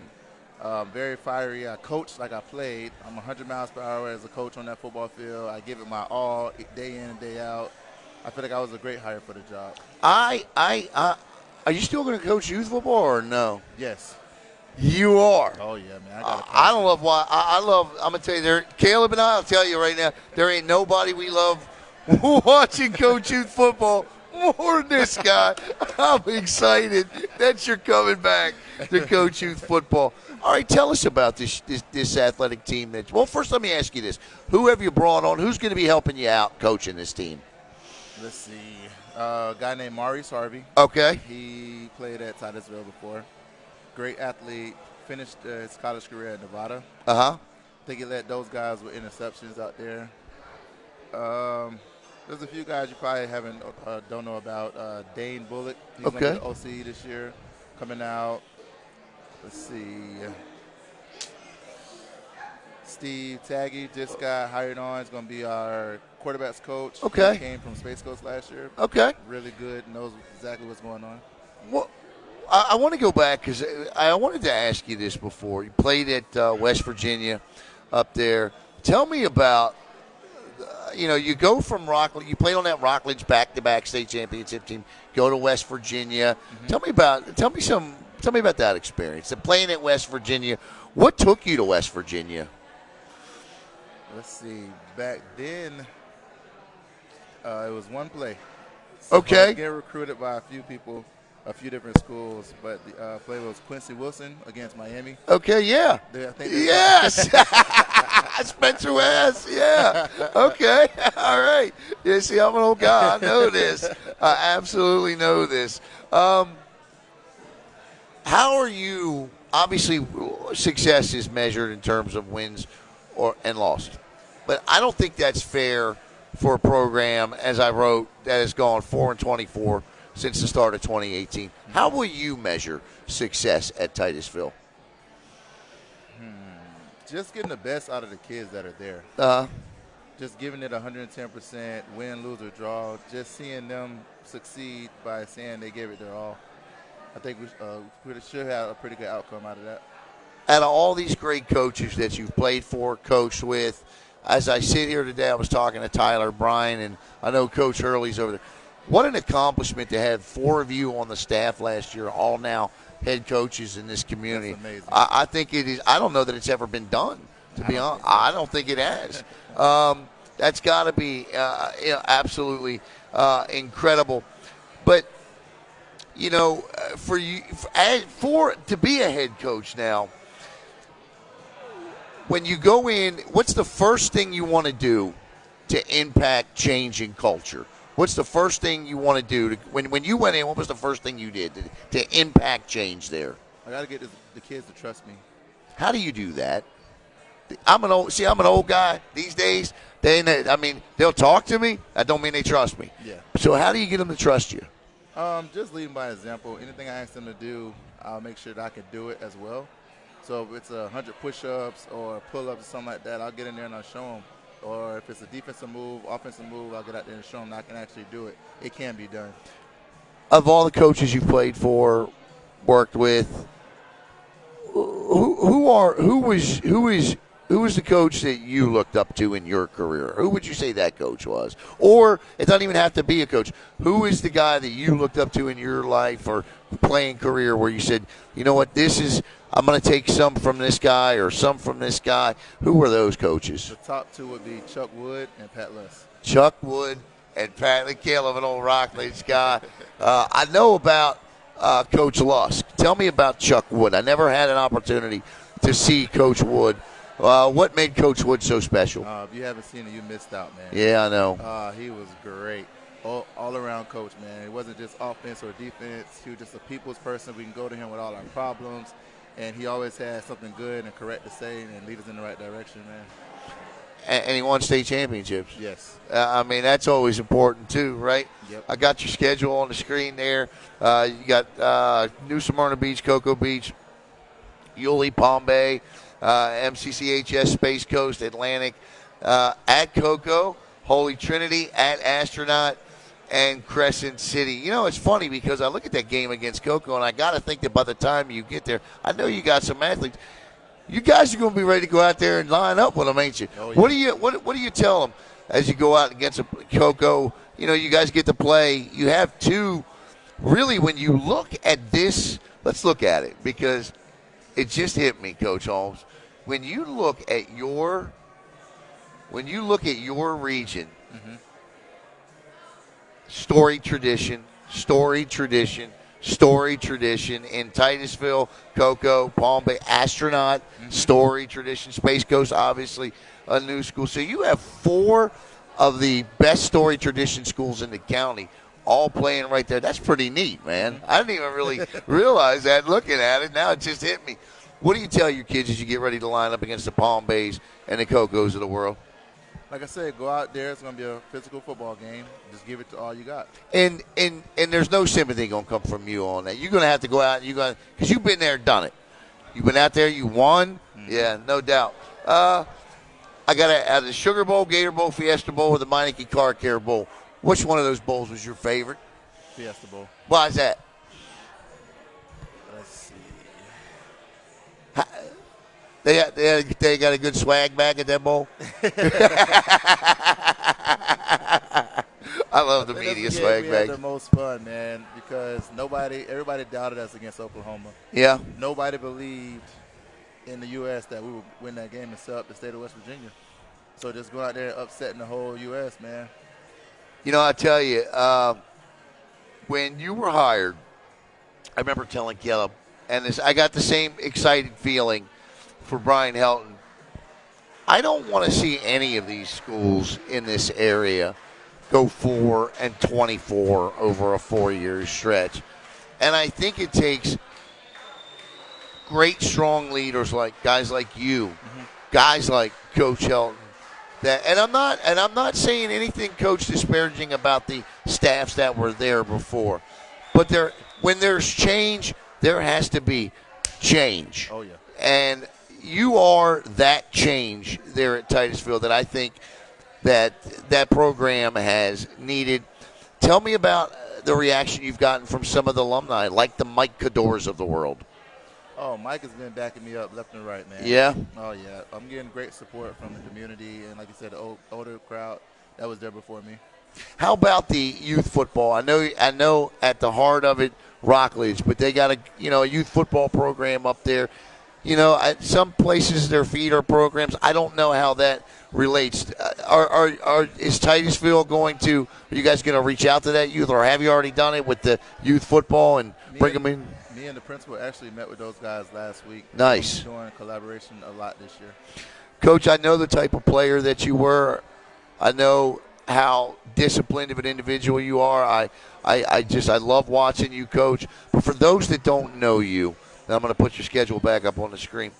very fiery. I coach like I played. I'm 100 miles per hour as a coach on that football field. I give it my all day in and day out. I feel like I was a great hire for the job. Are you still going to coach youth football or no? Yes. You are. Oh, yeah, man. I don't love why. I'm going to tell you, Caleb and I'll tell you right now, there ain't nobody we love watching coach youth football more than this guy. I'm excited that you're coming back to coach youth football. All right, tell us about this athletic team. Well, first let me ask you this. Who have you brought on? Who's going to be helping you out coaching this team? Let's see. A guy named Maurice Harvey. Okay. He played at Titusville before. Great athlete. Finished his college career at Nevada. Uh-huh. I think he led those guys with interceptions out there. There's a few guys you probably don't know about. Dane Bullock. He's going to be the OC this year. Coming out. Let's see. Steve Taggy just got hired on. He's going to be our quarterbacks coach. Okay. He came from Space Coast last year. Okay. Really good. Knows exactly what's going on. Well, I want to go back because I wanted to ask you this before. You played at West Virginia up there. Tell me about, you go from Rockledge. You played on that Rockledge back-to-back state championship team. Go to West Virginia. Tell me about that experience. And playing at West Virginia. What took you to West Virginia? Let's see. Back then, it was one play. So okay. I get recruited by a few people, a few different schools, but the play was Quincy Wilson against Miami. Okay, yeah. Yes. Spencer West, yeah. Okay, all right. You see, I'm an old guy. I know this. I absolutely know this. How are you? Obviously, success is measured in terms of wins and losses. But I don't think that's fair for a program, as I wrote, that has gone 4-24 since the start of 2018. How will you measure success at Titusville? Just getting the best out of the kids that are there. Just giving it 110%, win, lose, or draw. Just seeing them succeed by saying they gave it their all. I think we should have a pretty good outcome out of that. out of all these great coaches that you've played for, coached with, as I sit here today, I was talking to Tyler, Brian, and I know Coach Hurley's over there. What an accomplishment to have 4 of you on the staff last year, all now head coaches in this community. That's amazing. I think it is. I don't know that it's ever been done, to be honest. I don't think it has. That's got to be absolutely incredible. But, you know, for to be a head coach now, when you go in, what's the first thing you want to do to impact change in culture? What's the first thing you want to do? When you went in, what was the first thing you did to impact change there? I got to get the kids to trust me. How do you do that? I'm an old guy these days. They'll talk to me. That don't mean they trust me. Yeah. So how do you get them to trust you? Just leading by example. Anything I ask them to do, I'll make sure that I can do it as well. So if it's 100 push-ups or pull-ups or something like that, I'll get in there and I'll show them. Or if it's a defensive move, offensive move, I'll get out there and show them that I can actually do it. It can be done. Of all the coaches you played for, worked with, who was the coach that you looked up to in your career? Who would you say that coach was? Or it doesn't even have to be a coach. Who is the guy that you looked up to in your life or playing career where you said, you know what, I'm going to take some from this guy or some from this guy? Who were those coaches? The top 2 would be Chuck Wood and Pat Luss. Chuck Wood and Pat McHale of an old Rockledge guy. I know about Coach Lusk. Tell me about Chuck Wood. I never had an opportunity to see Coach Wood. What made Coach Wood so special? If you haven't seen it, you missed out, man. Yeah, I know. He was great. All-around coach, man. It wasn't just offense or defense. He was just a people's person. We can go to him with all our problems. And he always had something good and correct to say and lead us in the right direction, man. And he won state championships. Yes. That's always important too, right? Yep. I got your schedule on the screen there. You got New Smyrna Beach, Cocoa Beach, Yulee, Palm Bay, MCCHS, Space Coast, Atlantic, at Cocoa, Holy Trinity, at Astronaut, and Crescent City. You know, it's funny because I look at that game against Cocoa, and I got to think that by the time you get there, I know you got some athletes. You guys are going to be ready to go out there and line up with them, ain't you? Oh, What yeah. do you tell them as you go out against a Cocoa? You know, you guys get to play. You have 2. Really, when you look at this, let's look at it because it just hit me, Coach Holmes. When you look at your region, mm-hmm. Storied tradition in Titusville, Cocoa, Palm Bay, Astronaut, mm-hmm. Storied tradition, Space Coast, obviously a new school. So you have 4 of the best storied tradition schools in the county all playing right there. That's pretty neat, man. I didn't even really realize that looking at it. Now it just hit me. What do you tell your kids as you get ready to line up against the Palm Bays and the Cocos of the world? Like I said, go out there. It's going to be a physical football game. Just give it to all you got. And there's no sympathy going to come from you on that. You're going to have to go out and because you've been there and done it. You've been out there, you won. Mm-hmm. Yeah, no doubt. I got the Sugar Bowl, Gator Bowl, Fiesta Bowl, or the Meineke Car Care Bowl. Which one of those bowls was your favorite? Fiesta Bowl. Why is that? Let's see. They got a good swag bag at that bowl. I love the media swag bag. We bag. had the most fun, man, because everybody doubted us against Oklahoma. Yeah. Nobody believed in the U.S. that we would win that game except the state of West Virginia. So just go out there and upsetting the whole U.S., man. You know, I tell you, when you were hired, I remember telling Caleb, and I got the same excited feeling for Brian Helton. I don't want to see any of these schools in this area go 4-24 over a 4-year stretch. And I think it takes great, strong leaders like guys like you, mm-hmm. guys like Coach Helton. And I'm not saying anything, Coach, disparaging about the staffs that were there before. But when there's change, there has to be change. Oh, yeah. And you are that change there at Titusville that I think that program has needed. Tell me about the reaction you've gotten from some of the alumni, like the Mike Cadors of the world. Oh, Mike has been backing me up left and right, man. Yeah? Oh, yeah. I'm getting great support from the community and, like you said, the older crowd that was there before me. How about the youth football? I know at the heart of it, Rockledge, but they got a youth football program up there. At some places their feeder programs. I don't know how that relates. Is Titusville are you guys going to reach out to that youth, or have you already done it with the youth football and bring them in? Me and the principal actually met with those guys last week. Nice. We're doing collaboration a lot this year. Coach, I know the type of player that you were. I know how disciplined of an individual you are. I love watching you coach. But for those that don't know you, and I'm going to put your schedule back up on the screen,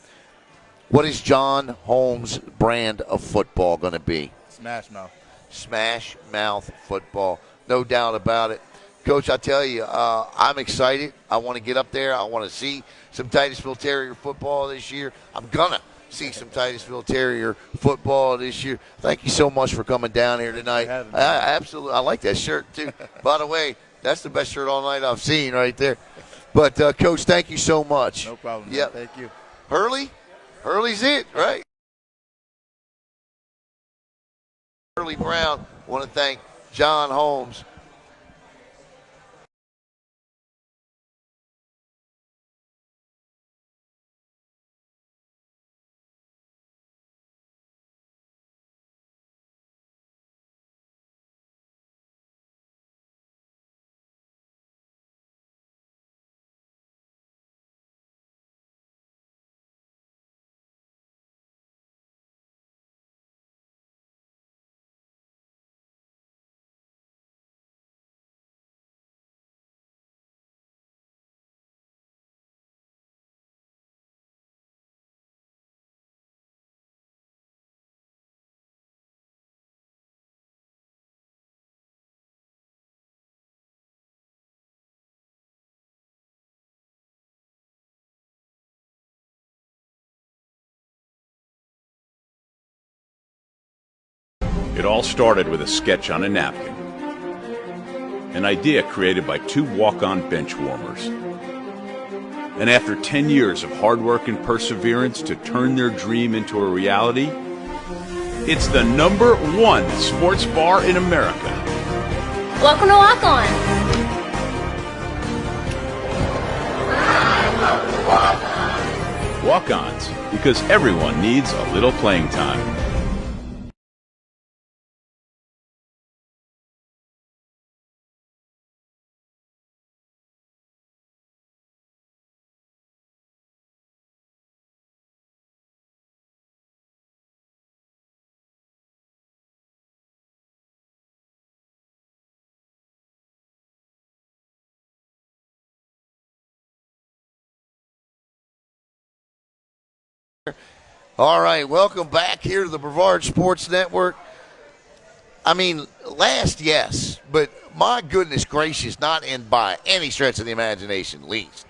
what is John Holmes' brand of football going to be? Smash mouth. Smash mouth football. No doubt about it. Coach, I tell you, I'm excited. I want to get up there. I want to see some Titusville Terrier football this year. I'm going to see some Titusville Terrier football this year. Thank you so much for coming down here tonight. Absolutely. I like that shirt, too. By the way, that's the best shirt all night I've seen right there. But, Coach, thank you so much. No problem. Yeah. Thank you. Hurlie? Hurlie's it, right? Hurlie Brown. Want to thank John Holmes. It all started with a sketch on a napkin. An idea created by two walk-on bench warmers. And after 10 years of hard work and perseverance to turn their dream into a reality, it's the #1 sports bar in America. Welcome to Walk On. Walk-ons, because everyone needs a little playing time. All right, welcome back here to the Brevard Sports Network. I mean, last, yes, but my goodness gracious, not in by any stretch of the imagination, least.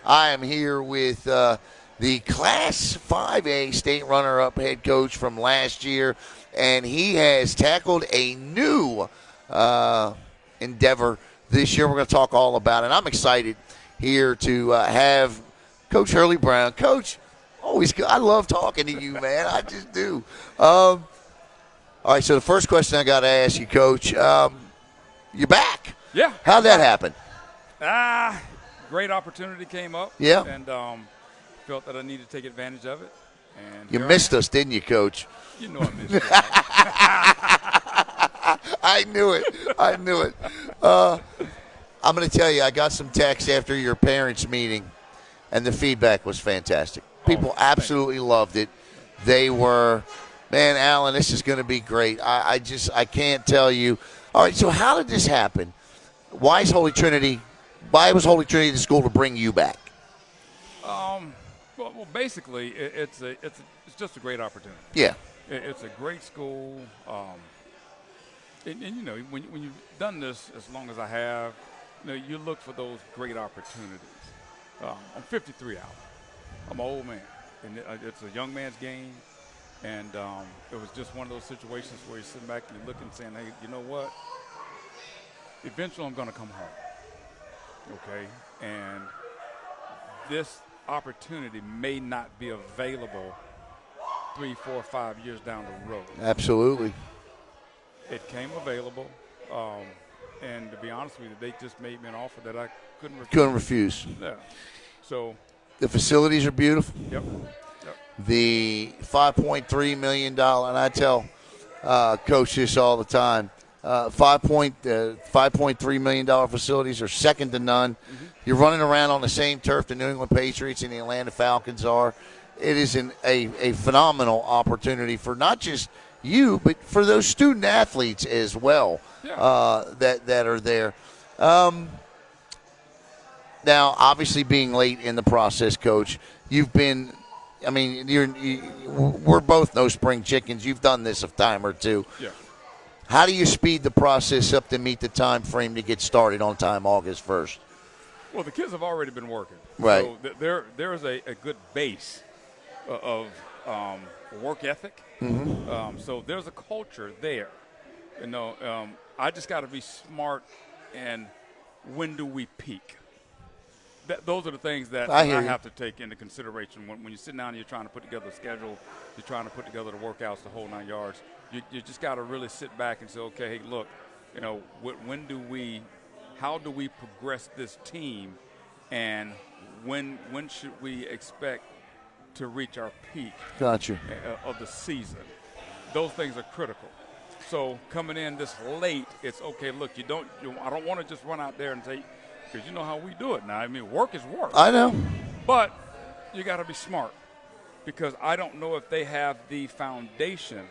I am here with the Class 5A state runner-up head coach from last year, and he has tackled a new endeavor this year. We're going to talk all about it. I'm excited here to have Coach Hurlie Brown. Coach, always good. I love talking to you, man. I just do. All right, so the first question I got to ask you, Coach, you're back. Yeah. How'd that happen? Great opportunity came up. Yeah. And felt that I needed to take advantage of it. And you missed us, didn't you, Coach? You know I missed you. I knew it. I knew it. I'm going to tell you, I got some texts after your parents' meeting, and the feedback was fantastic. People absolutely loved it. They were, man, Alan, this is going to be great. I can't tell you. All right, so how did this happen? Why was Holy Trinity the school to bring you back? Well, basically, it's just a great opportunity. Yeah. It's a great school. And you know, when you've done this as long as I have, you look for those great opportunities. I'm 53 out. I'm an old man, and it's a young man's game. And it was just one of those situations where you sit back and you look and saying, hey, you know what? Eventually I'm going to come home, okay? And this opportunity may not be available 3, 4, 5 years down the road. Absolutely. It came available, and to be honest with you, they just made me an offer that I couldn't refuse. Couldn't refuse. Yeah. So the facilities are beautiful. Yep. The $5.3 million, and I tell Coach this all the time, $5.3 million facilities are second to none. Mm-hmm. You're running around on the same turf the New England Patriots and the Atlanta Falcons are. It is a phenomenal opportunity for not just you, but for those student athletes as well that are there. Now, obviously being late in the process, Coach, you've been – I mean, we're both no spring chickens. You've done this a time or two. Yeah. How do you speed the process up to meet the time frame to get started on time August 1st? Well, the kids have already been working. Right. So there is a good base of work ethic. Mm-hmm. So there's a culture there. You know, I just got to be smart, and when do we peak? Those are the things that I have to take into consideration when you're sitting down and you're trying to put together a schedule, you're trying to put together the workouts, the whole 9 yards. You just got to really sit back and say, okay, hey, look, you know, how do we progress this team, and when should we expect to reach our peak Gotcha. Of the season? Those things are critical. So coming in this late, it's okay. Look, I don't want to just run out there and say. Because you know how we do it now. I mean, work is work. I know. But you got to be smart, because I don't know if they have the foundation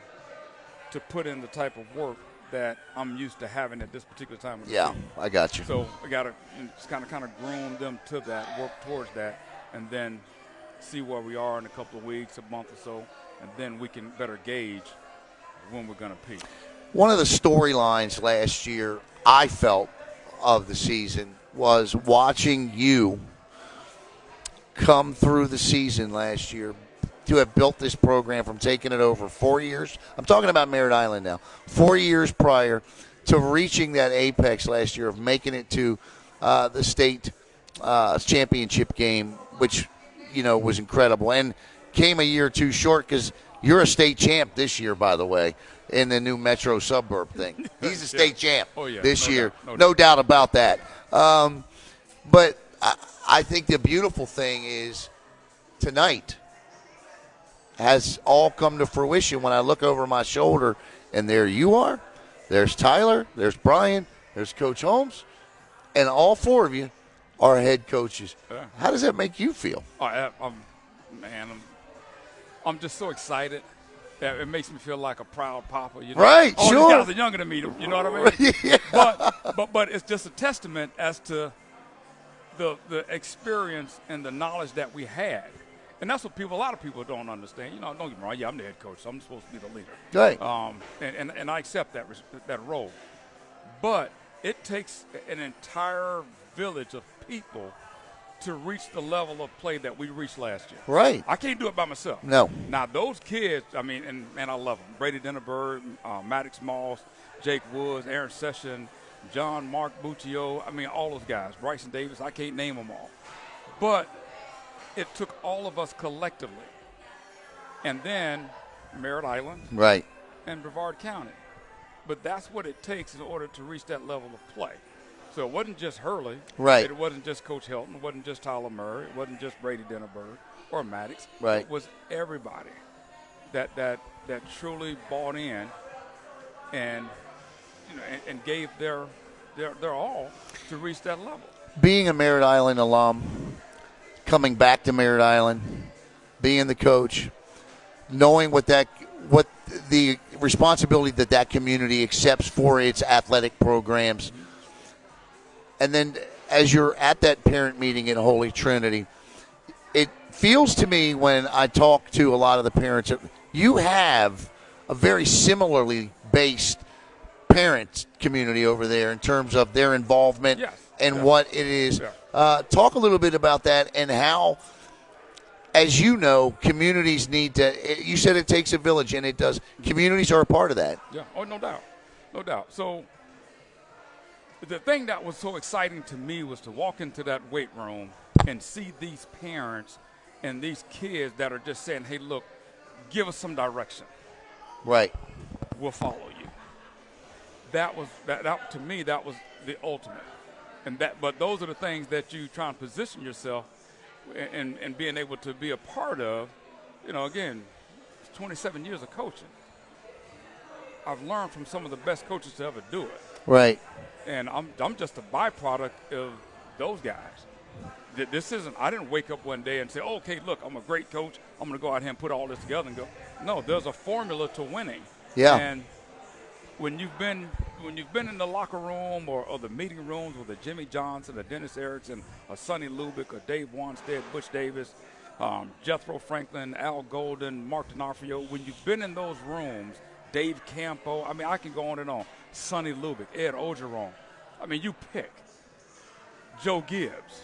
to put in the type of work that I'm used to having at this particular time of the season. I got you. So we got to just kind of groom them to that, work towards that, and then see where we are in a couple of weeks, a month or so, and then we can better gauge when we're going to peak. One of the storylines last year, I felt, of the season was watching you come through the season last year to have built this program from taking it over 4 years. I'm talking about Merritt Island now. 4 years prior to reaching that apex last year of making it to the state championship game, which, you know, was incredible. And came a year too short because you're a state champ this year, by the way, in the new Metro suburb thing. He's a state champ this year. No doubt about that. But I think the beautiful thing is tonight has all come to fruition when I look over my shoulder, and there you are. There's Tyler. There's Brian. There's Coach Holmes. And all four of you are head coaches. Yeah. How does that make you feel? I'm just so excited. It makes me feel like a proud papa. You know? Right, all sure. These guys are younger than me. You know what I mean? Yeah. But it's just a testament as to the experience and the knowledge that we had. And that's what a lot of people don't understand. You know, don't get me wrong. Yeah, I'm the head coach, so I'm supposed to be the leader. Right. And I accept that role. But it takes an entire village of people to reach the level of play that we reached last year. Right. I can't do it by myself. No. Now, those kids, I mean, and I love them. Brady Denneberg, Maddox Moss, Jake Woods, Aaron Session, John Mark Buccio. I mean, all those guys. Bryson Davis, I can't name them all. But it took all of us collectively. And then Merritt Island. Right. And Brevard County. But that's what it takes in order to reach that level of play. So it wasn't just Hurlie. Right. It wasn't just Coach Helton. It wasn't just Tyler Murray. It wasn't just Brady Denneberg or Maddox. Right. It was everybody that truly bought in and and gave their all to reach that level. Being a Merritt Island alum, coming back to Merritt Island, being the coach, knowing what the responsibility that community accepts for its athletic programs. And then as you're at that parent meeting at Holy Trinity, it feels to me when I talk to a lot of the parents, you have a very similarly based parent community over there in terms of their involvement and what it is. Talk a little bit about that and how, as you know, communities need to – you said it takes a village, and it does. Communities are a part of that. Yeah, no doubt. No doubt. So the thing that was so exciting to me was to walk into that weight room and see these parents and these kids that are just saying, hey, look, give us some direction. Right. We'll follow you. That to me, that was the ultimate. But those are the things that you try and position yourself and being able to be a part of. Again, 27 years of coaching. I've learned from some of the best coaches to ever do it. Right. And I'm just a byproduct of those guys. This isn't, I didn't wake up one day and say, okay, look, I'm a great coach. I'm going to go out here and put all this together and go. No, there's a formula to winning. Yeah. And when you've been in the locker room or the meeting rooms with a Jimmy Johnson, a Dennis Erickson, a Sonny Lubick, a Dave Wanstead, Butch Davis, Jethro Franklin, Al Golden, Mark D'Onofrio, when you've been in those rooms, Dave Campo, I mean, I can go on and on. Sonny Lubick, Ed Ogeron. I mean, you pick. Joe Gibbs,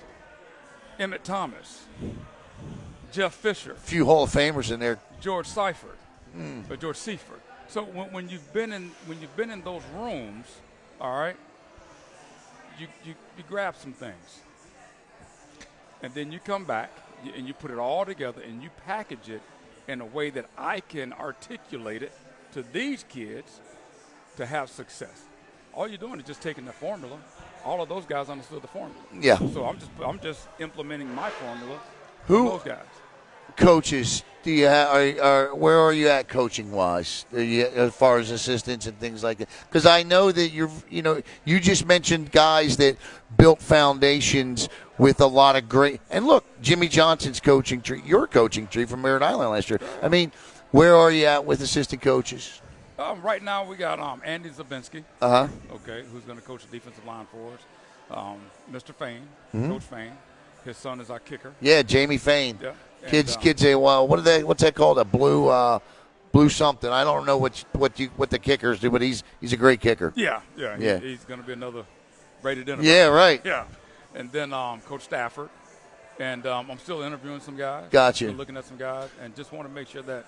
Emmett Thomas, Jeff Fisher. A few Hall of Famers in there. George Seifert, or George Seifert. So when you've been in those rooms, all right, you grab some things, and then you come back and you put it all together and you package it in a way that I can articulate it to these kids to have success. All you're doing is just taking the formula. All of those guys understood the formula. Yeah. So I'm just implementing my formula. Who those guys? Coaches do you have? Where are you at coaching wise? As far as assistants and things like that? Because I know that you just mentioned guys that built foundations with a lot of great. And look, Jimmy Johnson's coaching tree, your coaching tree from Merritt Island last year. I mean, where are you at with assistant coaches? Right now we got Andy Zabinski. Okay, who's going to coach the defensive line for us. Mr. Fain, Coach Fain. His son is our kicker. Yeah, Jamie Fain. Yeah. Kids say, well, what's that called? A blue something. I don't know what the kickers do, but he's a great kicker. Yeah. He's going to be another Brady Dinner. Yeah, right. Yeah. And then Coach Stafford. And I'm still interviewing some guys. Gotcha. Still looking at some guys, and just want to make sure that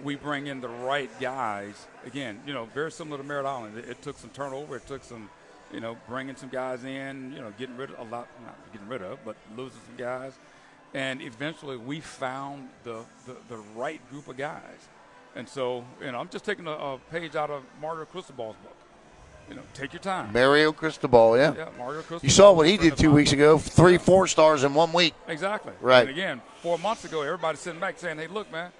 we bring in the right guys. Again, very similar to Merritt Island. It took some turnover. It took some, bringing some guys in, getting rid of a lot, not getting rid of, but losing some guys. And eventually we found the right group of guys. And so, I'm just taking a page out of Mario Cristobal's book. Take your time. Mario Cristobal, yeah. Yeah, Mario Cristobal. You saw what he did 2 weeks ago, 3-4 stars in 1 week. Exactly. Right. And again, 4 months ago, everybody's sitting back saying, hey, look, man,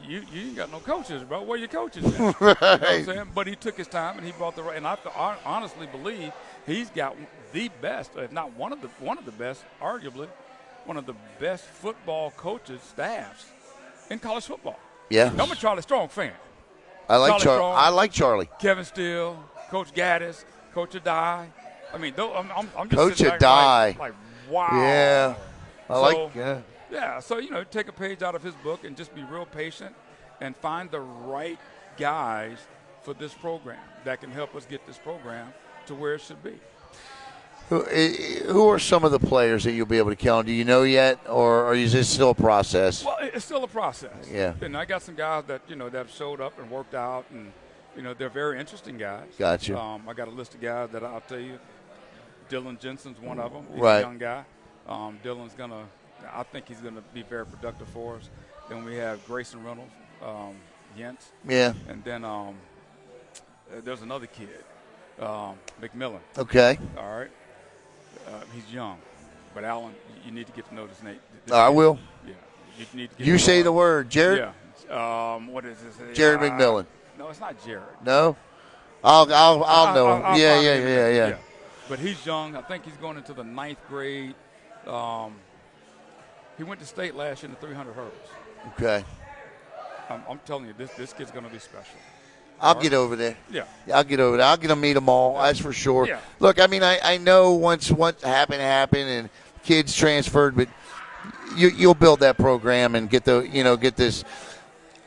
you ain't got no coaches, bro. Where your coaches at? Right. You know what I'm saying? But he took his time and he brought the right. And I honestly believe he's got the best, if not one of the best, arguably, one of the best football coaches staffs in college football. Yeah. I'm a Charlie Strong fan. I like Charlie. Kevin Steele, Coach Gaddis, Coach Adai. I mean, I'm just Coach sitting back Adai. like, wow. Yeah. Yeah, so, take a page out of his book and just be real patient and find the right guys for this program that can help us get this program to where it should be. Who are some of the players that you'll be able to count? Do you know yet, or is this still a process? Well, it's still a process. Yeah. And I got some guys that, that have showed up and worked out, and, they're very interesting guys. Gotcha. I got a list of guys that I'll tell you. Dylan Jensen's one of them. He's right. a young guy. Dylan's I think he's going to be very productive for us. Then we have Grayson Reynolds, Yentz. Yeah. And then there's another kid, McMillan. Okay. All right. He's young. But, Alan, you need to get to know this Nate. I will. Yeah. You need to get you say the word, Jared? Yeah. What is this? Jared McMillan. No, it's not Jared. No? I'll know him. Yeah. But he's young. I think he's going into the 9th grade. He went to state last year in the 300 hurdles. Okay. I'm telling you, this kid's going to be special. I'll get over there. Yeah. I'll get over there. I'll get to meet them all. That's for sure. Yeah. Look, I mean, I know once what happened, and kids transferred, but you'll build that program and get this.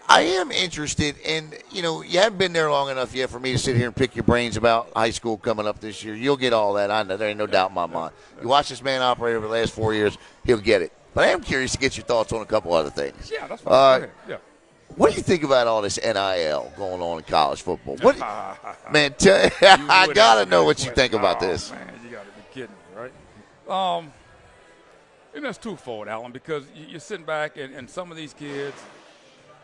I am interested in, you haven't been there long enough yet for me to sit here and pick your brains about high school coming up this year. You'll get all that. I know. There ain't no doubt in my mind. You watch this man operate over the last 4 years, he'll get it. But I am curious to get your thoughts on a couple other things. Yeah, that's fine. Yeah. What do you think about all this NIL going on in college football? Man, I got to know what you think about this. Man, you got to be kidding me, right? And that's twofold, Alan, because you're sitting back and some of these kids,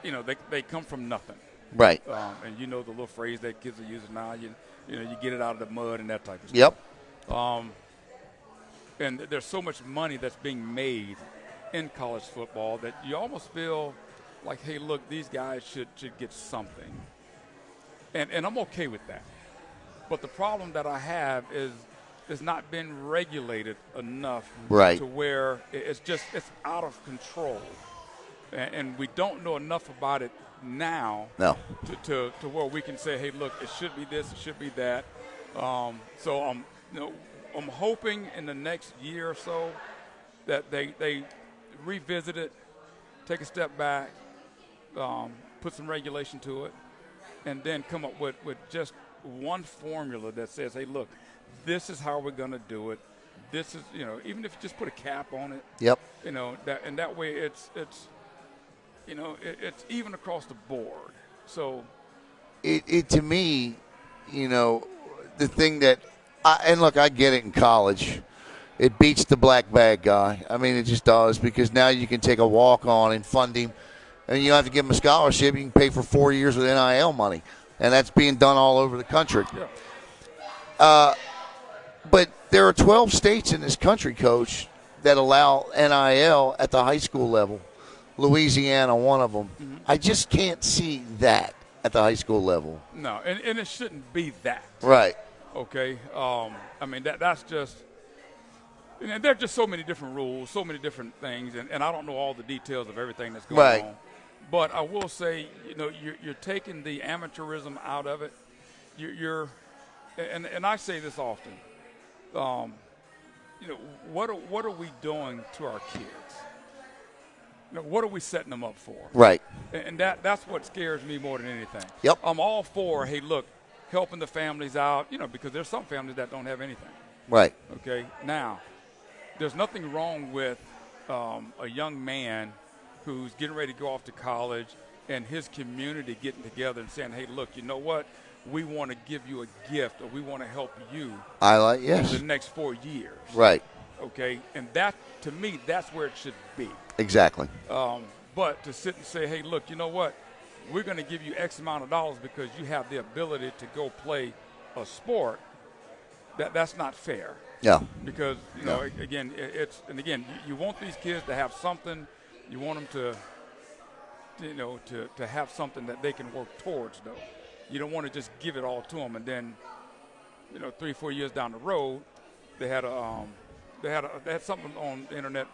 you know, they come from nothing. Right. And you know the little phrase that kids are using now, you know, you get it out of the mud and that type of stuff. Yep. And there's so much money that's being made in college football that you almost feel like, hey, look, these guys should get something. And I'm okay with that. But the problem that I have is it's not been regulated enough to where it's out of control. And we don't know enough about it now to where we can say, hey, look, it should be this, it should be that. So I'm hoping in the next year or so that they revisit it, take a step back, put some regulation to it, and then come up with just one formula that says, hey, look, this is how we're going to do it. This is, you know, even if you just put a cap on it. Yep. You know, that way it's you know, it's even across the board. So it to me, you know, the thing that and look, I get it in college. It beats the black bag guy. I mean, it just does, because now you can take a walk-on and fund him, and you don't have to give him a scholarship. You can pay for 4 years with NIL money, and that's being done all over the country. Yeah. But there are 12 states in this country, Coach, that allow NIL at the high school level. Louisiana, one of them. Mm-hmm. I just can't see that at the high school level. No, and it shouldn't be that. Right. Okay. I mean, that's just – and there are just so many different rules, so many different things, and I don't know all the details of everything that's going on. But I will say, you know, you're taking the amateurism out of it. And I say this often. You know, what are we doing to our kids? You know, what are we setting them up for? Right. And that's what scares me more than anything. Yep. I'm all for, hey, look, helping the families out, you know, because there's some families that don't have anything. Right. Okay. Now, there's nothing wrong with a young man who's getting ready to go off to college and his community getting together and saying, hey, look, you know what? We want to give you a gift, or we want to help you yes. in the next 4 years. Right. Okay. And that, to me, that's where it should be. Exactly. But to sit and say, hey, look, you know what? We're going to give you X amount of dollars because you have the ability to go play a sport, that's not fair. Yeah. Because, you know, again, you want these kids to have something. You want them to have something that they can work towards, though. You don't want to just give it all to them, and then, you know, 3-4 years down the road, they had something on the internet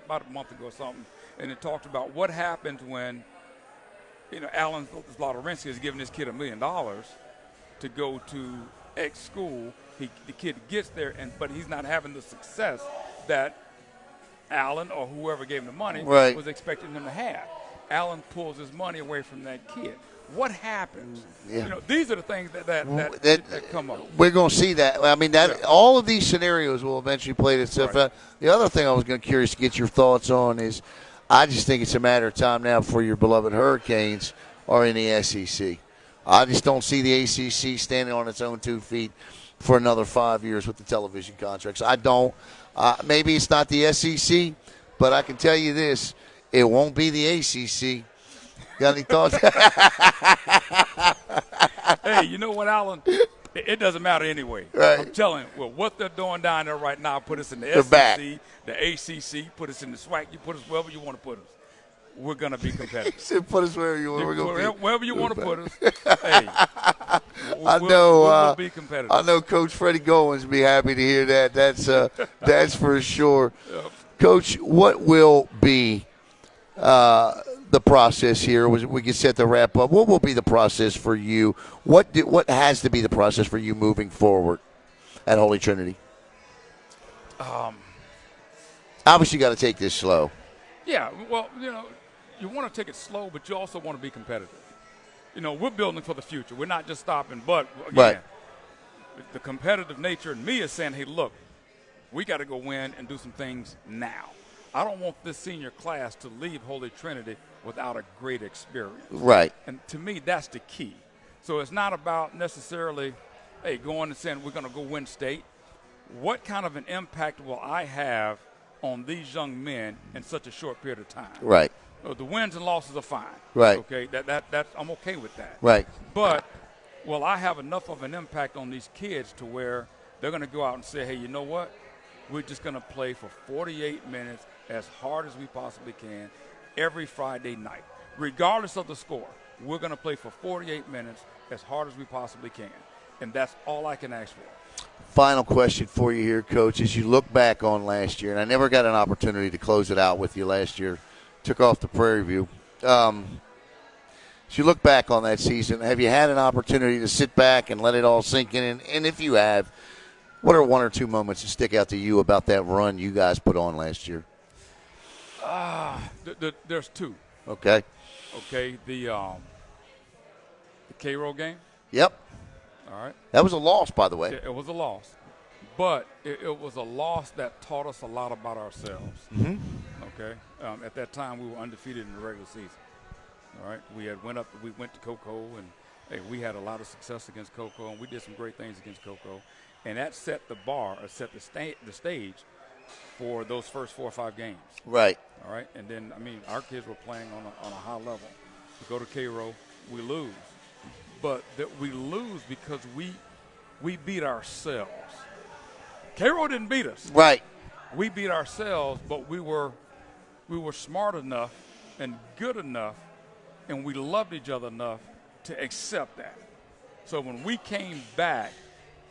about a month ago or something, and it talked about what happens when, you know, Alan Zlotarinsky is giving this kid $1 million to go to X school. The kid gets there, but he's not having the success that Alan or whoever gave him the money was expecting him to have. Alan pulls his money away from that kid. What happens? Yeah. You know, these are the things that come up. We're going to see that. I mean, all of these scenarios will eventually play itself out. The other thing I was curious to get your thoughts on is, I just think it's a matter of time now before your beloved Hurricanes are in the SEC. I just don't see the ACC standing on its own 2 feet for another 5 years with the television contracts. I don't. Maybe it's not the SEC, but I can tell you this: it won't be the ACC. Got any thoughts? Hey, you know what, Alan? It doesn't matter anyway. Right. I'm telling you, what they're doing down there right now, put us in the They're SEC, back. the ACC, put us in the SWAC, you put us wherever you want to put us. We're going to be competitive. Put us wherever you want. We're gonna be wherever you want to put us. Hey, we'll be competitive. I know Coach Freddie Goins will be happy to hear that. That's for sure. Yep. Coach, what will be the process here? We get set to wrap up. What will be the process for you? What has to be the process for you moving forward at Holy Trinity? Obviously, you got to take this slow. Yeah, well, you know, you want to take it slow, but you also want to be competitive. You know, we're building for the future. We're not just stopping. But, again, the competitive nature in me is saying, hey, look, we got to go win and do some things now. I don't want this senior class to leave Holy Trinity without a great experience. Right. And to me, that's the key. So it's not about necessarily, hey, going and saying we're going to go win state. What kind of an impact will I have on these young men in such a short period of time. Right. The wins and losses are fine. Right. Okay. That's I'm okay with that. Right. But will I have enough of an impact on these kids to where they're going to go out and say, hey, you know what? We're just going to play for 48 minutes as hard as we possibly can every Friday night. Regardless of the score, we're going to play for 48 minutes as hard as we possibly can. And that's all I can ask for. Final question for you here, Coach. As you look back on last year, and I never got an opportunity to close it out with you last year, took off the Prairie View. As you look back on that season, have you had an opportunity to sit back and let it all sink in? And if you have, what are one or two moments that stick out to you about that run you guys put on last year? There's two. Okay. Okay, the K-Roll game. Yep. All right. That was a loss, by the way. It was a loss. But it was a loss that taught us a lot about ourselves. Mm-hmm. Okay. At that time, we were undefeated in the regular season. All right. We went to Cocoa, and hey, we had a lot of success against Cocoa, and we did some great things against Cocoa. And that set the bar, or set the stage for those first 4 or 5 games. Right. All right. And then, I mean, our kids were playing on a high level. We go to K-Row, we lose. But that we lose because we beat ourselves. K-Row didn't beat us. Right. We beat ourselves, but we were smart enough and good enough, and we loved each other enough to accept that. So when we came back,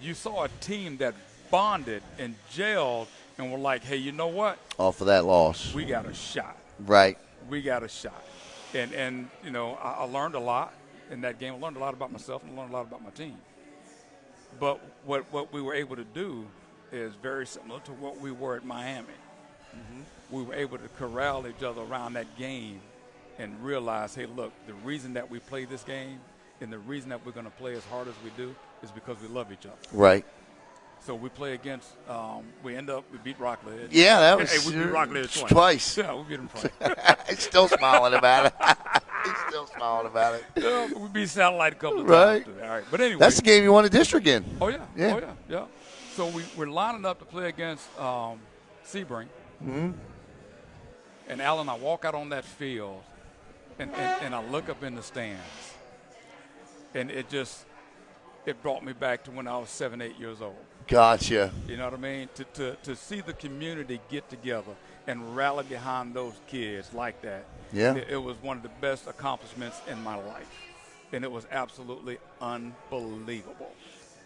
you saw a team that bonded and gelled and were like, hey, you know what? Off of that loss. We got a shot. Right. We got a shot. And you know, I learned a lot in that game. I learned a lot about myself and I learned a lot about my team. But what we were able to do is very similar to what we were at Miami. Mm-hmm. We were able to corral each other around that game and realize, hey, look, the reason that we play this game and the reason that we're going to play as hard as we do is because we love each other. Right. So we play against, we beat Rockledge. Yeah, that was we beat Rockledge twice. Yeah, we beat them twice. He's still smiling about it. He's still smiling about it. Yeah, we beat Satellite a couple of times. Right. All right. But anyway. That's the game you won a district in. Oh, yeah. Yeah. Oh, yeah. So we're lining up to play against Sebring. Mm-hmm. And Alan, I walk out on that field, and I look up in the stands. And it brought me back to when I was 7, 8 years old. Gotcha. You know what I mean? To see the community get together and rally behind those kids like that. Yeah. It was one of the best accomplishments in my life. And it was absolutely unbelievable.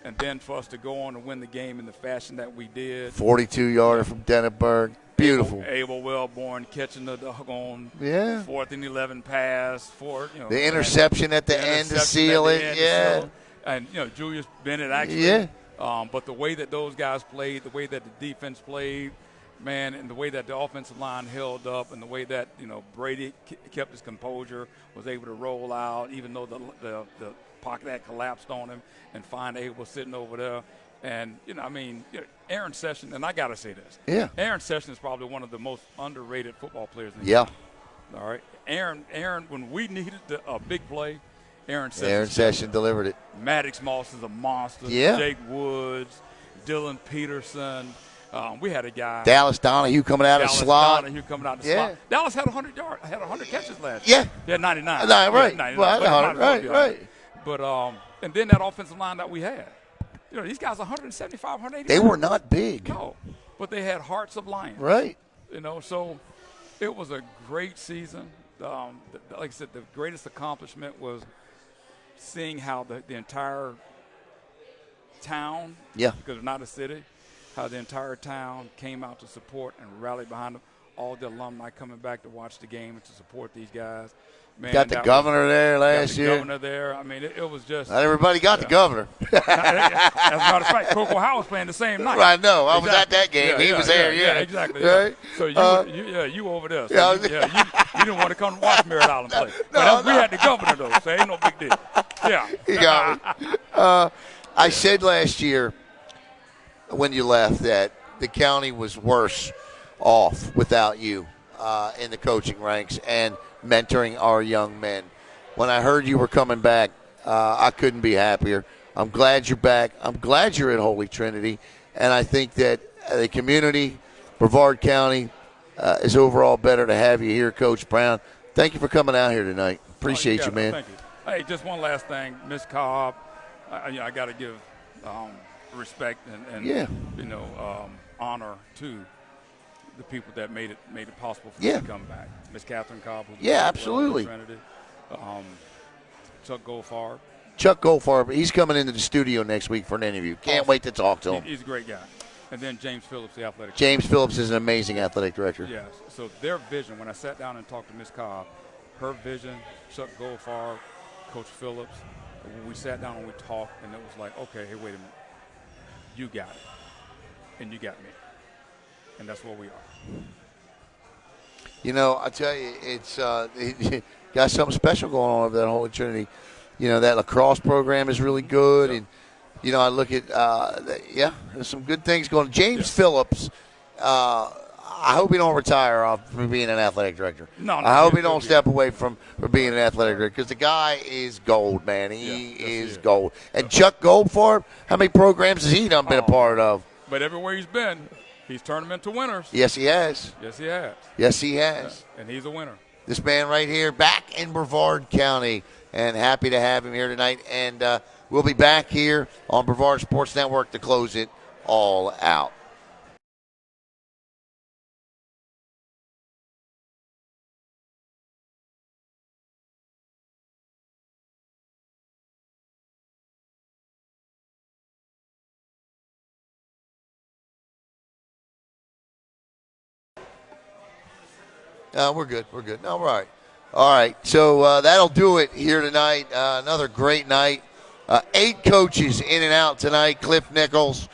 And then for us to go on and win the game in the fashion that we did. 42-yarder from Dennisburg. Beautiful. Abel Wellborn catching the doggone 4th and 11 pass. The interception at the end to seal it. Yeah. And, Julius Bennett actually. Yeah. But the way that those guys played, the way that the defense played, man, and the way that the offensive line held up, and the way that Brady kept his composure, was able to roll out, even though the pocket had collapsed on him, and find Abel sitting over there. And Aaron Sessions, and I got to say this. Yeah. Aaron Sessions is probably one of the most underrated football players in the league. All right. Aaron, when we needed a big play, Aaron Sessions delivered it. Maddox Moss is a monster. Yeah. Jake Woods, Dylan Peterson. We had a guy. Dallas Donahue coming out of the slot. Slot. Dallas had 100 yards. Had 100 catches last year. Yeah. He had 99. Right. 99. Right. But and then that offensive line that we had. These guys are 175, 180. They were not big. No. But they had hearts of lions. Right. So it was a great season. Like I said, the greatest accomplishment was seeing how the entire town, because it's not a city, how the entire town came out to support and rally behind them. All the alumni coming back to watch the game and to support these guys. Man, got the governor there last year. Governor there. I mean, it was just. Not everybody got the governor. As a matter of fact, Cocoa High was playing the same night. I know. I was at that game. He was there. Yeah, exactly. Right? So you over there. So you didn't want to come watch Merritt Island play. But we had the governor though, so ain't no big deal. Yeah. You got me. I said last year when you left that the county was worse off without you in the coaching ranks and mentoring our young men. When I heard you were coming back, I couldn't be happier. I'm glad you're back. I'm glad you're at Holy Trinity. And I think that the community, Brevard County is overall better to have you here, Coach Brown. Thank you for coming out here tonight. Appreciate you, man. Thank you. Hey, just one last thing. Miss Cobb, I got to give respect and honor to the people that made it possible for me to come back. Miss Catherine Cobb. Absolutely. Trinity. Chuck Goldfarb. Chuck Goldfarb, he's coming into the studio next week for an interview. Can't wait to talk to him. He's a great guy. And then James Phillips, the athletic James director. Phillips is an amazing athletic director. Yes. So their vision, when I sat down and talked to Miss Cobb, her vision, Chuck Goldfarb, Coach Phillips, when we sat down and we talked, and it was like, okay, hey, wait a minute. You got it. And you got me. And that's where we are. You know, I tell you, it's got something special going on over that Holy Trinity. You know, that lacrosse program is really good. And, you know, I look at, there's some good things going on. James Phillips, I hope he don't retire from being an athletic director. No, I hope he don't step away from being an athletic director because the guy is gold, man. He is gold. And Chuck Goldfarb, how many programs has he been a part of? But everywhere he's been, he's turned them into winners. Yes, he has. Yes, he has. Yes, he has. Yeah, and he's a winner. This man right here back in Brevard County, and happy to have him here tonight. And we'll be back here on Brevard Sports Network to close it all out. We're good. We're good. No, we're all right. All right. So that'll do it here tonight. Another great night. 8 coaches in and out tonight. Cliff Nichols,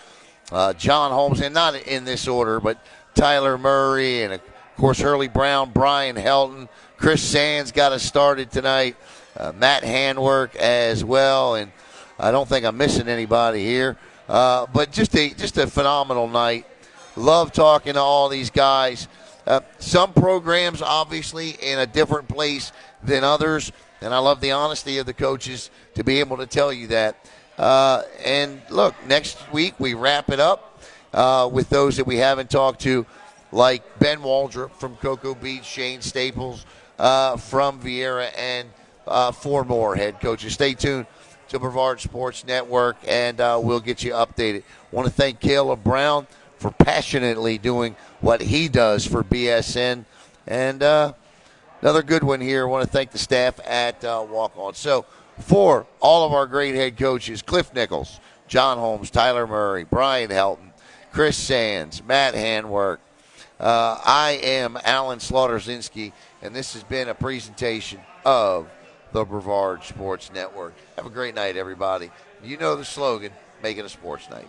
John Holmes, and not in this order, but Tyler Murray, and, of course, Hurlie Brown, Brian Helton. Chris Sands got us started tonight. Matt Handwork as well. And I don't think I'm missing anybody here. But just a phenomenal night. Love talking to all these guys. Some programs, obviously, in a different place than others, and I love the honesty of the coaches to be able to tell you that. And, look, next week we wrap it up with those that we haven't talked to, like Ben Waldrop from Cocoa Beach, Shane Staples from Viera, and 4 more head coaches. Stay tuned to Brevard Sports Network, and we'll get you updated. I want to thank Caleb Brown for passionately doing what he does for BSN. And another good one here. I want to thank the staff at Walk On. So for all of our great head coaches, Cliff Nichols, John Holmes, Tyler Murray, Brian Helton, Chris Sands, Matt Handwork, I am Alan Slaughterzinski, and this has been a presentation of the Brevard Sports Network. Have a great night, everybody. You know the slogan, make it a sports night.